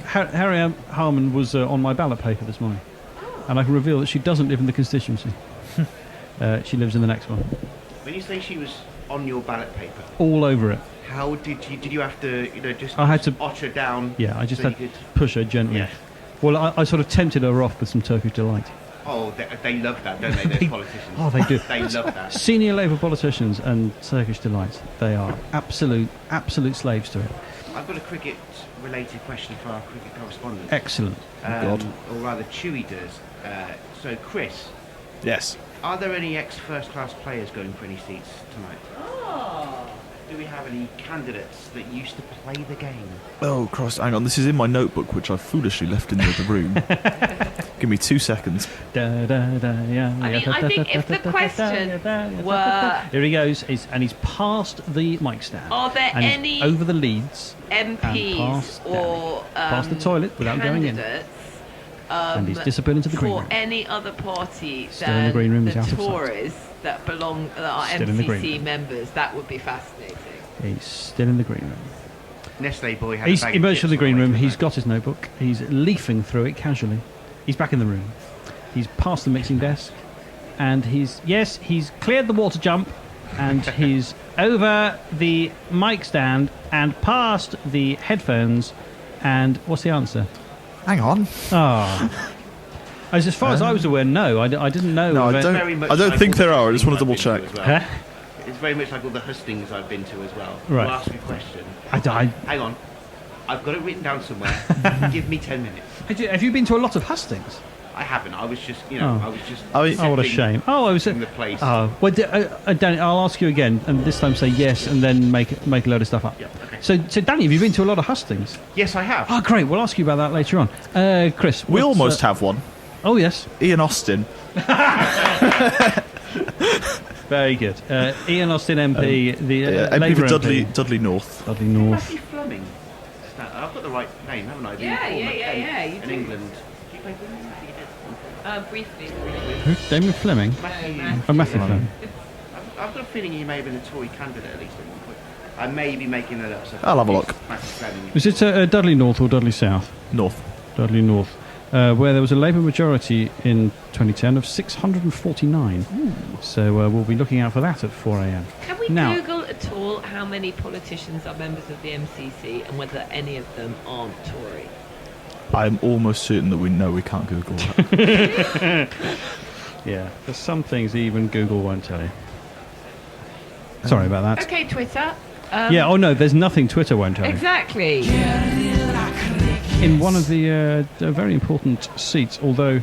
Harriet Harman was on my ballot paper this morning, and I can reveal that she doesn't live in the constituency. She lives in the next one. When you say she was on your ballot paper, all over it. How did you have to just I had to otter down? Yeah, I just so had to push her gently. Yeah. Well, I sort of tempted her off with some Turkish delight. Oh, they love that, don't they? Those politicians. Oh, they do. They love that. Senior Labour politicians and Turkish delight. They are absolute slaves to it. I've got a cricket-related question for our cricket correspondent. Excellent. Or rather, Chewy does. So, Chris. Yes. Are there any ex-first-class players going for any seats tonight? Oh. Do we have any candidates that used to play the game? Oh, Christ, hang on. This is in my notebook, which I foolishly left in the other room. Give me 2 seconds. I think if the question were... Here he goes, he's past the mic stand. Are there and any over the leads MPs or past the toilet without going in? And he's disappeared into the green room. For any other party Still in the green room, he's out of sight. Tories that are Still in the green MCC room. members, that would be fascinating. He's still in the green room. Nestle boy had He's a bag of emerged from chips the green on room. way to He's the got his notebook. He's leafing through it casually. He's back in the room. He's past the mixing desk, and he's cleared the water jump, and he's over the mic stand and past the headphones. And what's the answer? Hang on. Oh. As far as I was aware, no, I didn't know. No, I don't think there are. I just want to double check. Huh? It's very much like all the hustings I've been to as well. Right. You ask me a question. Hang on. I've got it written down somewhere. Give me 10 minutes. Have you been to a lot of hustings? I haven't. I was just, Oh, what a shame. Oh, I was in the place. Oh, well, Danny, I'll ask you again, and this time say yes, and then make a load of stuff up. Yeah, okay. So, Danny, have you been to a lot of hustings? Yes, I have. Oh, great. We'll ask you about that later on. Chris, We almost have one. Oh, yes. Ian Austin. Very good. Ian Austin MP, MP Labour for MP. Dudley North. Dudley North. Matthew Fleming. I've got the right name, haven't I? Yeah. You In do. England. Do you play Fleming? Briefly. Who? Damon Fleming? Matthew Fleming. I've got a feeling he may have been a Tory candidate at least at one point. I may be making that up. So I'll have a look. Matthew Fleming. Was it Dudley North or Dudley South? North. Dudley North. Where there was a Labour majority in 2010 of 649. So we'll be looking out for that at 4 a.m. Can we Now, Google at all how many politicians are members of the MCC and whether any of them aren't Tory? I'm almost certain that we know we can't Google that. yeah, there's some things even Google won't tell you. Sorry about that. Okay, Twitter. Yeah, oh no, there's nothing Twitter won't tell you. Exactly. in one of the very important seats, although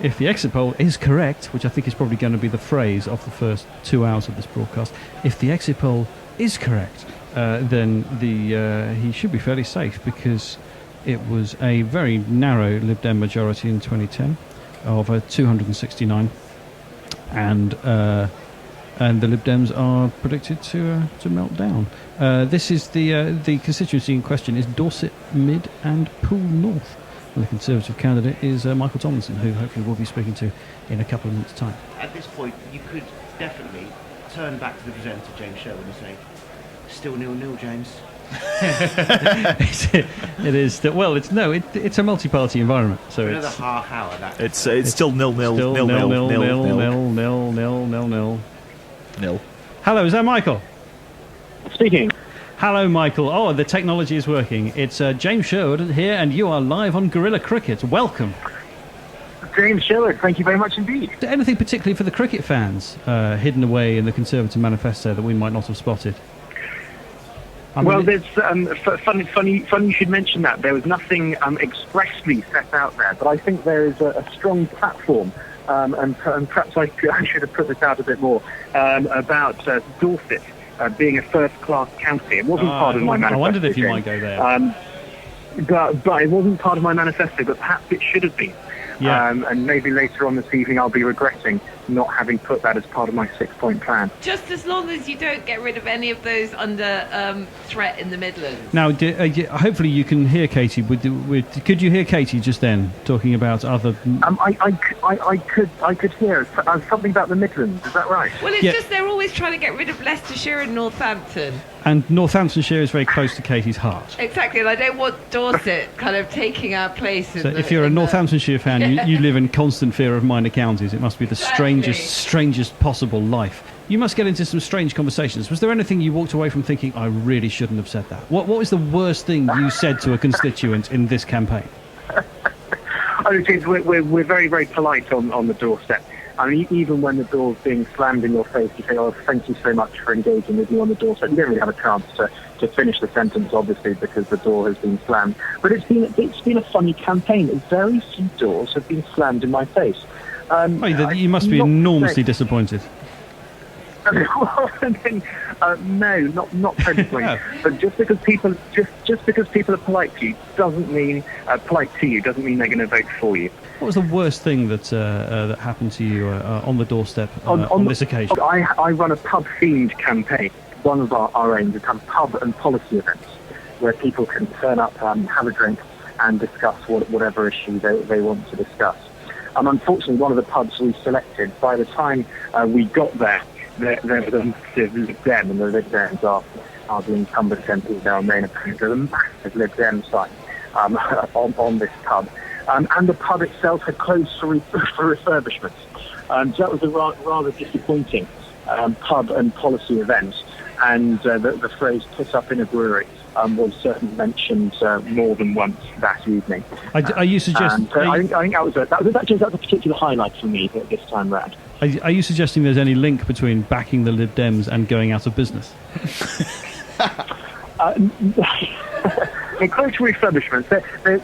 if the exit poll is correct, which I think is probably going to be the phrase of the first 2 hours of this broadcast, if the exit poll is correct, then he should be fairly safe, because it was a very narrow Lib Dem majority in 2010 of 269, and the Lib Dems are predicted to melt down. This is the constituency in question is Dorset Mid and Poole North. And the Conservative candidate is Michael Tomlinson, who hopefully we'll be speaking to in a couple of minutes' time. At this point, you could definitely turn back to the presenter, James Sherwood, and say, "Still 0-0, James." It is still, well. It's a multi-party environment, so Another it's half hour. It's still 0-0. still 0-0. Hello, is that Michael? Speaking. Hello, Michael. Oh, the technology is working. It's James Sherwood here, and you are live on Guerilla Cricket. Welcome. James Sherwood, thank you very much indeed. Is there anything particularly for the cricket fans hidden away in the Conservative manifesto that we might not have spotted? Well, there's funny you should mention that. There was nothing expressly set out there, but I think there is a strong platform, and perhaps I should have put this out a bit more, about Dorset being a first-class county. It wasn't part of my manifesto. I wondered if you might go there. But it wasn't part of my manifesto, but perhaps it should have been. Yeah. And maybe later on this evening I'll be regretting not having put that as part of my 6-point plan. Just as long as you don't get rid of any of those under threat in the Midlands. Now, hopefully you can hear Katie. Could you hear Katie just then talking about other? I could hear something about the Midlands. Is that right? Well, it's just they're always trying to get rid of Leicestershire and Northampton. And Northamptonshire is very close to Katie's heart. Exactly, and I don't want Dorset kind of taking our place. So if you're a Northamptonshire fan, you live in constant fear of minor counties. It must be the strangest possible life. You must get into some strange conversations. Was there anything you walked away from thinking, I really shouldn't have said that? What was the worst thing you said to a constituent in this campaign? We're very, very polite on the doorstep. I mean, even when the door's being slammed in your face, you say, "Oh, thank you so much for engaging with me on the doorstep." You don't really have a chance to finish the sentence, obviously, because the door has been slammed. But it's been a funny campaign. Very few doors have been slammed in my face. You must be enormously disappointed. No, not totally. But just because people are polite to you doesn't mean doesn't mean they're going to vote for you. What was the worst thing that happened to you on the doorstep on this occasion? I run a pub-themed campaign. One of our aims is to have pub and policy events where people can turn up, have a drink, and discuss whatever issue they want to discuss. Unfortunately, one of the pubs we selected, by the time we got there was a massive Lib Dem, and the Lib Dems are the incumbent MPs, our main opponent. There's a massive Lib Dem sign on this pub. And the pub itself had closed for refurbishment. So that was a rather disappointing pub and policy event. And the phrase "put up in a brewery" was certainly mentioned more than once that evening. Are you suggesting? I think that was a particular highlight for me this time round. Are you suggesting there's any link between backing the Lib Dems and going out of business? In close to refurbishment,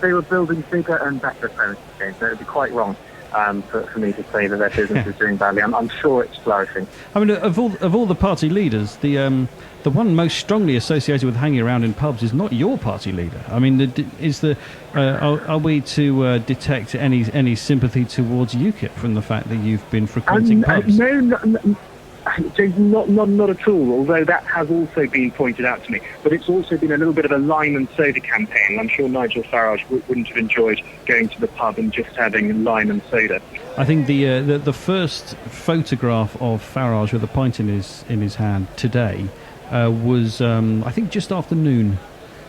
they were building bigger and better premises. So it would be quite wrong for me to say that their business is doing badly. I'm sure it's flourishing. I mean, of all the party leaders, the one most strongly associated with hanging around in pubs is not your party leader. I mean, are we to detect any sympathy towards UKIP from the fact that you've been frequenting pubs? No. Not at all, although that has also been pointed out to me. But it's also been a little bit of a lime and soda campaign. I'm sure Nigel Farage wouldn't have enjoyed going to the pub and just having lime and soda. I think the first photograph of Farage with a pint in his hand today was, I think, just after noon.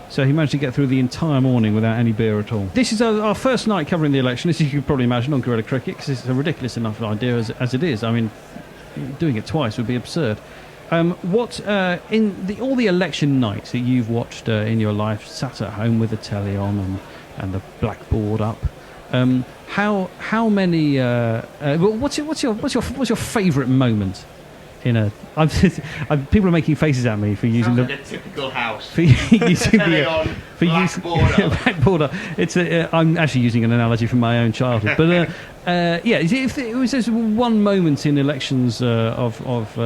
So he managed to get through the entire morning without any beer at all. This is our first night covering the election, as you can probably imagine, on Guerilla Cricket, because it's a ridiculous enough idea as it is. I mean, doing it twice would be absurd. All the election nights that you've watched in your life, sat at home with the telly on and the blackboard up, how many? What's your favourite moment People are making faces at me for using Sounds like a typical house. for using Telly the on, for black using border. black border. It's I'm actually using an analogy from my own childhood, but yeah, if it was just one moment in elections of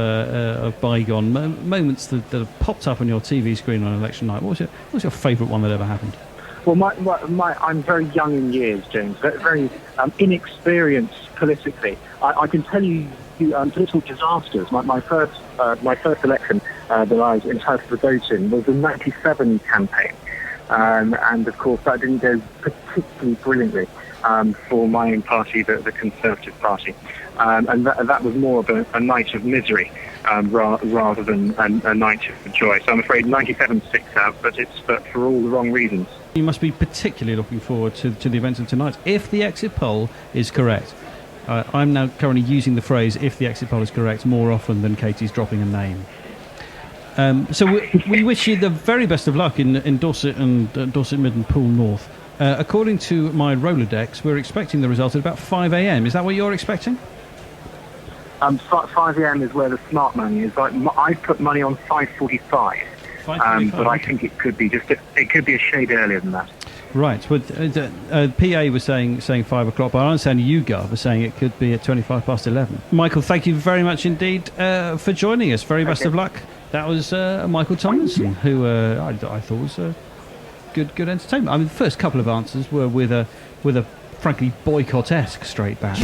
bygone moments that have popped up on your TV screen on election night. What's your favourite one that ever happened? Well, I'm very young in years, James, very inexperienced politically. I can tell you political disasters. My first election that I was entitled to vote in was the '97 campaign, and of course that didn't go particularly brilliantly for my own party, the Conservative Party, and that was more of a night of misery rather than a night of joy. So I'm afraid '97 sticks out, but for all the wrong reasons. You must be particularly looking forward to the events of tonight, if the exit poll is correct. I'm now currently using the phrase "if the exit poll is correct" more often than Katie's dropping a name. So we wish you the very best of luck in Dorset and Dorset Mid and Poole North. According to my Rolodex, we're expecting the result at about 5 a.m. Is that what you're expecting? 5 a.m. is where the smart money is. I put money on 5:45. But I think it could be a shade earlier than that. Right. Well, PA was saying 5 o'clock, but I understand YouGov was saying it could be at 25 past 11. Michael, thank you very much indeed for joining us. Very best of luck. That was Michael Tomlinson, who I thought was good entertainment. I mean, the first couple of answers were with a frankly boycott-esque straight back.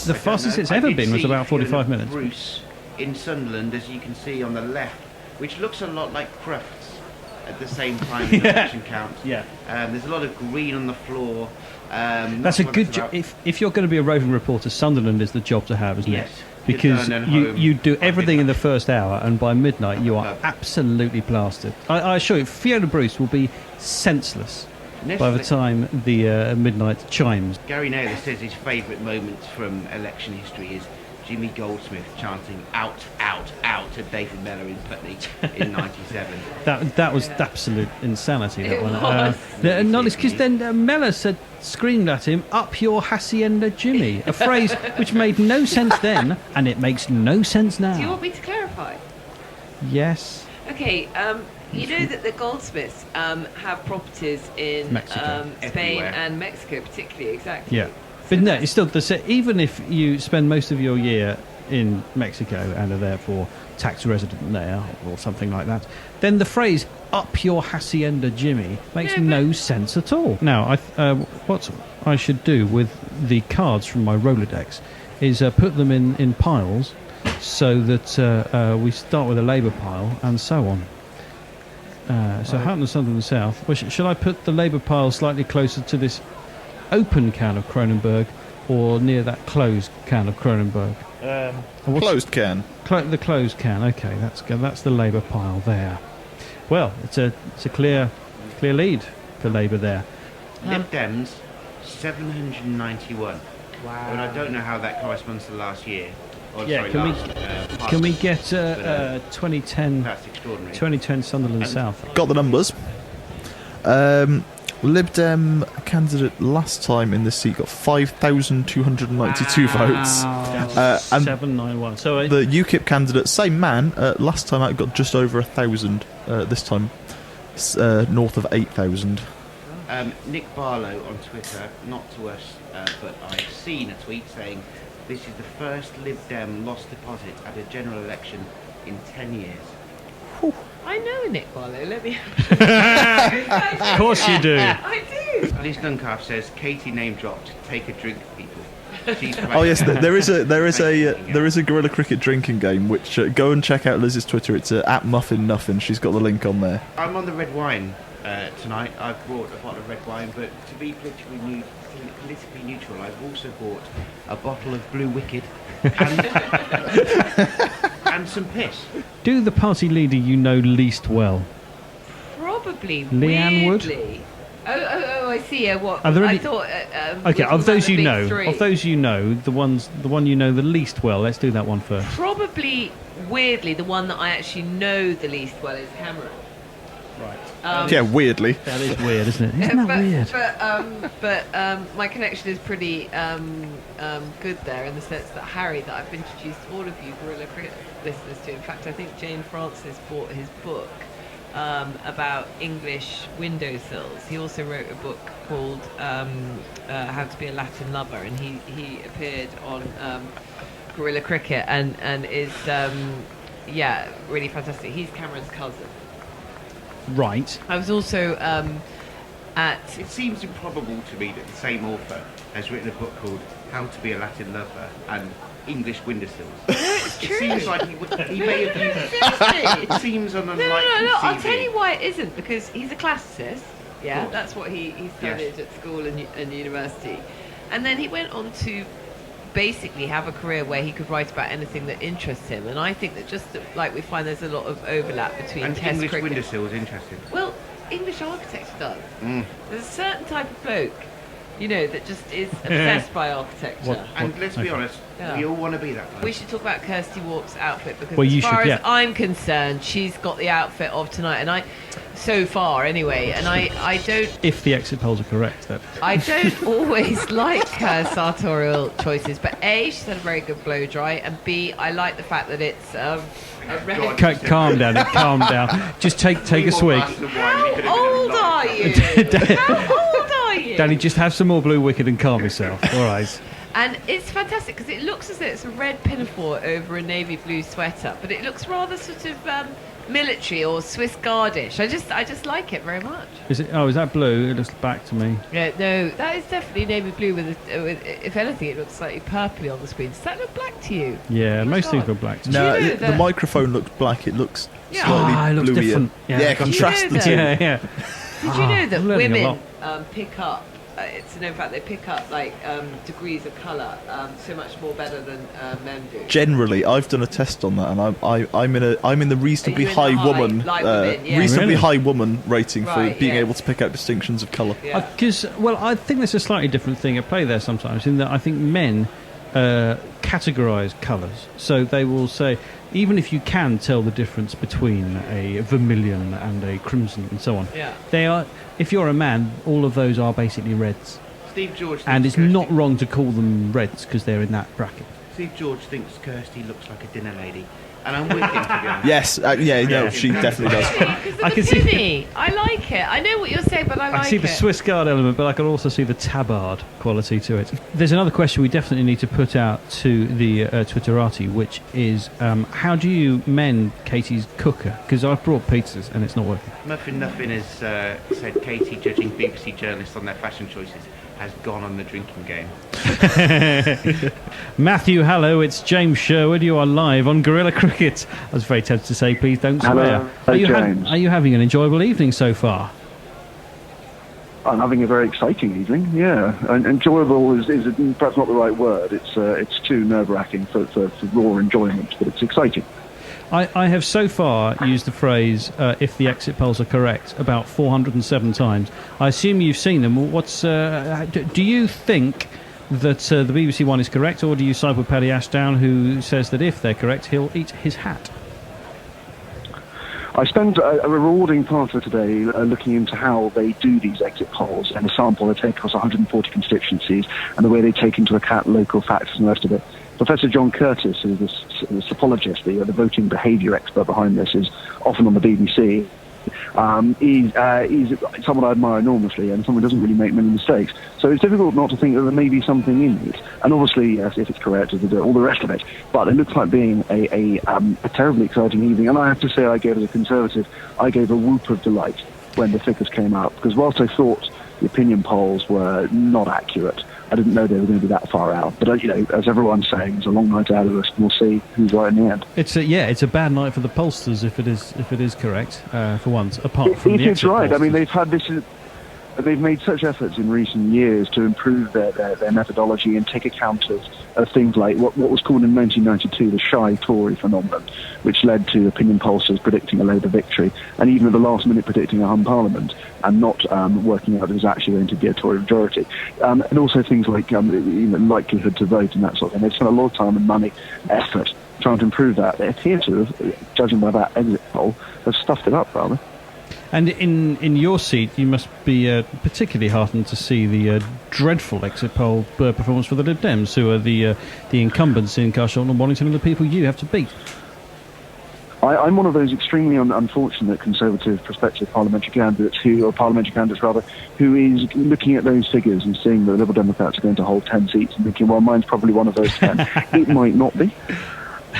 The fastest it's ever been was about 45 minutes. Bruce in Sunderland, as you can see on the left, which looks a lot like Crufts at the same time in the election count. Yeah. There's a lot of green on the floor. That's a good job. If you're going to be a roving reporter, Sunderland is the job to have, isn't yes. it? Because you do everything in the first hour, and by midnight you are absolutely plastered. I assure you, Fiona Bruce will be senseless by the time the midnight chimes. Gary Naylor says his favourite moments from election history is Jimmy Goldsmith chanting "out, out, out" to David Mellor in Putney in '97. That was absolute insanity. That It one. was. Not because then Mellor screamed at him, "Up your hacienda, Jimmy," a phrase which made no sense then, and it makes no sense now. Do you want me to clarify? Yes. Okay. You know that the Goldsmiths have properties in Mexico. Spain Everywhere. and Mexico, particularly. Exactly. Yeah. But no, it's still even if you spend most of your year in Mexico and are therefore tax resident there or something like that, then the phrase "up your hacienda, Jimmy" makes no sense at all. Now, what I should do with the cards from my Rolodex is put them in piles so that we start with a Labour pile and so on. So Houghton and Sunderland South. Well, shall I put the Labour pile slightly closer to this open can of Cronenberg or near that closed can of Cronenberg? Closed can. The closed can. Okay, that's the Labour pile there. Well, it's a clear lead for Labour there. Lib Dems 791. Wow. And I don't know how that corresponds to last year. Can we get 2010? That's extraordinary. 2010 Sunderland South. Got the numbers. Lib Dem candidate last time in this seat got 5,292 votes. And 791. So the UKIP candidate, same man, last time out got just over 1,000. This time, north of 8,000. Nick Barlow on Twitter, not to us, but I've seen a tweet saying this is the first Lib Dem lost deposit at a general election in 10 years. I know Nick Barlow. Let me. Of course you do. I do. Liz Duncalf says Katie name dropped. Take a drink, people. Oh yes, there is a Guerilla Cricket drinking game which go and check out Liz's Twitter. It's at Muffin Nuffin. She's got the link on there. I'm on the red wine tonight. I've brought a bottle of red wine, but to be politically neutral, I've also bought a bottle of Blue Wicked and, and some piss. Do the party leader you know least well? Probably. Leanne Wood? weirdly. Oh, I see. What? Are there any? I thought. Okay, of those you know, three. the one you know the least well. Let's do that one first. Probably, weirdly, the one that I actually know the least well is Cameron. Yeah, weirdly. That is weird, isn't it? Isn't that weird? But my connection is pretty good there in the sense that Harry, that I've introduced all of you Guerilla Cricket listeners to. In fact, I think Jane Francis bought his book about English windowsills. He also wrote a book called How to Be a Latin Lover, and he appeared on Guerilla Cricket and is really fantastic. He's Cameron's cousin. Right. I was also at... It seems improbable to me that the same author has written a book called How to Be a Latin Lover and English Windowsills. No, it's true. It seems like he may have used... It seems an unlikely No, I'll CV. tell you why it isn't, because he's a classicist. Yeah, Cool. that's what he studied at school and university. And then he went on to basically have a career where he could write about anything that interests him. And I think that just like we find there's a lot of overlap between And Test English cricket. windowsill is interesting. Well, English architecture does. There's a certain type of bloke, that just is obsessed by architecture. And let's be honest, we all want to be that bloke. We should talk about Kirsty Walk's outfit because Well, as you far should, as yeah. I'm concerned, she's got the outfit of tonight, and so far anyway, and I don't If the exit polls are correct, then. I don't always like her sartorial choices, but A, she's had a very good blow dry, and B, I like the fact that it's a red. Calm down, calm down. Just take a swig. How old are you? How old are you? Danny, just have some more Blue Wicked and calm yourself. All right. And it's fantastic because it looks as though it's a red pinafore over a navy blue sweater, but it looks rather sort of military or Swiss Guardish. I just like it very much. Is it? Oh, is that blue? It looks black to me. Yeah, no, that is definitely navy blue with if anything, it looks slightly purpley on the screen. Does that look black to you? Yeah, Oh my most things God. look black to me. No, Do you know the that- microphone looked black. It looks Yeah. slightly it looks bluier. different. Yeah, Do you contrast know the that- two. Yeah. Did you know that I'm learning a women lot. pick up? In fact, they pick up like degrees of colour so much more better than men do. Generally, I've done a test on that, and I'm in the reasonably Are you in the high high, woman, like women, yeah. reasonably Really? high woman rating Right, for being yeah. able to pick out distinctions of colour. Yeah. Because, I think there's a slightly different thing at play there sometimes, in that I think men categorise colours. So they will say, even if you can tell the difference between a vermilion and a crimson and so on, Yeah. they are. If you're a man, all of those are basically reds. Steve George And thinks it's not wrong to call them reds because they're in that bracket. Steve George thinks Kirsty looks like a dinner lady, and I'm with him, to be honest. Yes, no, she definitely does. Because I of can the see- pinny. I like it. I know what you're saying, but I like I see it. the Swiss Guard element, but I can also see the tabard quality to it. There's another question we definitely need to put out to the Twitterati, which is how do you mend Katie's cooker? Because I've brought pizzas and it's not working. Muffin Nuffin has said Katie judging BBC journalists on their fashion choices has gone on the drinking game. Matthew, hello, it's James Sherwood. You are live on Guerilla Cricket. I was very tempted to say, please don't Hello. swear. James. Are you having an enjoyable evening so far? I'm having a very exciting evening, yeah. And enjoyable is perhaps not the right word. It's too nerve-wracking for raw enjoyment, but it's exciting. I have so far used the phrase, if the exit polls are correct, about 407 times. I assume you've seen them. Do you think that the BBC one is correct, or do you side with Paddy Ashdown, who says that if they're correct, he'll eat his hat? I spent a rewarding part of today looking into how they do these exit polls and the sample they take across 140 constituencies and the way they take into account local factors and the rest of it. Professor John Curtis, who's the psychologist, the voting behaviour expert behind this, is often on the BBC. He's someone I admire enormously and someone who doesn't really make many mistakes. So it's difficult not to think that there may be something in it. And obviously, yes, if it's correct, all the rest of it. But it looks like being a terribly exciting evening. And I have to say, I gave, as a Conservative, I gave a whoop of delight when the figures came out. Because whilst I thought the opinion polls were not accurate, I didn't know they were going to be that far out. But, as everyone's saying, it's a long night out of us, and we'll see who's right in the end. It's a bad night for the pollsters if it is correct for once. Apart from the It's exit right. pollsters. I mean, they've had this. They've made such efforts in recent years to improve their methodology and take account of things like what was called in 1992 the shy Tory phenomenon, which led to opinion pollsters predicting a Labour victory, and even at the last minute predicting a hung parliament, and not working out it was actually going to be a Tory majority. And also things like likelihood to vote and that sort of thing. They've spent a lot of time and money, effort, trying to improve that. They appear to have, judging by that exit poll, have stuffed it up rather. And in your seat, you must be particularly heartened to see the dreadful exit poll performance for the Lib Dems, who are the incumbents in Carshalton and Wallington, and the people you have to beat. I'm one of those extremely unfortunate Conservative prospective parliamentary candidates who is looking at those figures and seeing that the Liberal Democrats are going to hold 10 seats and thinking, well, mine's probably one of those 10. It might not be.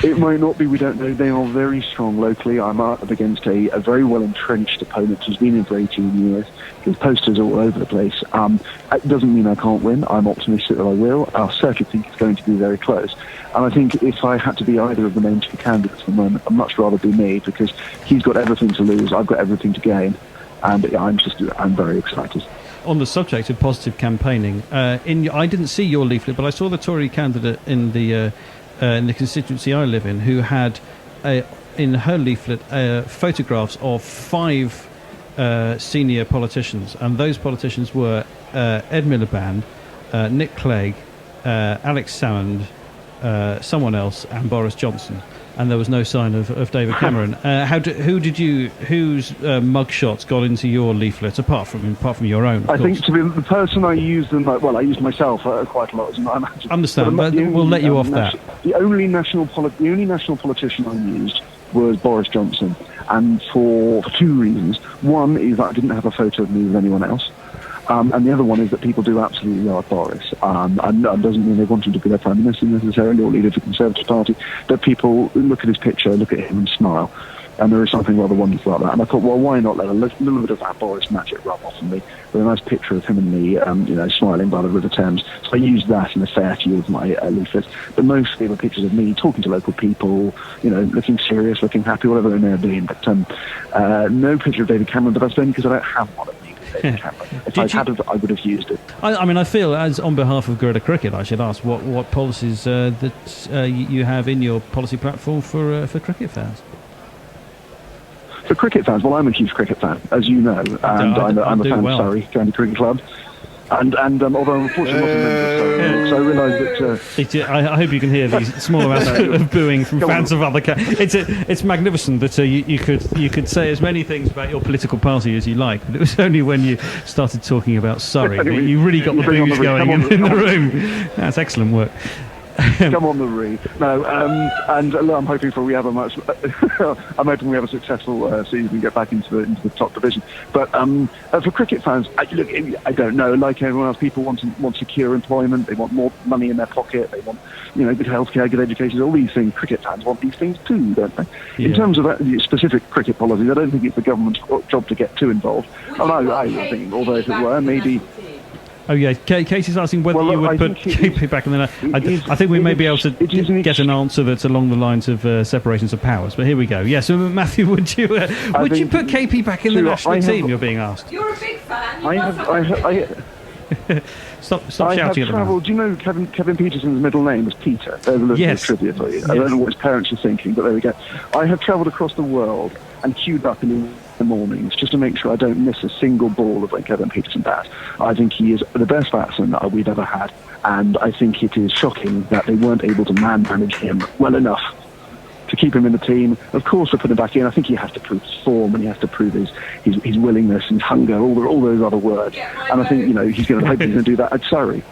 It might not be, we don't know. They are very strong locally. I'm up against a very well-entrenched opponent who's been in for 18 years. His posters all over the place. It doesn't mean I can't win. I'm optimistic that I will. I certainly think it's going to be very close. And I think if I had to be either of the main two candidates at the moment, I'd much rather be me, because he's got everything to lose, I've got everything to gain. And I'm very excited. On the subject of positive campaigning, I didn't see your leaflet, but I saw the Tory candidate in the constituency I live in, who had in her leaflet photographs of 5 senior politicians, and those politicians were Ed Miliband, Nick Clegg, Alex Salmond, someone else, and Boris Johnson. And there was no sign of David Cameron. Whose mugshots got into your leaflet apart from your own? I think to be the person I used them. Well, I used myself quite a lot. I imagine. Understand, but we'll let you off that. The only national politician I used was Boris Johnson, and for 2 reasons. One is that I didn't have a photo of me with anyone else. And the other one is that people do absolutely love Boris. And that doesn't mean they want him to be their Prime Minister necessarily, or leader of the Conservative Party, but people look at his picture, look at him and smile. And there is something rather wonderful about that. And I thought, well, why not let a little bit of that Boris magic rub off on me, with a nice picture of him and me, smiling by the River Thames. So I used that in a fair few of my leaflets, but mostly were pictures of me talking to local people, looking serious, looking happy, whatever they may have been. But no picture of David Cameron, but that's only because I don't have one of me. If I'd had it, I would have used it. I feel, as on behalf of Guerilla Cricket, I should ask what policies that you have in your policy platform for cricket fans. For cricket fans, well, I'm a huge cricket fan, as you know, and I'm a fan of Surrey County Cricket Club. And although unfortunately not a member of Surrey, so I realise that... I hope you can hear these small amounts of booing from fans of other... It's magnificent that you could say as many things about your political party as you like, but it was only when you started talking about Surrey that you really got the boos going in the room. That's excellent work. Come on the re. No, and I'm hoping I'm hoping we have a successful season and get back into the top division. But for cricket fans, I don't know. Like everyone else, people want secure employment. They want more money in their pocket. They want good healthcare, good education. All these things. Cricket fans want these things too, don't they? Yeah. In terms of specific cricket policies, I don't think it's the government's job to get too involved. I think, although if it were, maybe. Oh yeah, Casey's asking whether you would put KP back in the... I think we may be able to get an answer that's along the lines of separations of powers, but here we go. Yes, Matthew, would you put KP back in the national team? You're being asked. You're a big fan. Stop shouting at them. Do you know Kevin Peterson's middle name was Peter? There's a little trivia for you. Yes. I don't know what his parents are thinking, but there we go. I have travelled across the world and queued up in the mornings just to make sure I don't miss a single ball of when Kevin Peterson bats. I think he is the best batsman that we've ever had, and I think it is shocking that they weren't able to manage him well enough to keep him in the team. Of course, to put him back in, I think he has to prove his form, and he has to prove his willingness and hunger, all those other words. And I think he's going to do that at Surrey.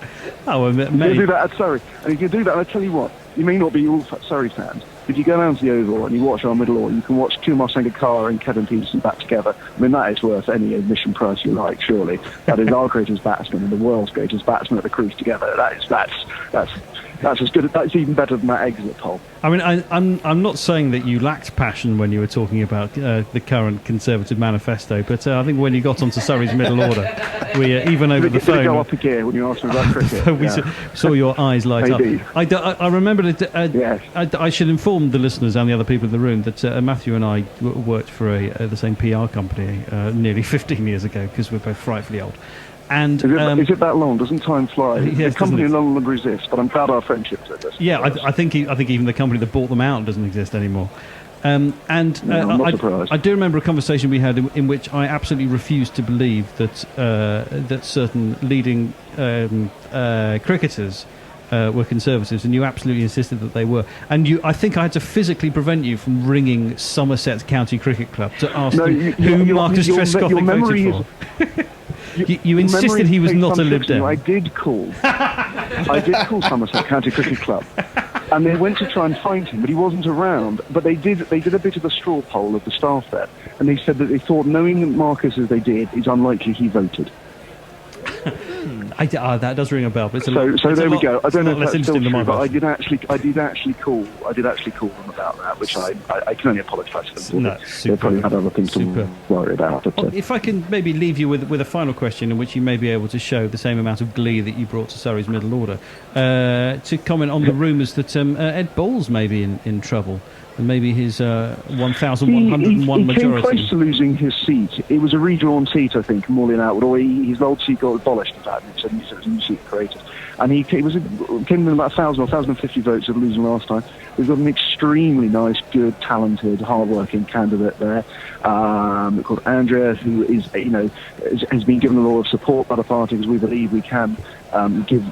Oh, well, he's going to do that at Surrey, and he's going to do that. And I tell you what, you may not be all Surrey fans. If you go down to the Oval and you watch our middle order, you can watch Kumar Sangakkara and Kevin Peterson bat together. I mean, that is worth any admission price you like, surely. That is our greatest batsman and the world's greatest batsman at the crease together. That's as good. That's even better than that exit poll. I mean, I'm not saying that you lacked passion when you were talking about the current Conservative manifesto, but I think when you got onto Surrey's middle order, we even over the phone. Did it go up a gear when you asked me about cricket? We saw your eyes light up. I remember it. Yes. I should inform the listeners and the other people in the room that Matthew and I worked for the same PR company nearly 15 years ago, because we're both frightfully old. And is it that long? Doesn't time fly? Yes, the company no longer exists, but I'm proud our friendship exists. Yeah, I think even the company that bought them out doesn't exist anymore. I'm not surprised. I do remember a conversation we had in which I absolutely refused to believe that certain leading cricketers were Conservatives, and you absolutely insisted that they were. And I think I had to physically prevent you from ringing Somerset County Cricket Club to ask them who Marcus Trescothick voted for. You insisted he was not a Lib Dem. I did call Somerset County Cricket Club, and they went to try and find him, but he wasn't around. But they did a bit of a straw poll of the staff there, and they said that they thought, knowing Marcus as they did, it's unlikely he voted. That does ring a bell. But so there we go. I don't know if that's still true, but I did actually call them about that, which I can only apologise for them. They probably had other things to worry about. But, well, if I can maybe leave you with a final question in which you may be able to show the same amount of glee that you brought to Surrey's middle order, to comment on the rumours that Ed Balls may be in trouble. And maybe his 1,101 majority. He came close to losing his seat. It was a redrawn seat, I think, Morley and Outwood, or his old seat got abolished, in fact, and it was a new seat created. And he came in about 1,000 or 1,050 votes of losing last time. We've got an extremely nice, good, talented, hard-working candidate there called Andrea, who is, has been given a lot of support by the party, because we believe we can give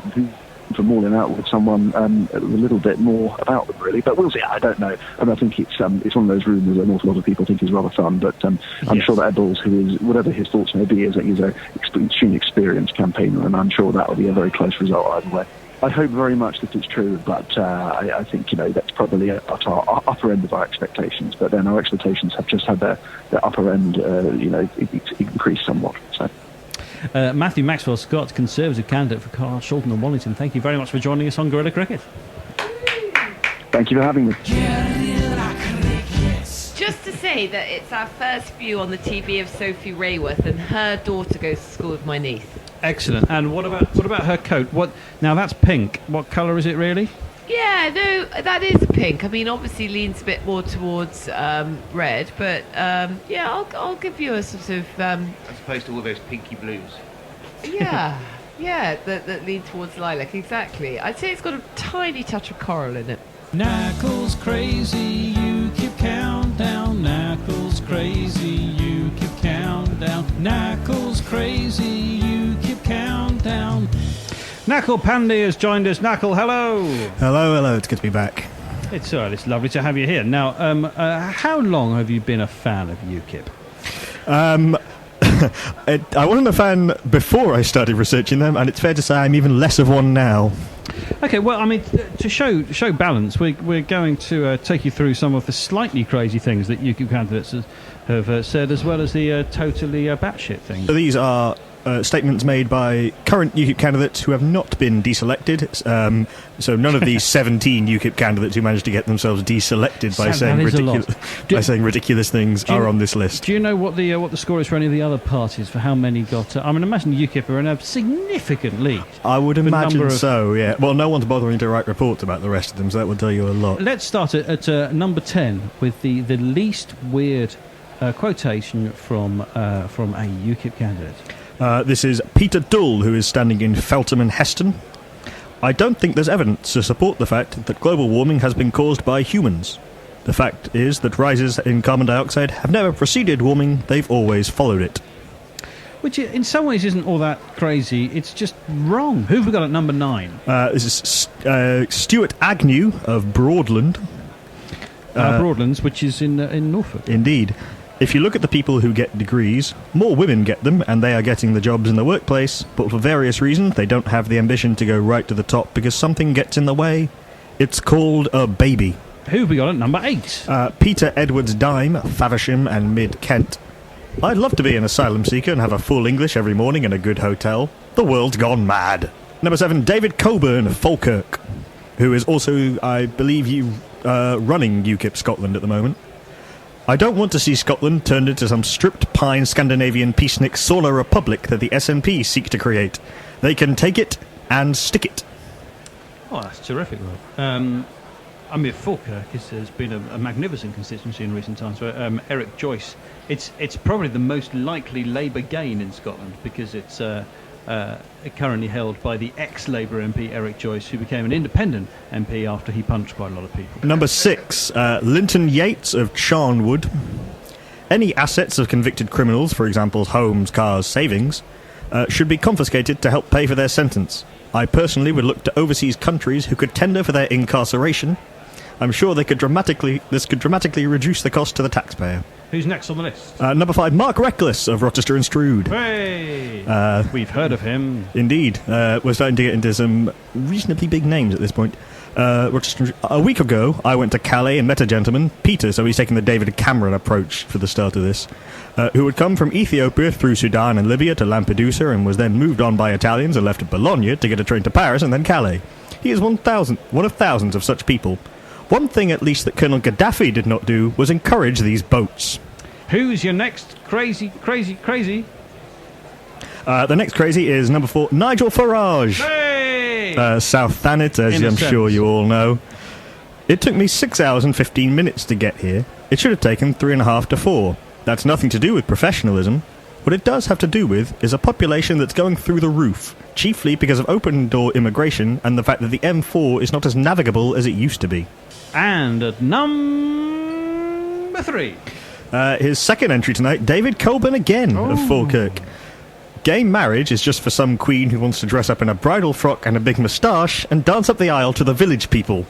for Morley and Outwood someone a little bit more about them, really. But we'll see. I don't know. I think it's one of those rumours that an awful lot of people think is rather fun. But I'm sure that Ed Balls, who is, whatever his thoughts may be, is he's an extremely experienced campaigner, and I'm sure that will be a very close result either way. I hope very much that it's true, but I think that's probably at our upper end of our expectations. But then our expectations have just had their upper end, increased somewhat. So. Matthew Maxwell Scott, Conservative candidate for Carl Shulton and Wallington, thank you very much for joining us on Guerilla Cricket. Thank you for having me. Just to say that it's our first view on the TV of Sophie Rayworth, and her daughter goes to school with my niece. Excellent. And what about her coat? Now that's pink. What colour is it really? Yeah, no, that is pink. I mean, obviously leans a bit more towards red, but I'll give you a sort of as opposed to all those pinky blues. Yeah, that lean towards lilac. Exactly. I'd say it's got a tiny touch of coral in it. Knuckles crazy, UKIP countdown. Knuckles crazy, UKIP countdown. Knuckles crazy, UKIP countdown. Knuckle Pandy has joined us. Knuckle, hello. Hello. It's good to be back. It's lovely to have you here. Now, how long have you been a fan of UKIP? I wasn't a fan before I started researching them, and it's fair to say I'm even less of one now. Okay, well, I mean, to show balance, we're going to take you through some of the slightly crazy things that UKIP candidates have said, as well as the totally batshit things. So these are statements made by current UKIP candidates who have not been deselected. So none of these 17 UKIP candidates who managed to get themselves deselected by saying ridiculous things are on this list. Do you know what the score is for any of the other parties, for how many got... I mean, imagine UKIP are in a significant lead. I would imagine so, yeah. Well, no one's bothering to write reports about the rest of them, so that would tell you a lot. Let's start at number 10 with the least weird quotation from a UKIP candidate. This is Peter Dull, who is standing in Feltham and Heston. I don't think there's evidence to support the fact that global warming has been caused by humans. The fact is that rises in carbon dioxide have never preceded warming, they've always followed it. Which in some ways isn't all that crazy, it's just wrong. Who have we got at number 9? This is Stuart Agnew of Broadland. Broadlands, which is in Norfolk. Indeed. If you look at the people who get degrees, more women get them, and they are getting the jobs in the workplace, but for various reasons they don't have the ambition to go right to the top because something gets in the way. It's called a baby. Who have we got at number 8? Peter Edwards Dime, Faversham and Mid-Kent. I'd love to be an asylum seeker and have a full English every morning in a good hotel. The world's gone mad. Number 7, David Coburn of Falkirk, who is also, I believe, running UKIP Scotland at the moment. I don't want to see Scotland turned into some stripped pine Scandinavian peacenik sauna republic that the SNP seek to create. They can take it and stick it. Oh, that's terrific, Rob. I mean, Falkirk has been a magnificent constituency in recent times. Eric Joyce, it's probably the most likely Labour gain in Scotland because it's currently held by the ex-Labour MP Eric Joyce, who became an independent MP after he punched quite a lot of people. Number 6, Linton Yates of Charnwood. Any assets of convicted criminals, for example, homes, cars, savings, should be confiscated to help pay for their sentence. I personally would look to overseas countries who could tender for their incarceration. I'm sure this could dramatically reduce the cost to the taxpayer. Who's next on the list? Number 5, Mark Reckless of Rochester and Strood. Hey! We've heard of him. Indeed. We're starting to get into some reasonably big names at this point. Rochester, a week ago, I went to Calais and met a gentleman, Peter, so he's taking the David Cameron approach for the start of this, who had come from Ethiopia through Sudan and Libya to Lampedusa and was then moved on by Italians and left at Bologna to get a train to Paris and then Calais. He is one of thousands of such people. One thing at least that Colonel Gaddafi did not do was encourage these boats. Who's your next crazy? The next crazy is number 4, Nigel Farage. Hey! South Thanet, as I'm sure you all know. It took me 6 hours and 15 minutes to get here. It should have taken 3.5 to 4. That's nothing to do with professionalism. What it does have to do with is a population that's going through the roof, chiefly because of open-door immigration and the fact that the M4 is not as navigable as it used to be. And at number 3... his second entry tonight, David Coburn again of Falkirk. Gay marriage is just for some queen who wants to dress up in a bridal frock and a big moustache and dance up the aisle to the village people.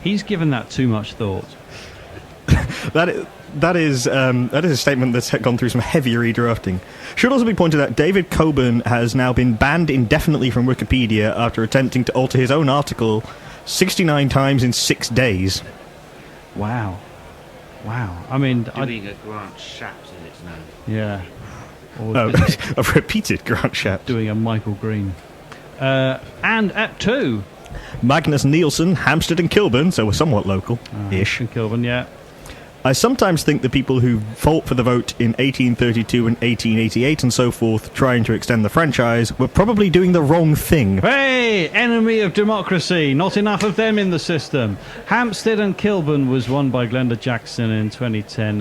He's given that too much thought. That is a statement that's gone through some heavy redrafting. Should also be pointed out, David Coburn has now been banned indefinitely from Wikipedia after attempting to alter his own article 69 times in 6 days. Wow. I mean... Doing a Grant Shapps, as it's known. Yeah. I've repeated Grant Shapps. Doing a Michael Green. And at 2... Magnus Nielsen, Hampstead and Kilburn, so we're somewhat local-ish. And Kilburn, yeah. I sometimes think the people who fought for the vote in 1832 and 1888 and so forth, trying to extend the franchise, were probably doing the wrong thing. Hey! Enemy of democracy! Not enough of them in the system. Hampstead and Kilburn was won by Glenda Jackson in 2010,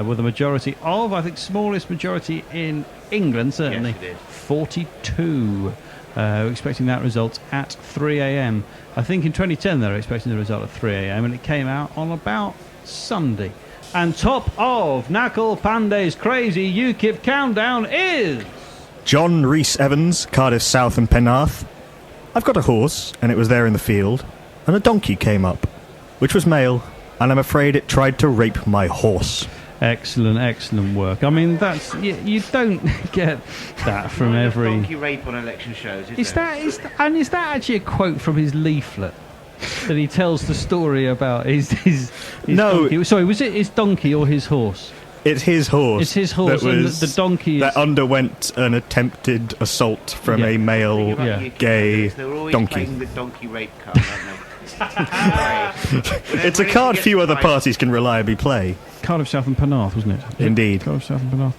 with a majority of, I think, smallest majority in England, certainly. Yes, it is. 42. Expecting that result at 3 a.m. I think in 2010 they were expecting the result at 3 a.m. and it came out on about Sunday. And top of Knuckle Pandey's crazy UKIP countdown is... John Rhys Evans, Cardiff South and Penarth. I've got a horse, and it was there in the field, and a donkey came up, which was male, and I'm afraid it tried to rape my horse. Excellent work. I mean, that's you don't get that from every donkey rape on election shows. Is that actually a quote from his leaflet that he tells the story about his no donkey? Sorry, was it his donkey or his horse? It's his horse. It's his horse, and the donkey that underwent an attempted assault from a male gay They're always donkey. playing the donkey rape card, aren't they? It's a card few other parties can reliably play. Cardiff South and Penarth, wasn't it? Indeed. Cardiff South and Penarth,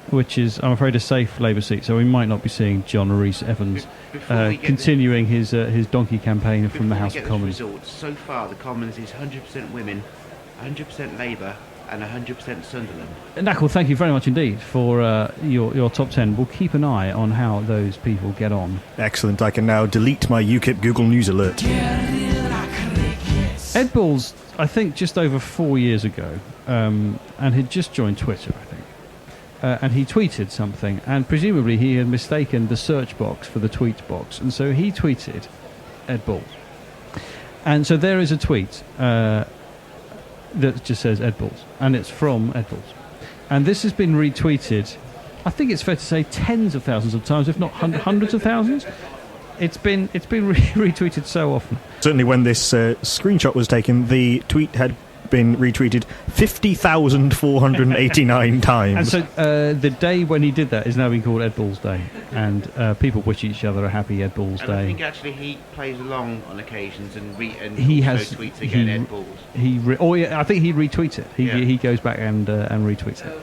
which is, I'm afraid, a safe Labour seat, so we might not be seeing John Rhys Evans continuing his donkey campaign from the House of Commons. Results, so far, the Commons is 100% women, 100% Labour, and 100% Sunderland. Knuckle, thank you very much indeed for your top 10. We'll keep an eye on how those people get on. Excellent. I can now delete my UKIP Google News alert. Ed Balls, I think, just over 4 years ago, and he'd just joined Twitter, I think. And he tweeted something, and presumably he had mistaken the search box for the tweet box, and so he tweeted Ed Balls. And so there is a tweet that just says Ed Balls, and it's from Ed Balls. And this has been retweeted, I think it's fair to say, tens of thousands of times, if not hundreds of thousands. It's been retweeted so often. Certainly when this screenshot was taken, the tweet had been retweeted 50,489 times. And so the day when he did that is now being called Ed Balls Day, and people wish each other a happy Ed Balls And Day. I think actually he plays along on occasions and He has tweets again Ed Balls. I think he retweets it. He goes back and retweets it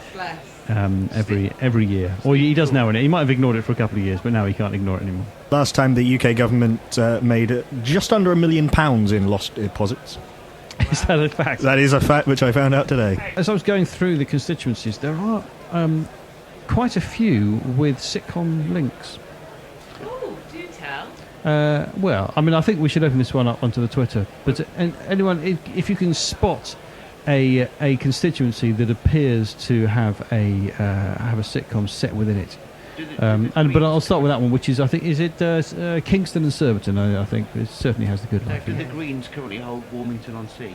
every year. Or he does now. He might have ignored it for a couple of years, but now he can't ignore it anymore. Last time the UK government made just under £1 million in lost deposits. Is that a fact? That is a fact which I found out today. As I was going through the constituencies, there are quite a few with sitcom links. Oh, do tell. Well, I mean, I think we should open this one up onto the Twitter. But anyone, if you can spot a constituency that appears to have a sitcom set within it, But I'll start with that one, which is, I think, is it Kingston and Surbiton? I think it certainly has the good life. Do the Greens currently hold Warmington-on-Sea?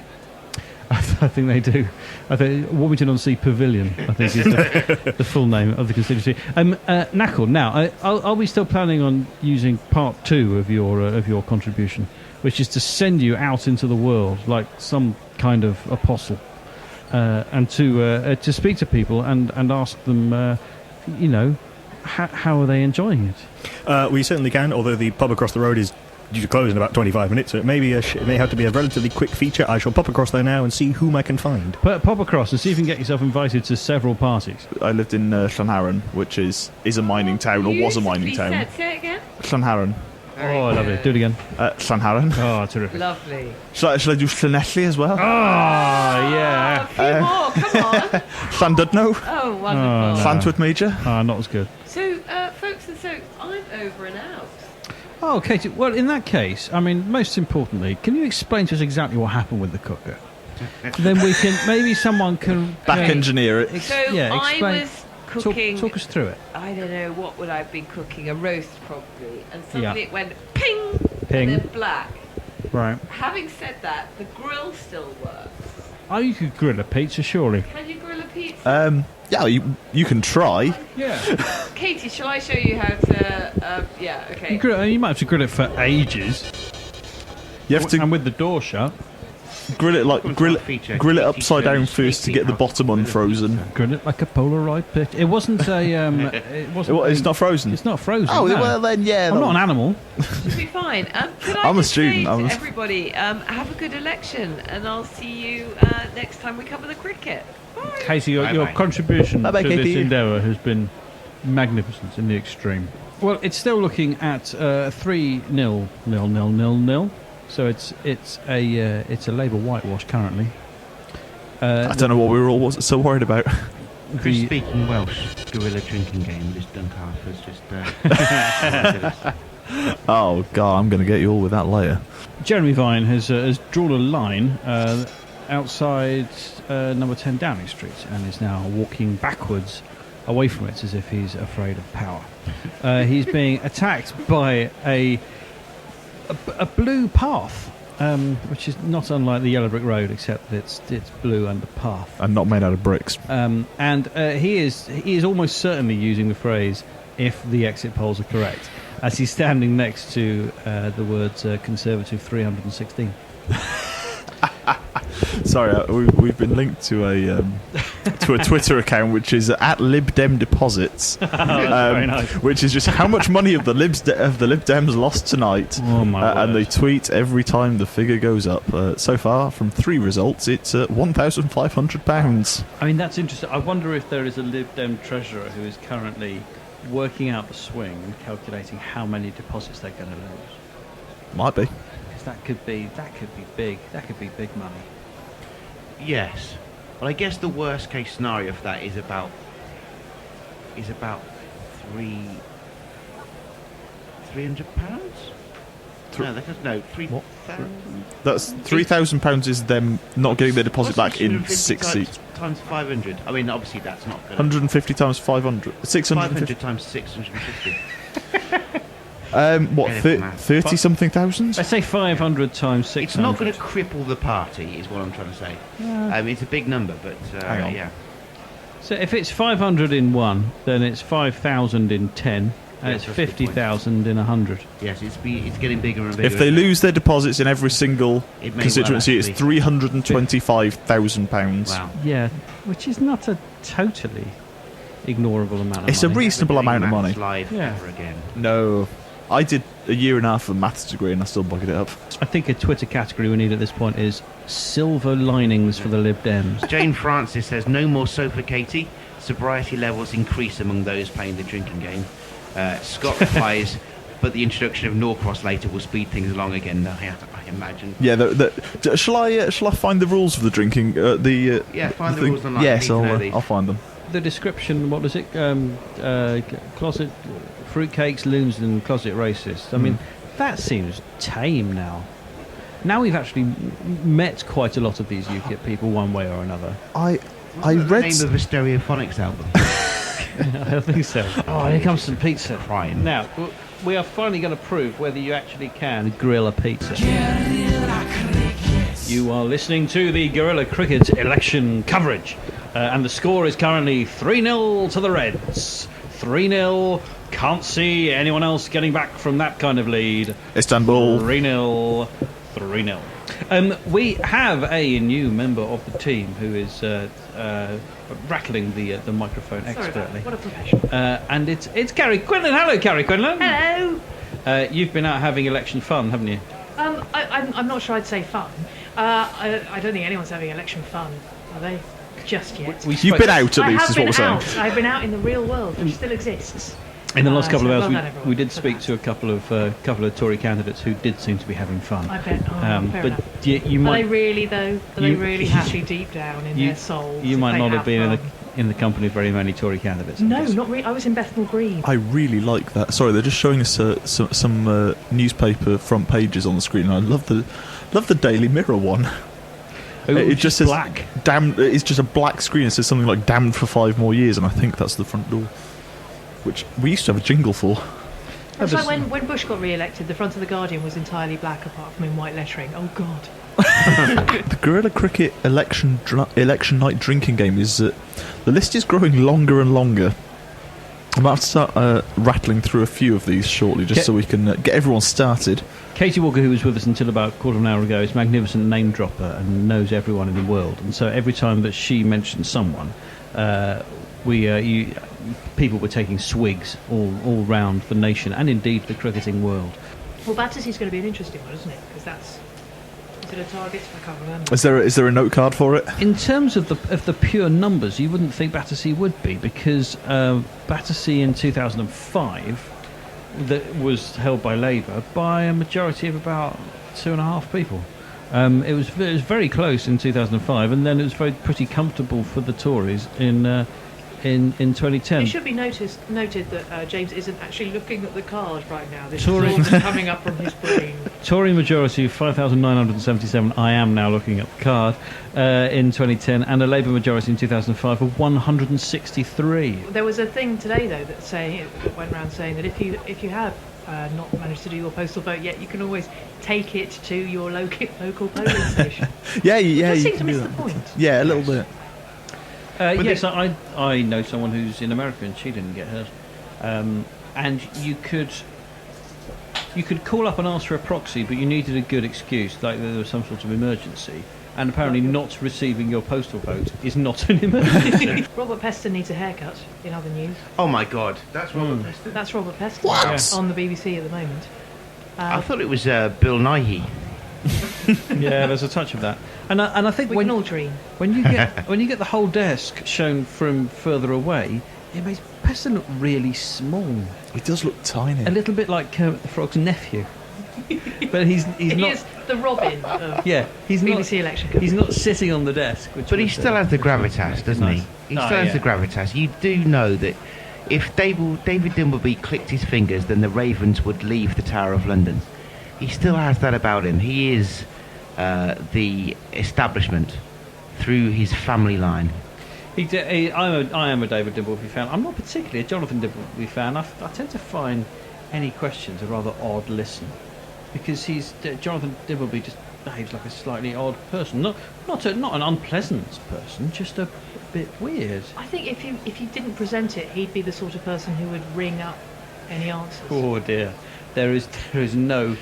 I think they do. I think Warmington-on-Sea Pavilion, I think, is the full name of the constituency. Knackle, now, are we still planning on using part 2 of your contribution, which is to send you out into the world like some kind of apostle, and to speak to people and ask them, how are they enjoying it? We certainly can, although the pub across the road is due to close in about 25 minutes, so it may have to be a relatively quick feature. I shall pop across there now and see whom I can find. Pop across and see if you can get yourself invited to several parties. I lived in Llanharan, which is a mining town, or was a mining town. Say it again. Llanharan. Oh, lovely. Do it again. Llanharan. Oh, terrific. Lovely. Shall I do Llanelli as well? Oh, yeah. A few more, come on. Llandudno. Oh, wonderful. Llantwit Major. Not as good. So, folks and soaps, I'm over and out. Oh, Katie, well, in that case, I mean, most importantly, can you explain to us exactly what happened with the cooker? Then maybe someone can... Back engineer it. So, I was cooking... Talk us through it. I don't know, what would I have been cooking? A roast, probably. And suddenly Yeah. it went ping, Ping. and then black. Right. Having said that, the grill still works. Oh, you could grill a pizza, surely. Can you grill a pizza? Yeah, you can try. Yeah. Katie, shall I show you how to... yeah, okay. You might have to grill it for ages. You have to... And with the door shut. Grill it upside down first to get the bottom unfrozen. Grill it like a Polaroid picture. It wasn't a... It's not frozen? It's not frozen, Oh, no. well then, yeah. I'm not an animal. Should be fine. Could I I'm a just say student. to everybody, have a good election, and I'll see you next time we cover the cricket. Bye. Katie, your contribution Bye-bye, to Katie. this endeavour has been magnificent in the extreme. Well, it's still looking at 3-0. So it's a Labour whitewash currently. I don't know what we were all so worried about. Chris speaking Welsh, Guerilla drinking game. This Duncalf has just... Oh, God, I'm going to get you all with that later. Jeremy Vine has drawn a line outside number 10 Downing Street and is now walking backwards away from it as if he's afraid of power. He's being attacked by a blue path, which is not unlike the Yellow Brick Road, except that it's blue and a path. And not made out of bricks. And he is almost certainly using the phrase, if the exit polls are correct, as he's standing next to the words Conservative 316. Sorry, we've been linked to a Twitter account which is at Lib Dem Deposits, very nice. which is just how much money have the Lib Dems lost tonight. Oh my and they tweet every time the figure goes up. So far, from 3 results, it's £1,500. I mean, that's interesting. I wonder if there is a Lib Dem treasurer who is currently working out the swing and calculating how many deposits they're going to lose. Might be. Because that could be big. That could be big money. Yes. Well, I guess the worst case scenario for that is about £300. No, 3,000. That's £3,000 is them not getting their deposit back in 6 seats. Times 500. I mean, obviously that's not good. 150 times 500. 500 times 650. What, 30-something thousand? I say 500 times 600. It's not going to cripple the party, is what I'm trying to say. It's a big number, but yeah. So if it's 500 in 1, then it's 5,000 in 10, and it's 50,000 in 100. Yes, it's getting bigger and bigger. If they lose their deposits in every single constituency, it's £325,000. Wow. Yeah, which is not a totally ignorable amount of money. It's a reasonable amount of money. Yeah. No. I did a year and a half of a maths degree and I still bugged it up. I think a Twitter category we need at this point is silver linings for the Lib Dems. Jane Francis says, no more sofa, Katie. Sobriety levels increase among those playing the drinking game. Scott replies, but the introduction of Norcross later will speed things along again, I imagine. Yeah, shall I find the rules for the drinking? Find the rules online. Yes, I'll find them. The description, what is it? Closet fruitcakes, loons and closet racists. I mean, that seems tame now. Now we've actually met quite a lot of these UKIP people one way or another. I What's read the name of a Stereophonics album. I think so. Oh, here comes some pizza. Right. Now, we are finally going to prove whether you actually can grill a pizza. You are listening to the Guerilla Cricket election coverage. And the score is currently 3-0 to the Reds. 3-0. Can't see anyone else getting back from that kind of lead. Istanbul. 3-0. 3-0. We have a new member of the team who is rattling the microphone expertly. What a professional. And it's Carrie Quinlan. Hello, Carrie Quinlan. Hello. You've been out having election fun, haven't you? I'm not sure I'd say fun. I don't think anyone's having election fun, are they? Just yet. You've been out at least, is what we're saying. I've been out in the real world, which still exists. In the last couple of well hours, we did speak to a couple of Tory candidates who did seem to be having fun. I bet. Fair enough. You Are might. they really though? Are they really happy deep down in their souls? You might if they not have been fun? in the company of very many Tory candidates. No, not really. I was in Bethnal Green. I really like that. Sorry, they're just showing us some newspaper front pages on the screen. And I love the Daily Mirror one. It just says black. Damn, it's just a black screen. It says something like "damned for 5 more years," and I think that's the front door, which we used to have a jingle for. It's like when Bush got re-elected, the front of the Guardian was entirely black, apart from in white lettering. Oh God. The Guerilla Cricket election night drinking game is the list is growing longer and longer. I'm about to start rattling through a few of these shortly, just so we can get everyone started. Katie Walker, who was with us until about a quarter of an hour ago, is a magnificent name dropper and knows everyone in the world. And so every time that she mentions someone, people were taking swigs all round the nation and indeed the cricketing world. Well, Battersea's going to be an interesting one, isn't it? Because that's... Is it a target? I can't remember. Is there a note card for it? In terms of the pure numbers, you wouldn't think Battersea would be, because Battersea in 2005 that was held by Labour by a majority of about 2.5 people. It was very close in 2005, and then it was pretty comfortable for the Tories in 2010. It should be noted that James isn't actually looking at the card right now. This Tory- is all coming up from his brain. Tory majority 5,977. I am now looking at the card in 2010, and a Labour majority in 2005 of 163. There was a thing today though that went around saying that if you have not managed to do your postal vote yet, you can always take it to your local polling station. Yeah. It You does seem to can miss do the that. point. Yeah, a little bit. Yes, I know someone who's in America and she didn't get hers. And you could call up and ask for a proxy, but you needed a good excuse, like there was some sort of emergency. And apparently not receiving your postal vote is not an emergency. Robert Peston needs a haircut, in other news. Oh my God, that's Robert Peston. That's Robert Peston. What? On the BBC at the moment. I thought it was Bill Nighy. Yeah, there's a touch of that. And I think We can all dream. when you get the whole desk shown from further away, it makes Peston look really small. He does look tiny. A little bit like Kermit the Frog's nephew. But he's He not. is the Robin of Yeah, he's BBC not. election coverage. He's not sitting on the desk. But he still has the gravitas, doesn't he? He still has the gravitas. You do know that if David Dimbleby clicked his fingers, then the Ravens would leave the Tower of London. He still has that about him. He is the establishment through his family line. I am a David Dimbleby fan. I'm not particularly a Jonathan Dimbleby fan. I tend to find any questions a rather odd listen, because Jonathan Dimbleby just behaves like a slightly odd person. Not an unpleasant person, just a bit weird. I think if you didn't present it, he'd be the sort of person who would ring up any answers. Oh dear, there is no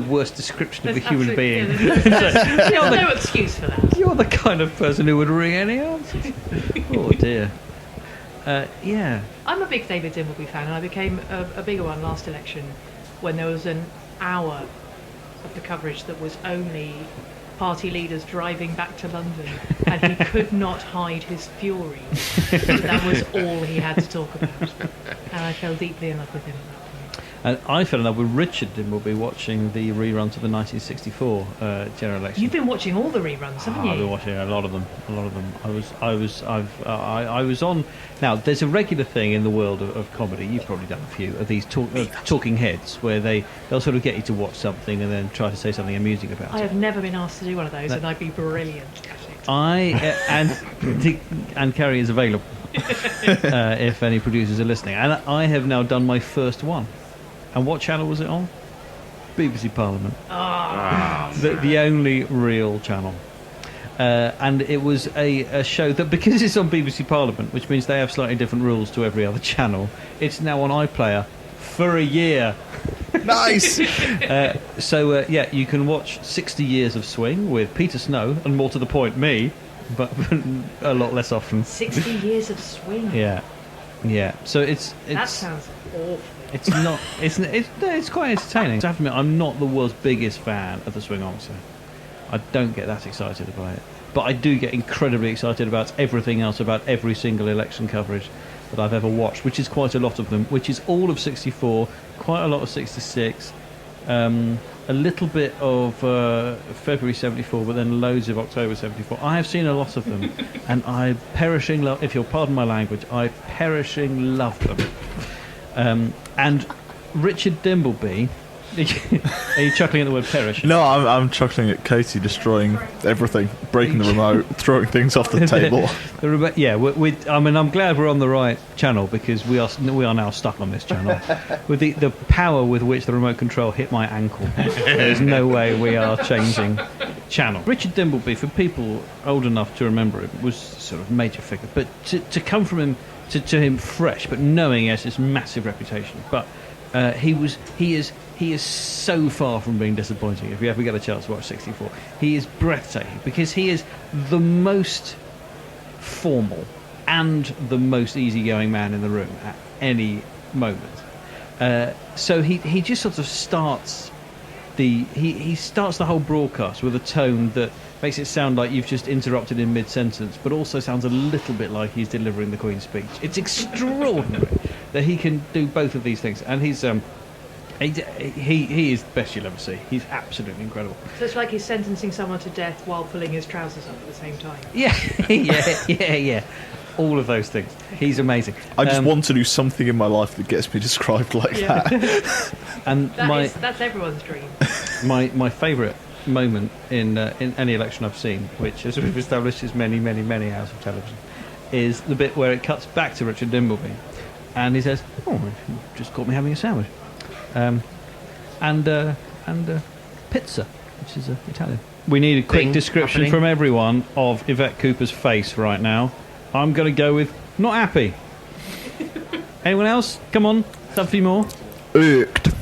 worse description of a There's human absolutely- being. There's no excuse for that. You're the kind of person who would ring any answers. Oh dear. Yeah. I'm a big David Dimbleby fan, and I became a bigger one last election when there was an hour of the coverage that was only party leaders driving back to London, and he could not hide his fury. That was all he had to talk about, and I fell deeply in love with him. And I fell in love with Richard Dimbleby watching the reruns of the 1964 general election. You've been watching all the reruns, haven't you? I've been watching a lot of them. I was on. Now, there's a regular thing in the world of comedy. You've probably done a few of these talking heads, where they'll sort of get you to watch something and then try to say something amusing about I it. have never been asked to do one of those, and I'd be brilliant. And Carrie is available. if any producers are listening. And I have now done my first one. And what channel was it on? BBC Parliament. The only real channel. And it was a show that, because it's on BBC Parliament, which means they have slightly different rules to every other channel, it's now on iPlayer for a year. Nice! Yeah, you can watch 60 Years of Swing with Peter Snow, and more to the point, me, but a lot less often. 60 Years of Swing. Yeah. So it's That sounds awful. It's not. It's quite entertaining. I have to admit, I'm not the world's biggest fan of the swing officer. I don't get that excited about it, but I do get incredibly excited about everything else, about every single election coverage that I've ever watched, which is quite a lot of them. Which is all of '64, quite a lot of '66, a little bit of February '74, but then loads of October '74. I have seen a lot of them, and I perishing love. If you'll pardon my language, I perishing love them. And Richard Dimbleby. Are you chuckling at the word perish? No, I'm chuckling at Katie destroying everything, breaking the remote, throwing things off the table. I'm glad we're on the right channel, because we are now stuck on this channel. With the power with which the remote control hit my ankle, there's no way we are changing channel. Richard Dimbleby, for people old enough to remember him, was sort of a major figure. But to come from him to him fresh, but knowing he has this massive reputation, but he is so far from being disappointing. If you ever get a chance to watch '64, he is breathtaking, because he is the most formal and the most easygoing man in the room at any moment. So he just sort of starts he starts the whole broadcast with a tone that makes it sound like you've just interrupted in mid-sentence, but also sounds a little bit like he's delivering the Queen's speech. It's extraordinary that he can do both of these things, and he is the best you'll ever see. He's absolutely incredible. So it's like he's sentencing someone to death while pulling his trousers up at the same time. Yeah. All of those things. He's amazing. I just want to do something in my life that gets me described like that. And that's everyone's dream. My favourite moment in any election I've seen, which, as we've established, is many, many, many hours of television, is the bit where it cuts back to Richard Dimbleby, and he says, "Oh, you just caught me having a sandwich," and pizza, which is Italian. We need a quick description from everyone of Yvette Cooper's face right now. I'm going to go with not happy. Anyone else? Come on, let's have a few more. Irked.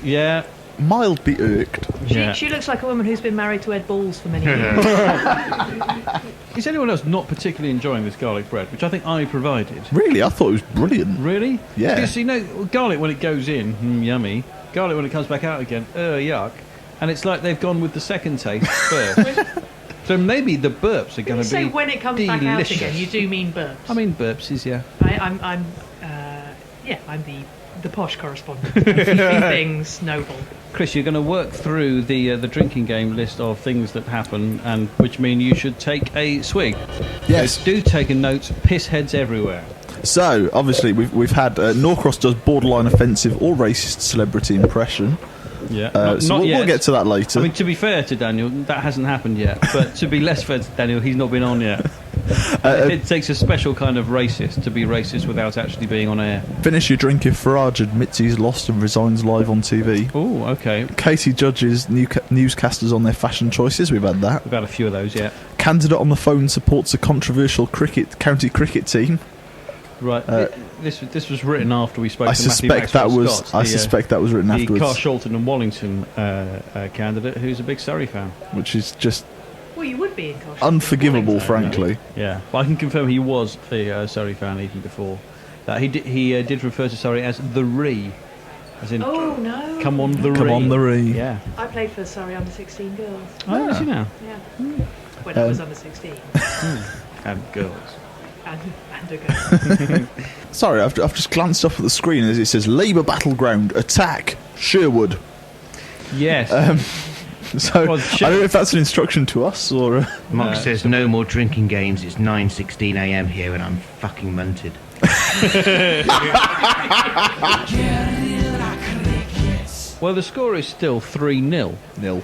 Yeah. Mildly irked. She looks like a woman who's been married to Ed Balls for many years. Is anyone else not particularly enjoying this garlic bread, which I think I provided? Really? I thought it was brilliant. Really? Yeah. Because, garlic when it goes in, yummy. Garlic when it comes back out again, yuck. And it's like they've gone with the second taste first. So maybe the burps are going to be say when it comes delicious. back out again, you do mean burps. I mean burps, yeah. I'm the posh correspondent. Keeping things noble. Chris, you're going to work through the drinking game list of things that happen, and which mean you should take a swig. Yes. So do take a note. Piss heads everywhere. So obviously we've had Norcross does borderline offensive or racist celebrity impression. Yeah, we'll get to that later. I mean, to be fair to Daniel, that hasn't happened yet. But to be less fair to Daniel, he's not been on yet. It takes a special kind of racist to be racist without actually being on air. Finish your drink if Farage admits he's lost and resigns live on TV. Oh, okay. Katie judges newscasters on their fashion choices. We've had that. We've had a few of those, yeah. Candidate on the phone supports a controversial county cricket team. Right. This was written after we spoke I to Matthew suspect Scott, I suspect that was written afterwards. The Carshalton and Wallington candidate, who's a big Surrey fan. Which is just Well, you would be in Carshalton. unforgivable, frankly. Yeah, but I can confirm he was a Surrey fan even before that. He did refer to Surrey as the Ree, as in no! Come on the Ree. Come on the Ree. Yeah. I played for Surrey under 16 girls. Oh, did you now? Yeah. When I was under 16. And girls. And a girl. Sorry, I've just glanced up at the screen as it says Labour Battleground Attack Sherwood. Yes. So I don't know if that's an instruction to us or. Mark says no more drinking games. It's 9:16 a.m. here and I'm fucking munted. Well, the score is still 3-0. Nil.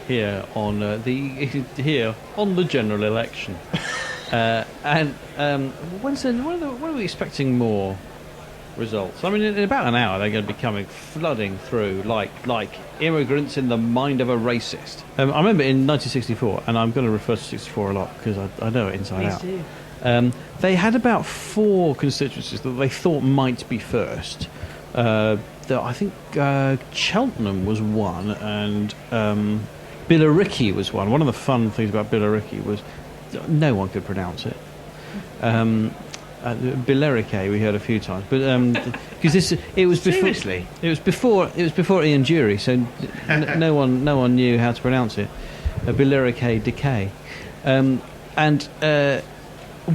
Here on the general election. And when are we expecting more results? I mean, in about an hour, they're going to be coming flooding through like immigrants in the mind of a racist. I remember in 1964, and I'm going to refer to 64 a lot because I know it inside out. Please do. They had about 4 constituencies that they thought might be first. I think Cheltenham was one, and Billericay was one. One of the fun things about Billericay was no one could pronounce it. Billericay we heard a few times, but because it was before. Seriously? It was before Ian Jury, so no one knew how to pronounce it. Billericay decay, and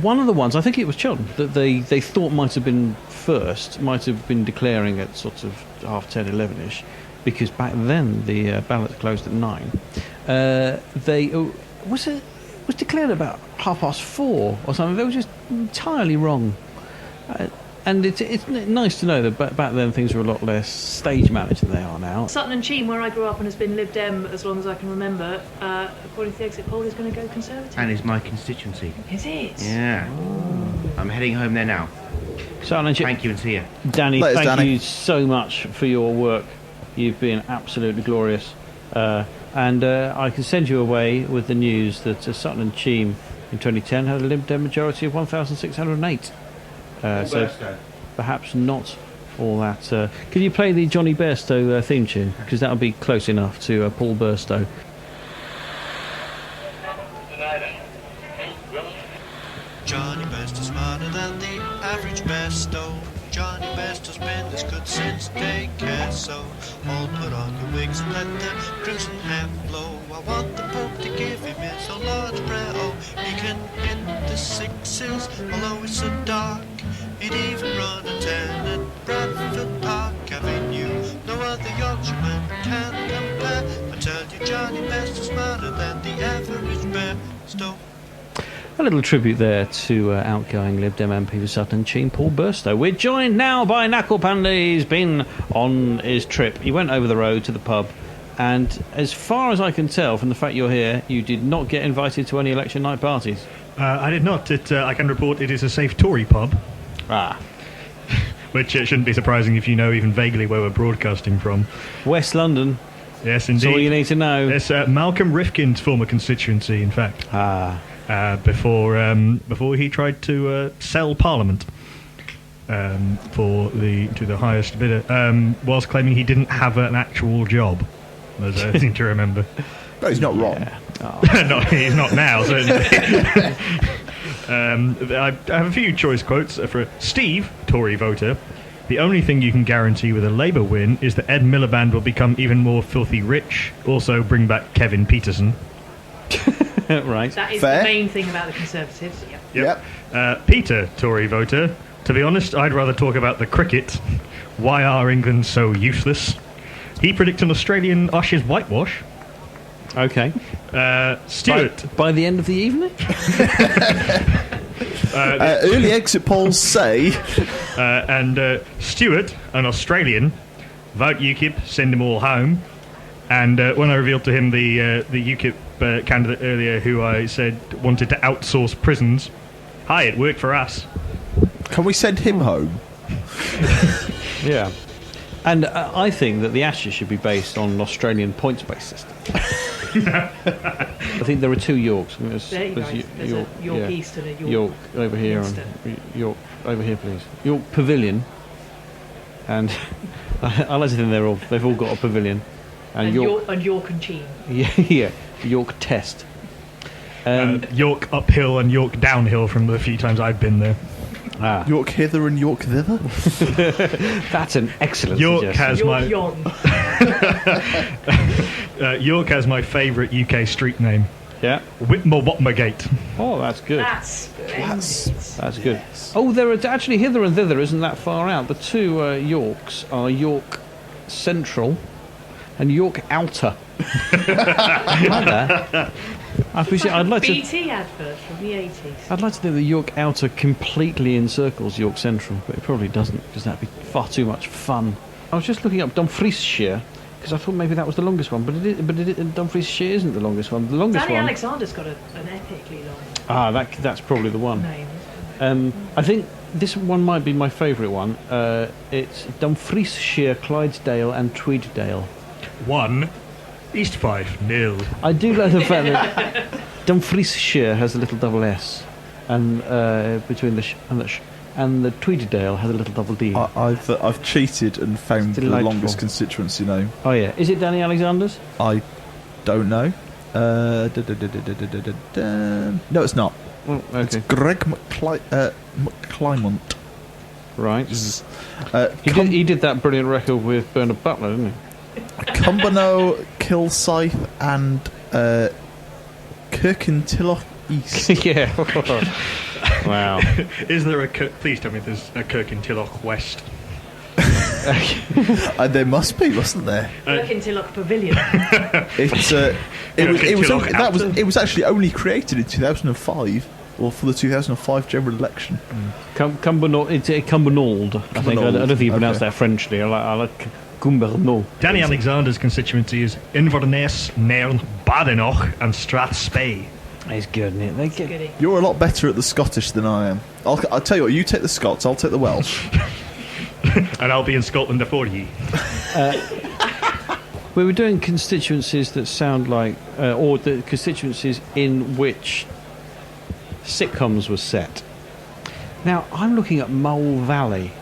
one of the ones, I think it was Cheltenham, that they thought might have been first, might have been declaring at sort of 10:30, 11ish, because back then the ballots closed at 9. Was declared about 4:30 or something. They were just entirely wrong. And it's nice to know that back then things were a lot less stage managed than they are now. Sutton and Cheam, where I grew up and has been Lib Dem as long as I can remember, according to the exit poll, is going to go Conservative. And is my constituency. Is it? Yeah. I'm heading home there now. Sutton and Cheam. Thank you and see you. Danny, Later, thank Danny. you so much for your work. You've been absolutely glorious. And I can send you away with the news that Sutton and Cheam in 2010 had a Lib Dem majority of 1,608. So perhaps not all that. Can you play the Johnny Bairstow theme tune? Because that would be close enough to Paul Burstow. Johnny Best is smarter than the average Besto. Johnny Best has been this good since daycare, so all put on your wigs and let the crimson hair flow. I want the Pope to give him his own large prayer. Oh, he can hit the 6s, although it's so dark. He'd even run a 10 at Bradford Park Avenue. No other Yorkshireman can compare. I tell you, Johnny Best is smarter than the average Besto. A little tribute there to outgoing Lib Dem MP for Sutton and Cheam, Paul Burstow. We're joined now by Knuckle Panda. He's been on his trip. He went over the road to the pub, and as far as I can tell from the fact you're here, you did not get invited to any election night parties. I did not. I can report it is a safe Tory pub. Ah. Which shouldn't be surprising if you know even vaguely where we're broadcasting from. West London. Yes, indeed. That's all you need to know. It's Malcolm Rifkin's former constituency, in fact. Before he tried to sell Parliament to the highest bidder, whilst claiming he didn't have an actual job, as I seem to remember. No, he's not wrong. No, he's not now, certainly. I have a few choice quotes for Steve, Tory voter. The only thing you can guarantee with a Labour win is that Ed Miliband will become even more filthy rich. Also, bring back Kevin Peterson. Right. That is Fair. the main thing about the Conservatives. Yep. Peter, Tory voter. To be honest, I'd rather talk about the cricket. Why are England so useless? He predicts an Australian Ashes whitewash. Okay. Stuart. By the end of the evening? Early exit polls say. And Stuart, an Australian, vote UKIP, send them all home. And when I revealed to him the UKIP candidate earlier who I said wanted to outsource prisons, hi, it worked for us. Can we send him home? Yeah. And I think that the Ashes should be based on an Australian points-based system. I think there are 2 Yorks. There you go. There's a York East and a York over here Minster. and York over here, please. York Pavilion. And I like to think they've all got a pavilion. And York and Cheam. Yeah, York Test. York uphill and York downhill from the few times I've been there. York hither and York thither. That's an excellent York suggestion. York has my favourite UK street name. Yeah. Whitmore-Watmergate. Oh, that's good. That's good. Oh, there are actually hither and thither isn't that far out. The 2 Yorks are York Central and York Outer. I like that. I'd like to. BT advert from the 80s. I'd like to think that York Outer completely encircles York Central, but it probably doesn't, because that'd be far too much fun. I was just looking up Dumfriesshire, because I thought maybe that was the longest one, but Dumfries Shear isn't the longest one. The longest Danny one. Alexander's got an epically long That's probably the one. name. I think this one might be my favourite one. It's Dumfries Shear, Clydesdale, and Tweeddale. 1, East 5-0. I do like the fact that Dumfries Shear has a little double S, and between the sh and the sh. And the Tweeddale has a little double D. I've cheated and found the longest constituency name. Oh yeah, is it Danny Alexander's? I don't know. No, it's not. Oh, okay. It's Greg McClymont. Right. He did that brilliant record with Bernard Butler, didn't he? Cumbernauld, Kilsyth, and Kirkintilloch East. Yeah. Wow. Is there please tell me there's a Kirkintilloch West. There must be, mustn't there? Kirkintilloch Pavilion. It was actually only created in 2005, or for the 2005 general election. Cumbernauld, it's Cumbernauld. I think. I don't think you pronounce that Frenchly. I like Cumbernauld. Danny Alexander's constituency is Inverness, Nairn, Badenoch, and Strathspey. It's good, isn't it? You're a lot better at the Scottish than I am. I'll tell you what, you take the Scots, I'll take the Welsh. And I'll be in Scotland before ye. We were doing constituencies that sound like, or the constituencies in which sitcoms were set. Now, I'm looking at Mole Valley.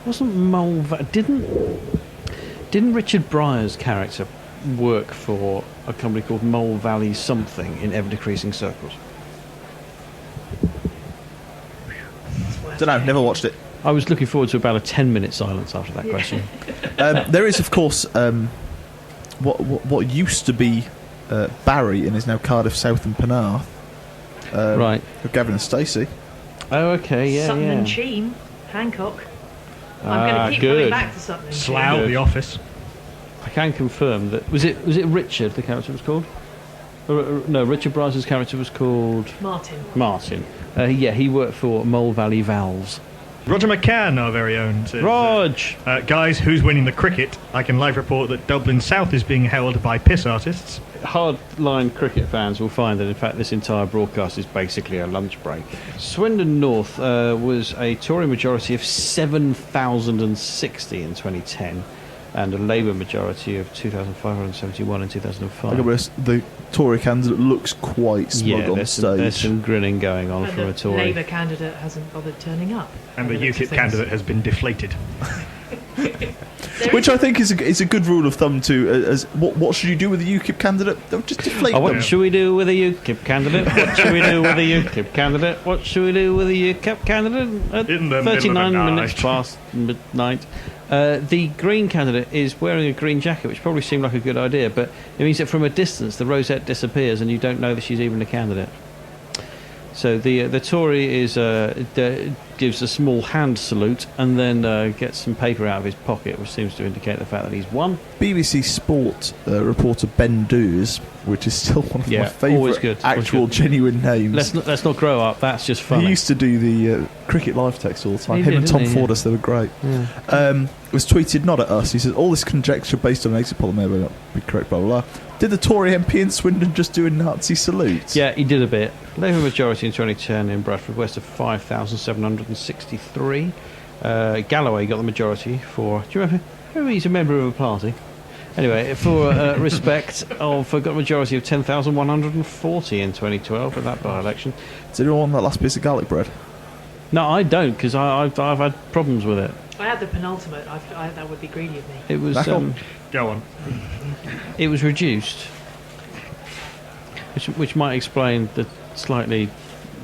Wasn't Mole Valley... Didn't Richard Breyer's character work for a company called Mole Valley something in ever-decreasing circles? Don't know, never watched it. I was looking forward to about a 10-minute silence after that question. There is, of course, what used to be Barry and is now Cardiff South and Penarth. Right. Gavin and Stacey. Oh, okay, yeah, Sutton yeah. and Cheam, Hancock. I'm going to keep coming back to Sutton and Cheam. Slough, The Office. I can confirm that... Was it Richard, the character was called? No, Richard Breyer's character was called... Martin. Yeah, he worked for Mole Valley Valves. Roger McCann, our very own. Says, Rog! Guys, who's winning the cricket? I can live report that Dublin South is being held by piss artists. Hardline cricket fans will find that, in fact, this entire broadcast is basically a lunch break. Swindon North was a Tory majority of 7,060 in 2010, and a Labour majority of 2,571 in 2005. The Tory candidate looks quite smug on stage. There's some grinning going on from a Tory. The Labour candidate hasn't bothered turning up. And the UKIP candidate has been deflated. Which I think is a good rule of thumb too. As what should you do with a UKIP candidate? Don't just deflate them. What should we do with a UKIP candidate? What should we do with a UKIP candidate? What should we do with a UKIP candidate? At 39 minutes past midnight. The Green candidate is wearing a green jacket, which probably seemed like a good idea, but it means that from a distance the rosette disappears and you don't know that she's even a candidate. So the Tory gives a small hand salute and then gets some paper out of his pocket, which seems to indicate the fact that he's won. BBC Sport reporter Ben Dews, which is still one of my favourite actual genuine names. Let's not grow up. That's just funny. He used to do the cricket live text all the time. He Him did, and Tom didn't he? Fordus, they were great. Yeah. Was tweeted not at us. He says all this conjecture based on an exit poll may not be correct. Blah blah blah. Did the Tory MP in Swindon just do a Nazi salute? Yeah, he did a bit. Labour majority in 2010 in Bradford West of 5,763. Galloway got the majority for... Do you remember he's a member of a party? Anyway, for respect of... got a majority of 10,140 in 2012 for that by-election. Does anyone want that last piece of garlic bread? No, I don't, because I've had problems with it. I had the penultimate. That would be greedy of me. It was... Go on. It was reduced, which might explain the slightly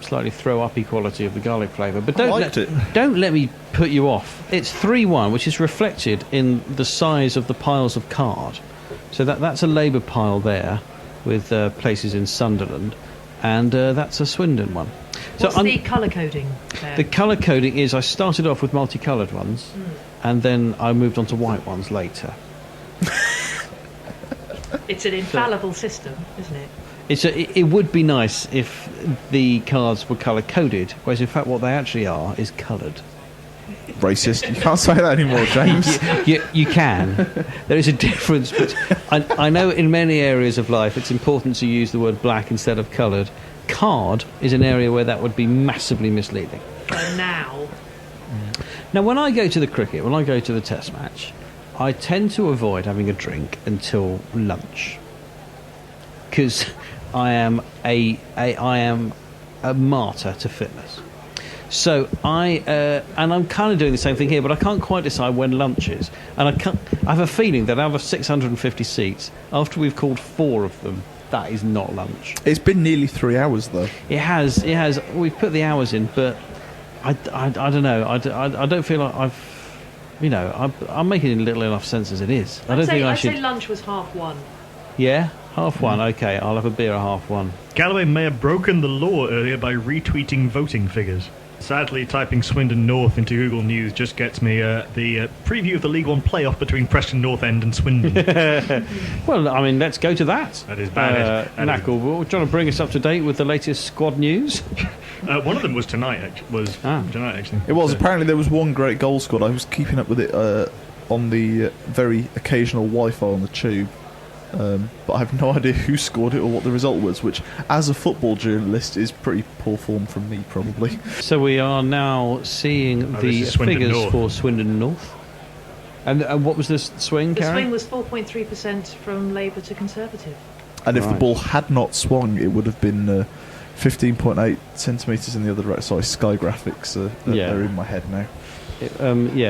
throw-uppy quality of the garlic flavour. But don't let me put you off. It's 3-1, which is reflected in the size of the piles of card. So that's a Labour pile with places in Sunderland, and that's a Swindon one. What's the colour coding there? The colour coding is I started off with multicoloured ones, and then I moved on to white ones later. It's an infallible system, isn't it? It would be nice if the cards were colour coded, whereas in fact what they actually are is coloured. racist. You can't say that anymore, James. You can. There is a difference. But I know in many areas of life it's important to use the word black instead of coloured. Card is an area where that would be massively misleading. For now. Now, when I go to the cricket, when I go to the test match, I tend to avoid having a drink until lunch. Because I am a martyr to fitness. So and I'm kind of doing the same thing here, but I can't quite decide when lunch is. And I have a feeling that out of 650 seats, after we've called 4 of them, that is not lunch. It's been nearly 3 hours, though. It has. We've put the hours in, but I don't know. I don't feel like I'm making little enough sense as it is. I'd say lunch was 1:30. Yeah, 1:30. Okay, I'll have a beer at 1:30. Galloway may have broken the law earlier by retweeting voting figures. Sadly, typing Swindon North into Google News just gets me the preview of the League One playoff between Preston North End and Swindon. Well, I mean, let's go to that. That is bad. Knackle, do you want to bring us up to date with the latest squad news? One of them was tonight, actually. It was. Apparently there was one great goal scored. I was keeping up with it on the very occasional Wi-Fi on the tube. But I have no idea who scored it or what the result was, which, as a football journalist, is pretty poor form from me, probably. So we are now seeing the figures North. for Swindon North. And what was this swing, The Karen? swing was 4.3% from Labour to Conservative. And if the ball had not swung, it would have been 15.8 centimetres in the other direction. Sorry, Sky Graphics are in my head now.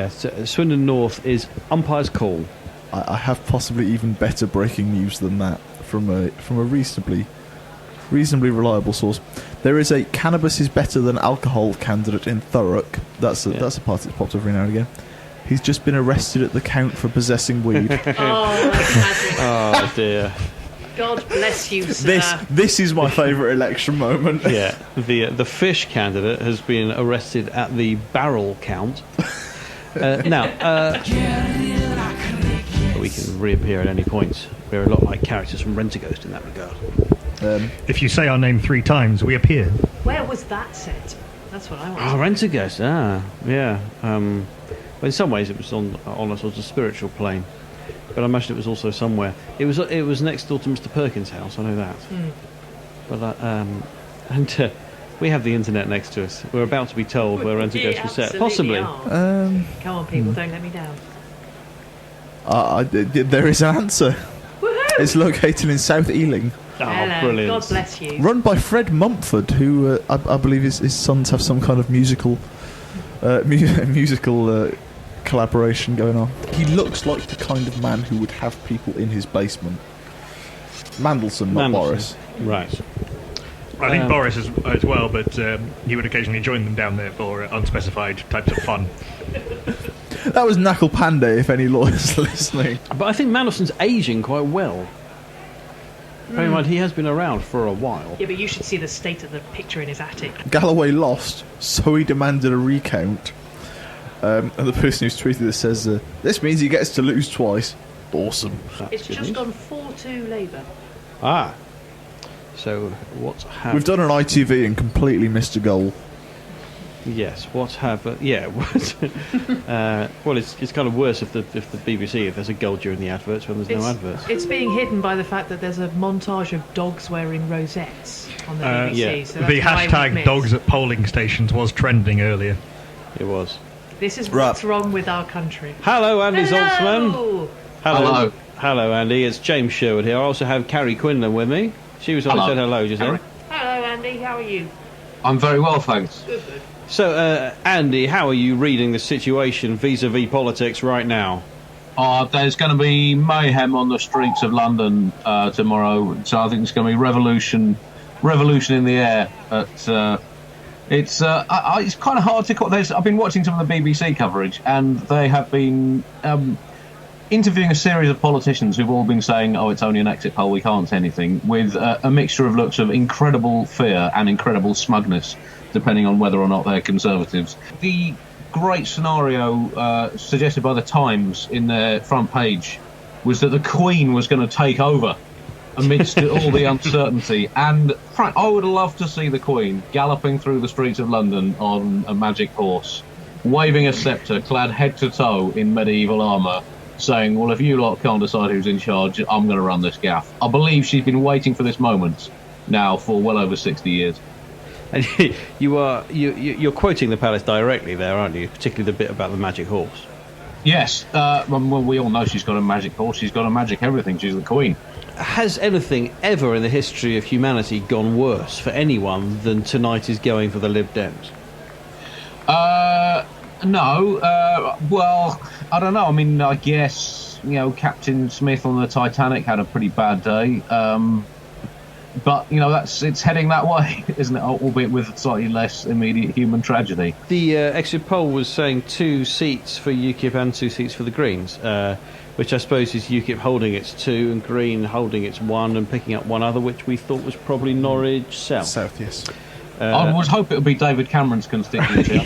So Swindon North is umpire's call. I have possibly even better breaking news than that from a reasonably reliable source. There is a cannabis is better than alcohol candidate in Thurrock. That's a part that's popped every now and again. He's just been arrested at the count for possessing weed. Oh dear. God bless you, sir. This is my favourite election moment. Yeah, the fish candidate has been arrested at the barrel count. We can reappear at any point. We're a lot like characters from Rent-A-Ghost in that regard. If you say our name 3 times, we appear. Where was that set? That's what I want. Oh, Rent-A-Ghost. Yeah. Well, in some ways, it was on a sort of spiritual plane, but I imagine it was also somewhere. It was next door to Mr. Perkins' house. I know that. But we have the internet next to us. We're about to be told where Rent-A-Ghost was set. Possibly. Come on, people, don't let me down. There is an answer. Woohoo! It's located in South Ealing. Hello. Brilliant. God bless you. Run by Fred Mumford, who I believe his sons have some kind of musical collaboration going on. He looks like the kind of man who would have people in his basement. Mandelson, not Boris. Right. I think Boris as well, but he would occasionally join them down there for unspecified types of fun. That was Knuckle Panda, if any lawyers are listening. But I think Mandelson's ageing quite well. Bear in mind, he has been around for a while. Yeah, but you should see the state of the picture in his attic. Galloway lost, so he demanded a recount. And the person who's tweeted this says, this means he gets to lose twice. Awesome. It's just gone 4-2 Labour. So what's happened? We've done an ITV and completely missed a goal. Yes, what's happened? Yeah, well, it's kind of worse if the BBC, if there's a goal during the adverts when there's no adverts. It's being hidden by the fact that there's a montage of dogs wearing rosettes on the BBC. So the hashtag dogs at polling stations was trending earlier. It was. This is what's wrong with our country. Hello, Andy Zoltzman. Hello. Hello, Andy. It's James Sherwood here. I also have Carrie Quinlan with me. She was on and said hello just then. Hello, Andy. How are you? I'm very well, thanks. Good. So, Andy, how are you reading the situation vis-a-vis politics right now? There's going to be mayhem on the streets of London tomorrow, so I think it's going to be revolution in the air. It's kind of hard to call. I've been watching some of the BBC coverage, and they have been interviewing a series of politicians who've all been saying, it's only an exit poll, we can't say anything, with a mixture of looks of incredible fear and incredible smugness, depending on whether or not they're Conservatives. The great scenario suggested by the Times in their front page was that the Queen was going to take over amidst all the uncertainty. And Frank, I would love to see the Queen galloping through the streets of London on a magic horse waving a sceptre, clad head to toe in medieval armour, saying, well, if you lot can't decide who's in charge, I'm going to run this gaff. I believe she's been waiting for this moment now for well over 60 years. And you're quoting the palace directly there, aren't you? Particularly the bit about the magic horse. Yes, well, we all know she's got a magic horse, she's got a magic everything, she's the queen. Has anything ever in the history of humanity gone worse for anyone than tonight is going for the Lib Dems? No, well, I don't know. I mean, I guess, Captain Smith on the Titanic had a pretty bad day. But, it's heading that way, isn't it? Albeit with slightly less immediate human tragedy. The exit poll was saying 2 seats for UKIP and 2 seats for the Greens, which I suppose is UKIP holding its 2 and Green holding its 1 and picking up one other, which we thought was probably Norwich South. Yes. I would hope it would be David Cameron's constituency.